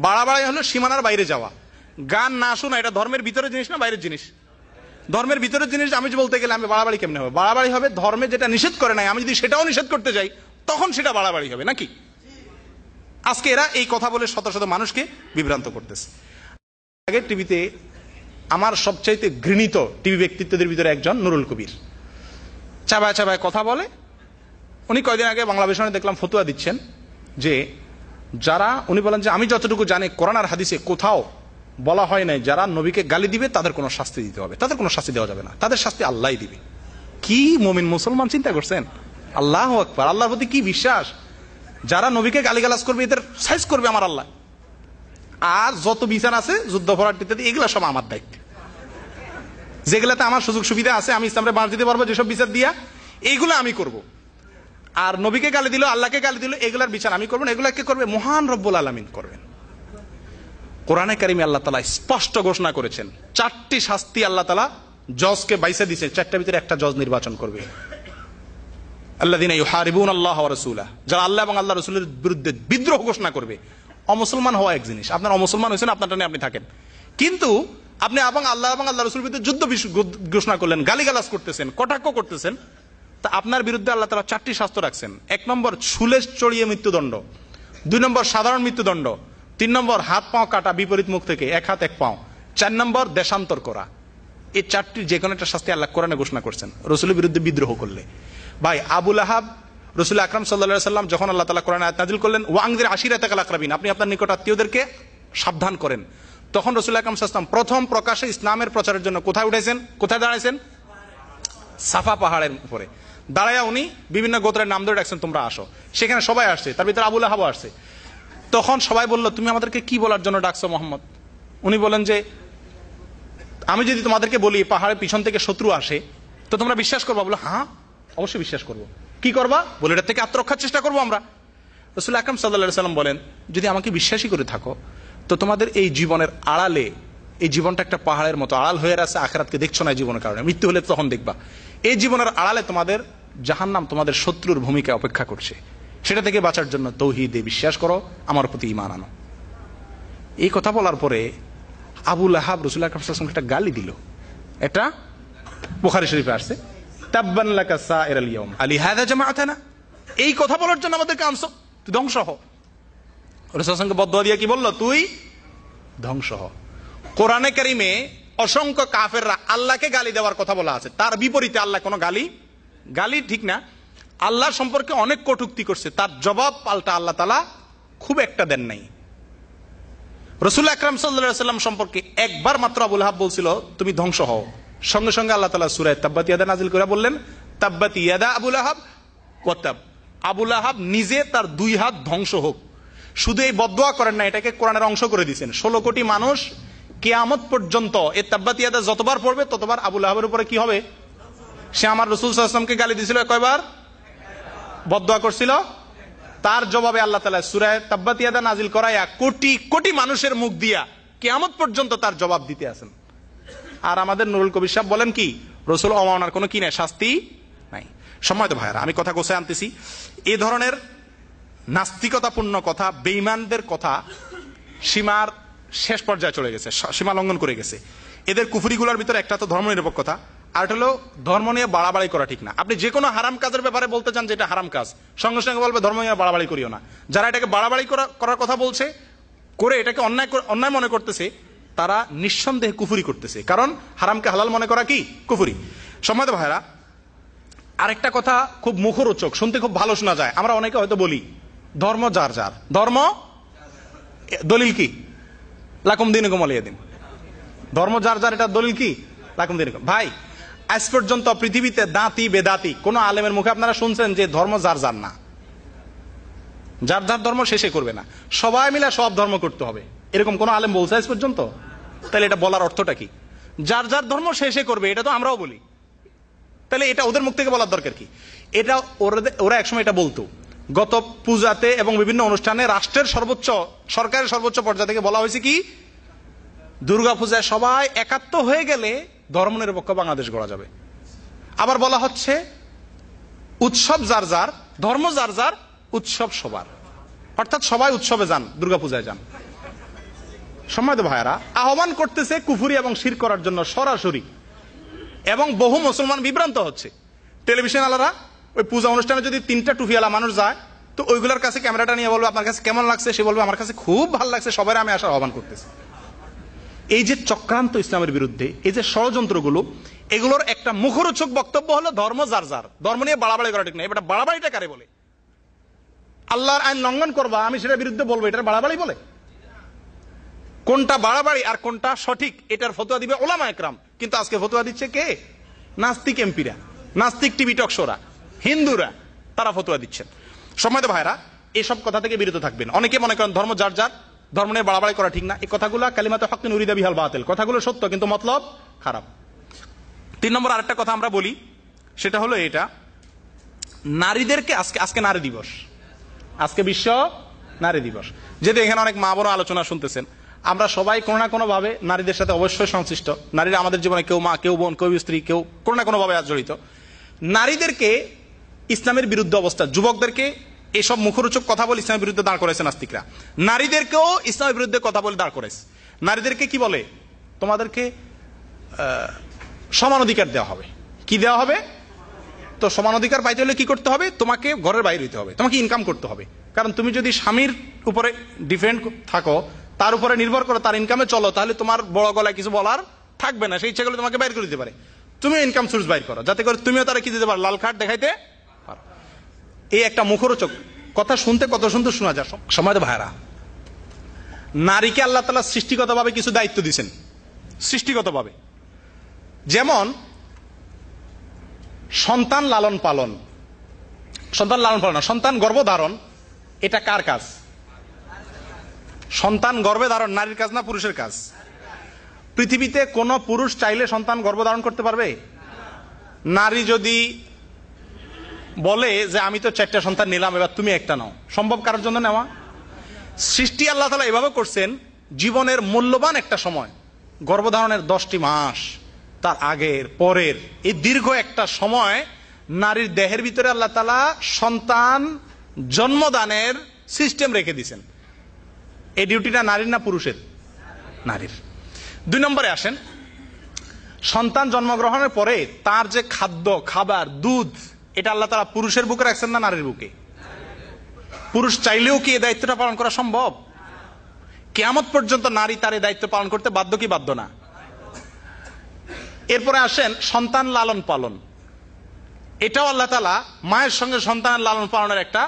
বাড়াবাড়ি হলো সীমানার বাইরে যাওয়া। গান না শোনা এটা ধর্মের ভিতরের জিনিস না বাইরের জিনিস? ধর্মের ভিতরের জিনিস। আমি যে বলতে গেলে আমি বাড়াবাড়ি কেমনে হবে? বাড়াবাড়ি হবে ধর্মে যেটা নিষেধ করে নাই, আমি যদি সেটাও নিষেধ করতে যাই তখন সেটা বাড়াবাড়ি হবে নাকি? আজকে এরা এই কথা বলে শত শত মানুষকে বিভ্রান্ত করতেছে। আগে টিভিতে আমার সবচাইতে ঘৃণিত টিভি ব্যক্তিত্বদের ভিতরে একজন নুরুল কবির, চাবায় চাবায় কথা বলে। উনি কয়দিন আগে বাংলাদেশে দেখলাম ফতোয়া দিচ্ছেন যে যারা, উনি বলেন যে আমি যতটুকু জানি কোরআন আর হাদিসে কোথাও বলা হয় নাই যারা নবীকে গালি দিবে তাদের কোনো শাস্তি দিতে হবে, তাদের কোনো শাস্তি দেওয়া যাবে না, তাদের শাস্তি আল্লাহই দিবে। কি মুমিন মুসলমান চিন্তা করছেন? আল্লাহু আকবার, আল্লাহর প্রতি কি বিশ্বাস! যারা নবীকে গালিগালাজ করবে এদের সাইজ করবে আমার আল্লাহ। আর যত বিচার আছে যুদ্ধাপরাধ ইত্যাদি এগুলো সব আমার দায়িত্ব, যেগুলাতে আমার সুযোগ সুবিধা আছে আমি ইসলামে বাঁচ দিতে পারবো, যেসব বিচার দিয়া এইগুলো আমি করব। আর নবীকে গালি দিল, আল্লাহকে গালি দিল, এগুলার বিচার আমি করবো না, এগুলা কে করবে? মহান রব্বুল আলামিন করবেন। কোরআনে কারিমে আল্লাহ তাআলা স্পষ্ট ঘোষণা করেছেন 4টি শাস্তি আল্লাহ তাআলা জজকে বাইসা দিয়েছেন, 4টার ভিতরে একটা জজ নির্বাচন করবে। আল্লাযীনা ইউহারিবুনাল্লাহ ওয়া রাসূলাহু, যারা আল্লাহ এবং আল্লাহর রাসূলের বিরুদ্ধে বিদ্রোহ ঘোষণা করবে। অমুসলমান হওয়া এক জিনিস, আপনার অমুসলমান হয়েছেন আপনারটা নিয়ে আপনি থাকেন, কিন্তু আপনি এবং আল্লাহ রসুলের বিরুদ্ধে যুদ্ধ ঘোষণা করলেন, গালিগালাজ করতেছেন, কটাক্ষ করতেছেন, তা আপনার বিরুদ্ধে আল্লাহ তাআলা 4টি শাস্তি রাখছেন। 1 নম্বর শুলে চড়িয়ে মৃত্যুদণ্ড, 2 নম্বর সাধারণ মৃত্যুদণ্ড, 3 নম্বর হাত পাও কাটা বিপরীত মুখ থেকে, 1 হাত 1 পাও, 4 নম্বর দেশান্তর করা। এই 4টির যে কোনো একটা শাস্তি আল্লাহ কোরআনে ঘোষণা করছেন রসুলের বিরুদ্ধে বিদ্রোহ করলে। ভাই আবু লাহাব, রাসূল আকরাম সাল্লাল্লাহু আলাইহি সাল্লাম যখন আল্লাহ তাআলা কোরআনে আয়াত নাযিল করলেন, ওয়াংযির আশিরাতাকাল আকরাবিন, আপনি আপনার নিকট আত্মীয়দেরকে সাবধান করেন, তখন রাসূল আকরাম সাল্লাল্লাহু আলাইহি ওয়াসাল্লাম প্রথম প্রকাশ্যে ইসলামের প্রচারের জন্য কোথায় উঠেছেন? কোথায় দাঁড়াইছেন? সাফা পাহাড়ের উপরে দাঁড়ায়া উনি বিভিন্ন গোত্রের নাম ধরে ডাকছেন, তোমরা আসো। সেখানে সবাই আসছে, তার ভিতরে আবু লাহাবও আসছে। তখন সবাই বলল, তুমি আমাদেরকে কি বলার জন্য ডাকছো মুহাম্মদ? উনি বলেন যে, আমি যদি তোমাদেরকে বলি পাহাড়ের পিছন থেকে শত্রু আসে, তো তোমরা বিশ্বাস করবা? বলো হ্যাঁ, অবশ্যই বিশ্বাস করবো। কি করবা? বলে এটা থেকে আত্মরক্ষার চেষ্টা করবো আমরা। রাসূল আকরাম সাল্লাল্লাহু আলাইহি সাল্লাম বলেন, যদি আমাকে বিশ্বাসী করে থাকো, তো তোমাদের এই জীবনের আড়ালে, এই জীবনটা একটা পাহাড়ের মতো আড়াল হয়ে আছে, আখিরাতকে দেখছো না জীবনের কারণে, মৃত্যু হলে তখন দেখবা। এই জীবনের আড়ালে তোমাদের জাহান্নাম তোমাদের শত্রুর ভূমিকা অপেক্ষা করছে, সেটা থেকে বাঁচার জন্য তৌহিদে বিশ্বাস করো, আমার প্রতি ঈমান আনো। এই কথা বলার পরে আবু লাহাব রাসূল আকরাম সাল্লাল্লাহু আলাইহি ওয়াসাল্লামকে একটা গালি দিল। এটা বুখারী শরীফে আসছে, তাব্বান লাকা সাইরাল ইয়াউম আলিহাযা জামাআতানা, এই কথা বলার জন্য আমাদেরকে আনছো, তুই ধ্বংস হ। রাসূল সাল্লাল্লাহু বদদুয়া দিয়ে কি বলল? তুই ধ্বংস হ। কোরআনে কারিমে অসংখ্য কাফেররা আল্লাহকে গালি দেওয়ার কথা বলা আছে, তার বিপরীতে আল্লাহ কোনো গালি ঠিক না, আল্লাহ সম্পর্কে অনেক কটূক্তি করছে, তার জবাব পাল্টা আল্লাহ তাআলা খুব একটা দেন নাই। রাসূল আকরাম সাল্লাল্লাহু আলাইহি ওয়াসাল্লাম সম্পর্কে একবার মাত্র আবু লাহাব বলছিল তুমি ধ্বংস হও, সঙ্গে সঙ্গে আল্লাহ তাআলা সূরা তাব্বাত ইয়াদা নাযিল করে বললেন, তাব্বাত ইয়াদা আবু লাহাব ওয়া তাব, আবু লাহাব নিজে তার 2 হাত ধ্বংস হোক। শুধু এই বদদুয়া করেন না, এটাকে কোরআনের অংশ করে দিয়েছেন। 16 কোটি মানুষ কিয়ামত পর্যন্ত এই তাব্বাত ইয়াদা যতবার পড়বে ততবার আবু লাহাবের উপরে কি হবে? সে আমার রাসূল সাল্লাল্লাহু আলাইহি ওয়াসাল্লামকে গালি দিয়েছিল কয়বার? বদদুয়া করছিল, তার জবাবে আল্লাহ তাআলা সূরা তাব্বাত ইয়াদা নাযিল করায়া কোটি কোটি মানুষের মুখ দিয়া কিয়ামত পর্যন্ত তার জবাব দিতে আছেন। আর আমাদের নুরুল কবির সাহেব বলেন কি, রাসূল অমানার কোনো কি নাই, শাস্তি নাই। সম্মানিত ভাইরা, আমি কথা গোছায় আনতেছি। এই ধরনের নাস্তিকতাপূর্ণ কথা, বেঈমানদের কথা সীমার শেষ পর্যায়ে চলে গেছে, সীমা লঙ্ঘন করে গেছে। এদের কুফরিগুলোর ভিতরে একটা তো ধর্মনিরপেক্ষতা, আর হলো ধর্ম নিয়ে বাড়াবাড়ি করা ঠিক না। আপনি যে কোনো হারাম কাজের ব্যাপারে বলতে চান যে এটা হারাম কাজ, সঙ্গে সঙ্গে বলবে ধর্ম নিয়ে বাড়াবাড়ি করিও না। যারা এটাকে বাড়াবাড়ি করার কথা বলছে, করে এটাকে অন্যায় মনে করতেছে, তারা নিঃসন্দেহে কুফরি করতেছে, কারণ হারামকে হালাল মনে করা কি? কুফরি। সম্মানিত ভাইরা, আরেকটা কথা খুব মুখরোচক, শুনতে খুব ভালো শোনা যায়। আমরা অনেকে হয়তো বলি ধর্ম যার যার, ধর্ম দলিল কি? লাকুম দীনুকুম ওয়ালিয়া দিন। ধর্ম যার যার, এটা দলিল কি? লাকুম দীনুকুম। ভাই, আজ পর্যন্ত পৃথিবীতে দাঁতি বেদাতি কোন আলেমের মুখে আপনারা শুনছেন যে ধর্ম যার যার না, যার যার ধর্ম শেষে করবে না, সবাই মিলে সব ধর্ম করতে হবে, এরকম কোন আলেম বলছে আজ পর্যন্ত? তাহলে এটা বলার অর্থটা কি? যার যার ধর্ম শেষে করবে, এটা তো আমরাও বলি, তাহলে এটা ওদের মুখ থেকে বলার দরকার কি? এটা ওরা একসময় এটা বলতো। গত পূজাতে এবং বিভিন্ন অনুষ্ঠানে রাষ্ট্রের সর্বোচ্চ, সরকারের সর্বোচ্চ পর্যায়ে থেকে বলা হয়েছে কি, দুর্গা পূজায় সবাই একাত্ম হয়ে গেলে ধর্মনিরপেক্ষ বাংলাদেশ গড়া যাবে। আবার বলা হচ্ছে উৎসব যার যার, ধর্ম যার যার, উৎসব সবার, অর্থাৎ সবাই উৎসবে যান, দুর্গা পূজায় যান। সম্মানিত ভাইয়েরা, আহ্বান করতেছে কুফরি এবং শিরক করার জন্য সরাসরি, এবং বহু মুসলমান বিভ্রান্ত হচ্ছে। টেলিভিশন আলারা ওই পূজা অনুষ্ঠানে যদি 3টা টুপিওয়ালা মানুষ যায়, তো ওইগুলোর কাছে ক্যামেরাটা নিয়ে বলবে আপনার কাছে কেমন লাগছে, সে বলবে আমার কাছে খুব ভালো লাগছে, সবাই আমি আসার আহ্বান করতেছি। এই যে চক্রান্ত ইসলামের বিরুদ্ধে, এই যে ষড়যন্ত্রগুলো, এগুলোর একটা মুখরোচক বক্তব্য হলো ধর্ম যার যার, ধর্ম নিয়ে বাড়াবাড়ি করা ঠিক না। এটা বাড়াবাড়িটা কারে বলে? আল্লাহর আইন লঙ্ঘন করবা, আমি সেটার বিরুদ্ধে বলবো, এটার বাড়াবাড়ি বলে? কোনটা বাড়াবাড়ি আর কোনটা সঠিক, এটার ফতোয়া দিবে ওলামা একরাম। কিন্তু আজকে ফতোয়া দিচ্ছে কে? নাস্তিক এমপিরা, নাস্তিক টিভি টক শোরা, হিন্দুরা, তারা ফতোয়া দিচ্ছেন। সম্মানিত ভাইরা, এসব কথা থেকে বিরত থাকবেন। অনেকে মনে করেন ধর্ম যার যার, ধর্ম নিয়ে বাড়াবাড়ি করা ঠিক না। এই কথাগুলো কালিমাতুল হক উরিদা বিহাল বাতিল, কথাগুলো সত্য কিন্তু মতলব খারাপ। 3 নম্বর আরেকটা কথা আমরা বলি, সেটা হলো এটা, নারীদেরকে আজকে নারী দিবস, আজকে বিশ্ব নারী দিবস। যেহেতু এখানে অনেক মা বোন আলোচনা শুনতেছেন, আমরা সবাই কোনো না কোনো ভাবে নারীদের সাথে অবশ্যই সংশ্লিষ্ট। নারীরা আমাদের জীবনে কেউ মা, কেউ বোন, কেউ স্ত্রী, কেউ কোনো না কোনো ভাবে জড়িত। নারীদেরকে ইসলামের বিরুদ্ধে অবস্থা, যুবকদেরকে এসব মুখরোচক কথা বলে ইসলামের বিরুদ্ধে দাঁড় করেছে নাস্তিকরা। নারীদেরকেও ইসলামের বিরুদ্ধে কথা বলে দাঁড় করেছে। নারীদেরকে কি বলে? তোমাদেরকে সমান অধিকার দেওয়া হবে। কি দেওয়া হবে? তো সমান অধিকার পাইতে হলে কি করতে হবে? তোমাকে ঘরের বাইরে হইতে হবে, তোমাকে ইনকাম করতে হবে। কারণ তুমি যদি স্বামীর উপরে ডিপেন্ড থাকো, তার উপরে নির্ভর করো, তার ইনকামে চলো, তাহলে তোমার বড় গলায় কিছু বলার থাকবে না। সেই ইচ্ছা করলে তোমাকে বাইর করে দিতে পারে। তুমিও ইনকাম সোর্স বাইর করো, যাতে করে তুমিও তারা কি দিতে পারো, লাল কার্ড দেখাইতে পারো। এই একটা মুখরোচক কথা শুনতে কত সুন্দর শোনা যায়। সময় ভাইরা, নারীকে আল্লাহ তাআলা সৃষ্টিগতভাবে কিছু দায়িত্ব দিয়েছেন, সৃষ্টিগতভাবে। যেমন সন্তান লালন পালন, সন্তান লালন পালন না, সন্তান গর্ভধারণ, এটা কার কাজ? সন্তান গর্ভে ধারণ নারীর কাজ না পুরুষের কাজ? পৃথিবীতে কোন পুরুষ চাইলে সন্তান গর্ভধারণ করতে পারবে? নারী যদি বলে যে আমি তো 4টা সন্তান নিলাম, এবার তুমি একটা নাও, সম্ভব কারোর জন্য নেওয়া? সৃষ্টি আল্লাহ তাআলা এভাবে করছেন, জীবনের মূল্যবান একটা সময়, গর্ভধারণের 10টি মাস, তার আগের পরের এই দীর্ঘ একটা সময় নারীর দেহের ভিতরে আল্লাহ তাআলা সন্তান জন্মদানের সিস্টেম রেখে দিয়েছেন। এই ডিউটিটা নারীর না পুরুষের? নারীর। 2 নম্বরে আসেন, সন্তান জন্মগ্রহণের পরে তার যে খাদ্য, খাবার, দুধ, এটা আল্লাহ তাআলা পুরুষের বুকে রাখছেন না নারীর বুকে? পুরুষ চাইলেও কি এই দায়িত্বটা পালন করা সম্ভব? কিয়ামত পর্যন্ত নারী তার এই দায়িত্ব পালন করতে বাধ্য কি বাধ্য না? এরপরে আসেন সন্তান লালন পালন। এটাও আল্লাহ তাআলা মায়ের সঙ্গে সন্তানের লালন পালনের একটা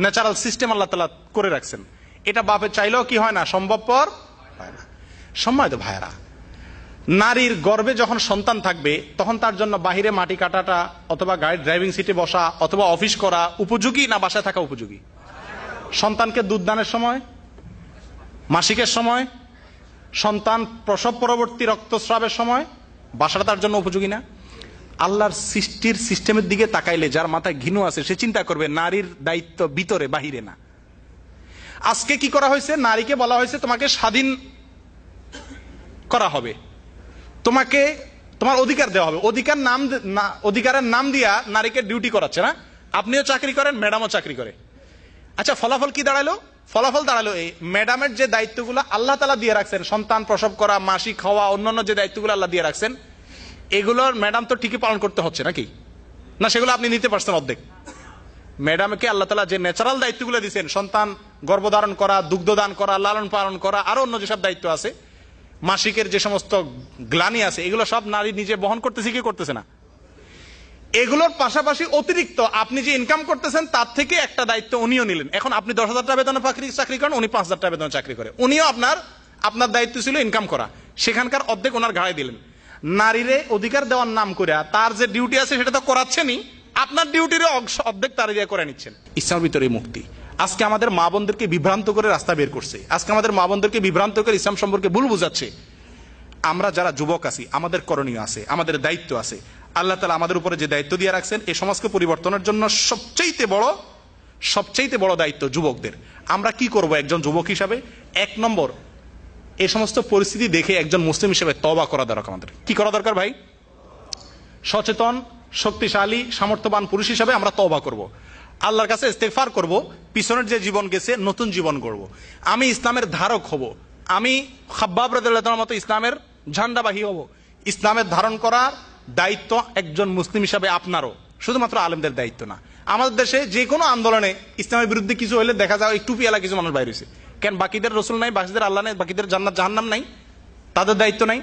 ন্যাচারাল সিস্টেম আল্লাহ তাআলা করে রাখছেন। এটা বাপে চাইলেও কি হয় না, সম্ভবপর হয় না। সম্মানিত ভাইয়েরা, নারীর গর্ভে যখন সন্তান থাকবে তখন তার জন্য বাহিরে মাটি কাটাটা অথবা গাড়ির ড্রাইভিং সিটে বসা অথবা অফিস করা উপযোগী না বাসায় থাকা উপযোগী? সন্তানকে দুধদানের সময়, মাসিকের সময়, সন্তান প্রসব পরবর্তী রক্তস্রাবের সময় বাসাটা তার জন্য উপযোগী না? আল্লাহর সৃষ্টির সিস্টেমের দিকে তাকাইলে যার মাথায় ঘৃণা আছে সে চিন্তা করবে নারীর দায়িত্ব ভিতরে বাহিরে না। আজকে কি করা হয়েছে? নারীকে বলা হয়েছে তোমাকে স্বাধীন করা হবে, তোমাকে তোমার অধিকার দেওয়া হবে। অধিকারের নাম দিয়া নারীকে ডিউটি করাচ্ছে না? আপনিও চাকরি করেন, ম্যাডামও চাকরি করে। আচ্ছা, ফলাফল কি দাঁড়ালো? ফলাফল দাঁড়ালো এই ম্যাডামের যে দায়িত্বগুলো আল্লাহ তাআলা দিয়ে রাখছেন, সন্তান প্রসব করা, মাসিক হওয়া, অন্যান্য যে দায়িত্বগুলো আল্লাহ দিয়ে রাখছেন, এগুলোর ম্যাডাম তো ঠিকই পালন করতে হচ্ছে নাকি? না সেগুলো আপনি নিতে পারছেন অর্ধেক? ম্যাডামকে আল্লাহ তাআলা যে ন্যাচারাল দায়িত্বগুলো দিয়েছেন, সন্তান গর্ভধারণ করা, দুগ্ধদান করা, লালন পালন করা, আরো অন্য যেসব দায়িত্ব আছে, মাসিকের যে সমস্ত গ্লানি আছে, এগুলো সব নারী নিজে বহন করতেছে কি করতেছে না? এগুলোর পাশাপাশি অতিরিক্ত আপনি যে ইনকাম করতেছেন তার থেকে একটা দায়িত্ব উনিও নিলেন। এখন আপনি 10,000 টাকা বেতনে চাকরি করেন, উনি 5,000 টাকা বেতনে চাকরি করে, উনিও আপনার দায়িত্ব ছিল ইনকাম করা, সেখানকার অর্ধেক ওনার ঘাড়ে দিলেন। নারীরে অধিকার দেওয়ার নাম করে তার যে ডিউটি আছে সেটা তো করাচ্ছেনই, আপনার ডিউটির অর্ধেক তার দিয়ে করে নিচ্ছেন। ইসলামের ভিতরে মুক্তি আজকে আমাদের মা বোনদেরকে বিভ্রান্ত করে রাস্তা বের করছে, আজকে আমাদের মা বোনদেরকে বিভ্রান্ত করে ইসলাম সম্পর্কে ভুল বুঝাচ্ছে। আমরা যারা যুবক আছি আমাদের করণীয় আছে, আমাদের দায়িত্ব আছে। আল্লাহ তাআলা আমাদের উপরে যে দায়িত্ব দিয়ে রাখছেন এই সমাজকে পরিবর্তনের জন্য সবচেয়ে বড় দায়িত্ব যুবকদের। আমরা কি করব একজন যুবক হিসাবে? 1 নম্বর, এই সমস্ত পরিস্থিতি দেখে একজন মুসলিম হিসেবে তওবা করা দরকার। আমাদের কি করা দরকার ভাই? সচেতন, শক্তিশালী, সামর্থ্যবান পুরুষ হিসাবে আমরা তওবা করব, আল্লাহর কাছে ইস্তেগফার করব, পিছনের যে জীবন গেছে নতুন জীবন গড়ব। আমি ইসলামের ধারক হব, আমি খাব্বাব রাদিয়াল্লাহু তাআলার মতো ইসলামের ঝান্ডাবাহী হব। ইসলামের ধারণ করার দায়িত্ব একজন মুসলিম হিসাবে আপনারও, শুধুমাত্র আলেমদের দায়িত্ব না। আমাদের দেশে যে কোনো আন্দোলনে ইসলামের বিরুদ্ধে কিছু হলে দেখা যায় ওই টুপিওয়ালা কিছু মানুষ বাইরে হয়েছে। কেন? বাকিদের রসুল নাই, বাকিদের আল্লাহ নাই, বাকিদের জান্নাত জাহান্নাম নাই, তাদের দায়িত্ব নাই?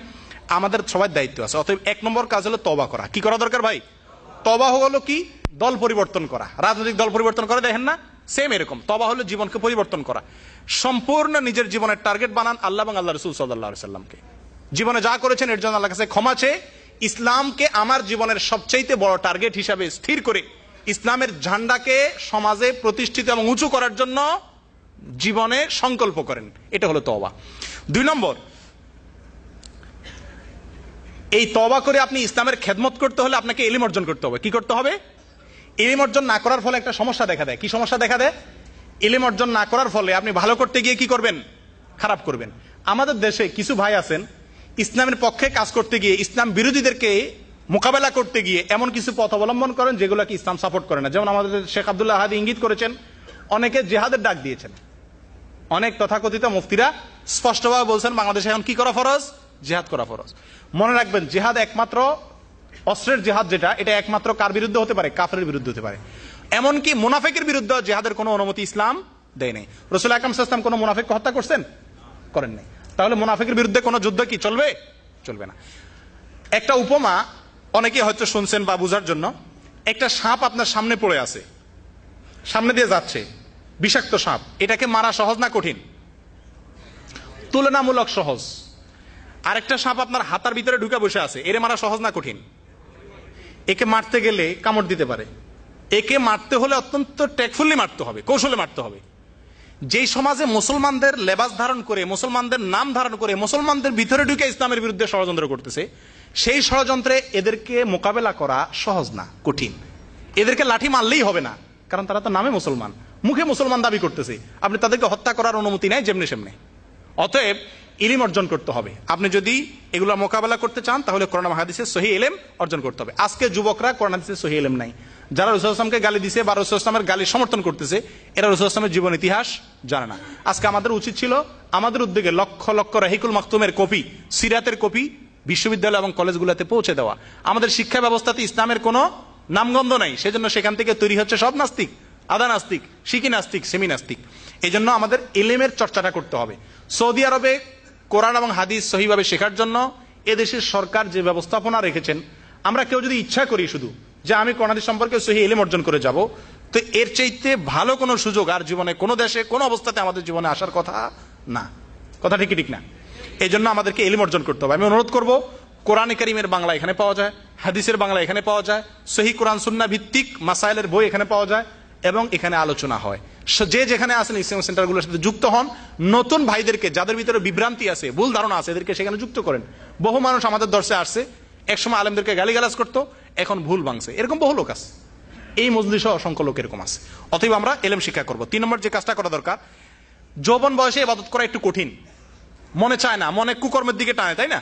আমাদের সবার দায়িত্ব আছে। অতএব 1 নম্বর কাজ হলো তওবা করা। কি করা দরকার ভাই? তওবা হলো কি? দল পরিবর্তন করা। রাজনৈতিক দল পরিবর্তন করে দেখেন না, সেম এরকম তওবা হলো জীবনকে পরিবর্তন করা। সম্পূর্ণ নিজের জীবনের টার্গেট বানান আল্লাহ এবং আল্লাহ রাসূল সাল্লাল্লাহু আলাইহি ওয়াসাল্লামকে। জীবনে যা করেছেন এর জন্য আল্লাহর কাছে ক্ষমা চেয়ে ইসলামকে আমার জীবনের সবচেয়ে বড় টার্গেট হিসাবে স্থির করে ইসলামের ঝান্ডাকে সমাজে প্রতিষ্ঠিত এবং উঁচু করার জন্য জীবনে সংকল্প করেন। এটা হলো তওবা। 2 নম্বর, এই তওবা করে আপনি ইসলামের খেদমত করতে হলে আপনাকে ইলম অর্জন করতে হবে। কি করতে হবে? ইলম অর্জন না করার ফলে একটা সমস্যা দেখা দেয়। কি সমস্যা দেখা দেয়? ইলম অর্জন না করার ফলে আপনি ভালো করতে গিয়ে কি করবেন? খারাপ করবেন। আমাদের দেশে কিছু ভাই আছেন ইসলামের পক্ষে কাজ করতে গিয়ে ইসলাম বিরোধীদেরকে মোকাবেলা করতে গিয়ে এমন কিছু পথ অবলম্বন করেন যেগুলোকে ইসলাম সাপোর্ট করে না। যেমন আমাদের শেখ আব্দুল্লাহ হাদি ইঙ্গিত করেছেন, অনেকে জিহাদের ডাক দিয়েছেন। অনেক তথাকথিত মুফতিরা স্পষ্টভাবে বলছেন বাংলাদেশে এখন কি করা ফরজ? জিহাদ করা ফরজ। মনে রাখবেন জিহাদ একমাত্র অস্ত্রের জিহাদ যেটা, এটা একমাত্র কার বিরুদ্ধে হতে পারে? কাফেরের বিরুদ্ধে হতে পারে। এমনকি মুনাফিকের বিরুদ্ধে জিহাদের কোনো অনুমতি ইসলাম দেয় নাই। রাসূল আকরাম সাল্লাল্লাহু আলাইহি ওয়াসাল্লাম কোনো মুনাফিককে হত্যা করছেন? করেন নাই। তাহলে মুনাফিকের বিরুদ্ধে কোনো যুদ্ধ কি চলবে? চলবে না। একটা উপমা অনেকে হয়তো শুনছেন বা বোঝার জন্য, একটা সাপ আপনার সামনে পড়ে আছে, সামনে দিয়ে যাচ্ছে, বিষাক্ত সাপ, এটাকে মারা সহজ না কঠিন? তুলনামূলক সহজ। আরেকটা সাপ আপনার হাতার ভিতরে ঢুকে বসে আছে, এরে মারা সহজ না কঠিন? একে মারতে গেলে কামড় দিতে পারে। একে মারতে হলে অত্যন্ত টেকফুলি মারতে হবে, কৌশলে মারতে হবে। যেই সমাজে মুসলমানদের লেবাস ধারণ করে, মুসলমানদের নাম ধারণ করে, মুসলমানদের ভিতরে ঢুকে ইসলামের বিরুদ্ধে ষড়যন্ত্র করতেছে, সেই ষড়যন্ত্রে এদেরকে মোকাবেলা করা সহজ না, কঠিন। এদেরকে লাঠি মারলেই হবে না, কারণ তারা তো নামে মুসলমান, মুখে মুসলমান দাবি করতেছে। আপনি তাদেরকে হত্যা করার অনুমতি নাই যেমনি সেমনি। অতএব ইলম অর্জন করতে হবে। আপনি যদি এগুলো মোকাবেলা করতে চান তাহলে কোরআন এবং হাদিসের সহি ইলম অর্জন করতে হবে। আজকে যুবকরা কোরআন হাদিসের সহি ইলম নাই। যারা রাসূল সাল্লাল্লাহু আলাইহি ওয়াসাল্লামকে গালি দিছে বা রাসূল সাল্লাল্লাহু আলাইহি ওয়াসাল্লামের গালি সমর্থন করতেছে, এরা রাসূল সাল্লাল্লাহু আলাইহি ওয়াসাল্লামের জীবন ইতিহাস জানে না। আজকে আমাদের উচিত ছিল আমাদের উদ্যোগে লক্ষ লক্ষ রাহিকুল মাকতুমের কপি, সিরাতের কপি বিশ্ববিদ্যালয় এবং কলেজগুলোতে পৌঁছে দেওয়া। আমাদের শিক্ষা ব্যবস্থাতে ইসলামের কোনো নামগন্ধ নাই, সেজন্য সেখান থেকে তৈরি হচ্ছে সব নাস্তিক, আধা নাস্তিক, শিকি নাস্তিক, সেমি নাস্তিক। এই জন্য আমাদের ইলমের চর্চাটা করতে হবে। সৌদি আরবে কোরআন এবং হাদিস সহিভাবে শেখার জন্য এদেশের সরকার যে ব্যবস্থাপনা রেখেছেন, আমরা কেউ যদি ইচ্ছা করি শুধু যে আমি কোরআন হাদিস সম্পর্কে সহি ইলম অর্জন করে যাব, তো এর চাইতে ভালো কোনো সুযোগ আর জীবনে কোনো দেশে কোনো অবস্থাতে আমাদের জীবনে আসার কথা না। কথা ঠিক ঠিক না? এই জন্য আমাদেরকে ইলম অর্জন করতে হবে। আমি অনুরোধ করব, কোরআনে কারীমের বাংলা এখানে পাওয়া যায়, হাদিসের বাংলা এখানে পাওয়া যায়, সহি কোরআন সুন্নাহ ভিত্তিক মাসাইলের বই এখানে পাওয়া যায় এবং এখানে আলোচনা হয়। যে যেখানে আছেন ইসলামিক সেন্টারগুলোর সাথে যুক্ত হন। নতুন ভাইদেরকে, যাদের ভিতরে বিভ্রান্তি আছে, ভুল ধারণা আছে, এদেরকে সেখানে যুক্ত করেন। বহু মানুষ আমাদের দর্শে আসছে, একসময় আলেমদেরকে গালিগালাজ করতো, এখন ভুল ভাঙছে, এরকম বহু লোক আছে। এই মজলিসে অসংখ্য লোক এরকম আছে। অতএব আমরা ইলম শিক্ষা করব। 3 নম্বর যে কাজটা করা দরকার, যৌবন বয়সে ইবাদত করা একটু কঠিন, মনে চায় না, মনে কুকর্মের দিকে টানে, তাই না?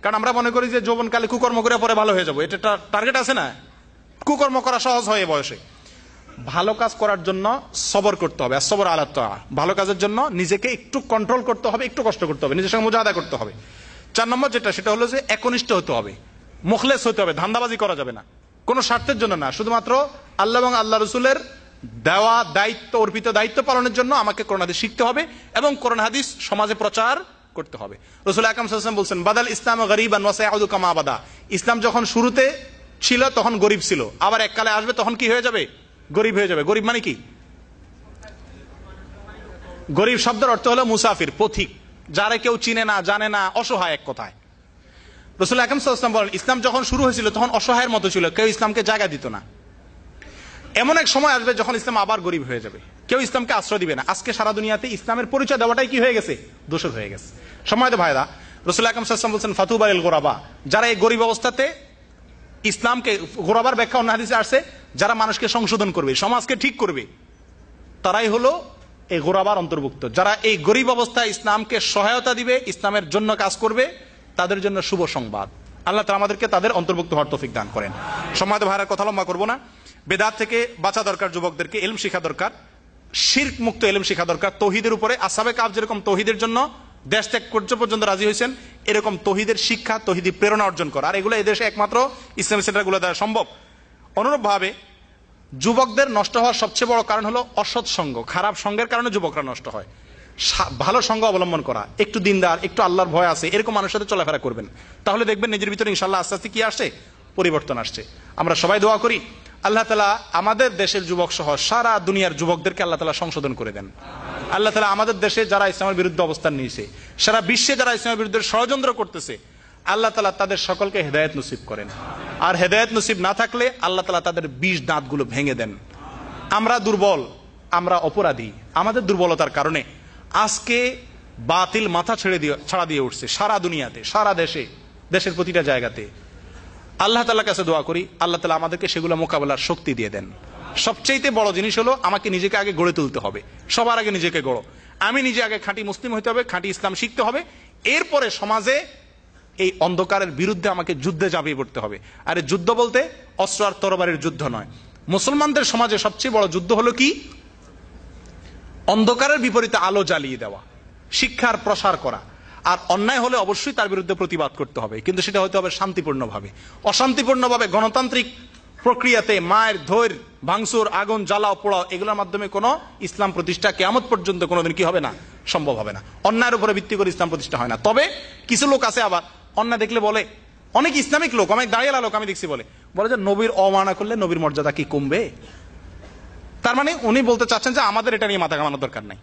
কারণ আমরা মনে করি যে যৌবনকালে কুকর্ম করে পরে ভালো হয়ে যাবো, এটা টার্গেট আছে না? কুকর্ম করা সহজ হয় এই বয়সে। ভালো কাজ করার জন্য সবর করতে হবে, আর সবর আলা তাআ। ভালো কাজের জন্য নিজেকে একটু কন্ট্রোল করতে হবে, একটু কষ্ট করতে হবে, নিজের সঙ্গে মুজাহাদা করতে হবে। 4 নম্বর যেটা, সেটা হলো যে একনিষ্ঠ হতে হবে, মুখলেস হতে হবে, ধান্দাবাজি করা যাবে না, কোনো স্বার্থের জন্য না, শুধুমাত্র আল্লাহ এবং আল্লাহ রসুলের দেওয়া দায়িত্ব, অর্পিত দায়িত্ব পালনের জন্য আমাকে কোরআন হাদিস শিখতে হবে এবং কোরআন হাদিস সমাজে প্রচার করতে হবে। রাসূল আকরাম সাল্লাল্লাহু আলাইহি ওয়াসাল্লাম বলছেন, বাদাল ইসলাম গরীবান ওয়া সায়াউদু কামা বাদা। ইসলাম যখন শুরুতে ছিল তখন গরিব ছিল, আবার এককালে আসবে তখন কি হয়ে যাবে? গরিব হয়ে যাবে। গরিব মানে কি? গরিব শব্দের অর্থ হলো মুসাফির, পথিক, যারা কেউ চিনে না, জানে না, অসহায় এক কথায়। রাসূল আকরাম সাল্লাল্লাহু আলাইহি ওয়াসাল্লাম বলেন, ইসলাম যখন শুরু হয়েছিল তখন অসহায়ের মতো ছিল, কেউ ইসলামকে জায়গা দিত না। এমন এক সময় আসবে যখন ইসলাম আবার গরিব হয়ে যাবে, কেউ ইসলামকে আশ্রয় দিবে না। আজকে সারা দুনিয়াতে ইসলামের পরিচয় দেওয়াটাই কি হয়ে গেছে? দোষর হয়ে গেছে। সম্মানিত ভাইরা, রাসূল আকরাম সাল্লাল্লাহু আলাইহি ওয়াসাল্লাম বলছেন, ফাতুবা লিল গুরাবা। যারা এই গরিব অবস্থাতে ইসলামকে, গুরাবার ব্যাখ্যা অন্য হাদিসে আসছে, যারা মানুষকে সংশোধন করবে, সমাজকে ঠিক করবে, তারাই হলো এই গুরাবার অন্তর্ভুক্ত। যারা এই গরিব অবস্থায় ইসলামকে সহায়তা দিবে, ইসলামের জন্য কাজ করবে, তাদের জন্য শুভ সংবাদ। আল্লাহ তাআলা আমাদেরকে তাদের অন্তর্ভুক্ত হওয়ার তৌফিক দান করেন। সম্মানিত ভাইরা, কথা লম্বা করবো না। বেদাত থেকে বাঁচা দরকার, যুবকদেরকে ইলম শিক্ষা দরকার, শিরক মুক্ত ইলম শিক্ষা দরকার। তৌহিদের উপরে আসহাবে কাহফ যেরকম তৌহিদের জন্য দেশ ত্যাগ পর্যন্ত রাজি হয়েছেন, এরকম তৌহিদের শিক্ষা, তৌহিদি প্রেরণা অর্জন করা, আর এগুলো এদেশে একমাত্র ইসলামিক সেন্টারগুলো দ্বারা সম্ভব। অনুরূপভাবে যুবকদের নষ্ট হওয়ার সবচেয়ে বড় কারণ হলো অসৎ সঙ্গ, খারাপ সঙ্গের কারণে যুবকরা নষ্ট হয়। ভালো সঙ্গ অবলম্বন করা, একটু দিনদার, একটু আল্লাহর ভয় আছে, এরকম মানুষের সাথে চলাফেরা করবেন, তাহলে দেখবেন নিজের ভিতরে ইনশাআল্লাহ আস্তে আস্তে কি আসছে? পরিবর্তন আসছে। আমরা সবাই দোয়া করি আল্লাহ তাআলা আমাদের দেশের যুবক সহ সারা দুনিয়ার যুবকদেরকে আল্লাহ তাআলা সংশোধন করে দেন। আল্লাহ তাআলা আমাদের দেশে যারা ইসলামের বিরুদ্ধে অবস্থান নিয়েছে, সারা বিশ্বে যারা ইসলামের বিরুদ্ধে ষড়যন্ত্র করতেছে, আল্লাহ তাআলা তাদের সকলকে হেদায়েত নসিব করেন। আর হেদায়েত নসিব না থাকলে আল্লাহ তাআলা তাদের 20 দাঁতগুলো ভেঙে দেন। আমরা দুর্বল, আমরা অপরাধী। আমাদের দুর্বলতার কারণে আজকে বাতিল মাথা ছাড়া দিয়ে উঠছে সারা দুনিয়াতে, সারা দেশে, দেশের প্রতিটা জায়গাতে। আল্লাহ তাআলার কাছে দোয়া করি আল্লাহ তাআলা আমাদেরকে সেগুলো মোকাবেলার শক্তি দিয়ে দেন। সবচেয়ে বড় জিনিস হলো আমাকে নিজেকে আগে গড়ে তুলতে হবে। সবার আগে নিজেকে গড়ো। আমি নিজে আগে খাঁটি মুসলিম হতে হবে, খাঁটি ইসলাম শিখতে হবে, এরপরে সমাজে এই অন্ধকারের বিরুদ্ধে আমাকে যুদ্ধে ঝাঁপিয়ে পড়তে হবে। আর এই যুদ্ধ বলতে অস্ত্র আর তরবারির যুদ্ধ নয়। মুসলমানদের সমাজে সবচেয়ে বড় যুদ্ধ হলো কি? অন্ধকারের বিপরীতে আলো জ্বালিয়ে দেওয়া, শিক্ষার প্রসার করা। আর অন্যায় হলে অবশ্যই তার বিরুদ্ধে প্রতিবাদ করতে হবে, কিন্তু সেটা হতে হবে শান্তিপূর্ণভাবে। অশান্তিপূর্ণভাবে গণতান্ত্রিক প্রক্রিয়াতে মায়ের ধৈর্য ভাঙচুর আগুন জ্বালাও পোড়াও এগুলোর মাধ্যমে কোনো ইসলাম প্রতিষ্ঠা কিয়ামত পর্যন্ত কোনোদিন কি হবে না, সম্ভব হবে না। অন্যায়ের উপরে ভিত্তি করে ইসলাম প্রতিষ্ঠা হয় না। তবে কিছু লোক আছে আবার অন্যায় দেখলে বলে, অনেক ইসলামিক লোক, অনেক দাঁড়িয়ালা লোক আমি দেখছি বলে যে নবীর অমানা করলে নবীর মর্যাদা কি কমবে? তার মানে উনি বলতে চাচ্ছেন যে আমাদের এটা নিয়ে মাথা ঘামানোর দরকার নাই,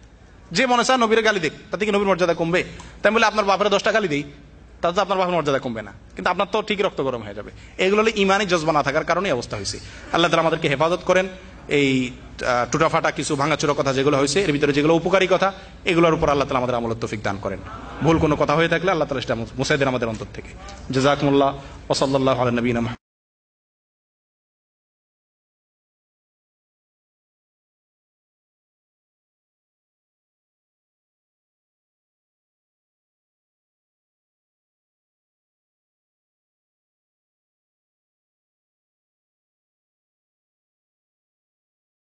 যে মনে চায় নবীর গালি দেখ, তাতে কি নবীর মর্যাদা কমবে? তাই বলে আপনার বাপের 10টা গালি দেই, তাতে আপনার বাপের মর্যাদা কমবে না, কিন্তু আপনার তো ঠিক রক্ত গরম হয়ে যাবে। এগুলো হলে ইমানি জজবা না থাকার কারণে অবস্থা হয়েছে। আল্লাহ তাআলা আমাদেরকে হেফাজত করেন। এই টুটাফাটা কিছু ভাঙাচোরা কথা যেগুলো হয়েছে, এর ভিতরে যেগুলো উপকারী কথা, এগুলোর উপর আল্লাহ তাআলা আমাদের আমলের তৌফিক দান করেন। ভুল কোনো কথা হয়ে থাকলে আল্লাহ তাআলা সেটা মুছাই দেন আমাদের অন্তর থেকে। জাযাকুমুল্লাহ ওয়া সাল্লাল্লাহু আলা নবিয়িনা মুহাম্মদ।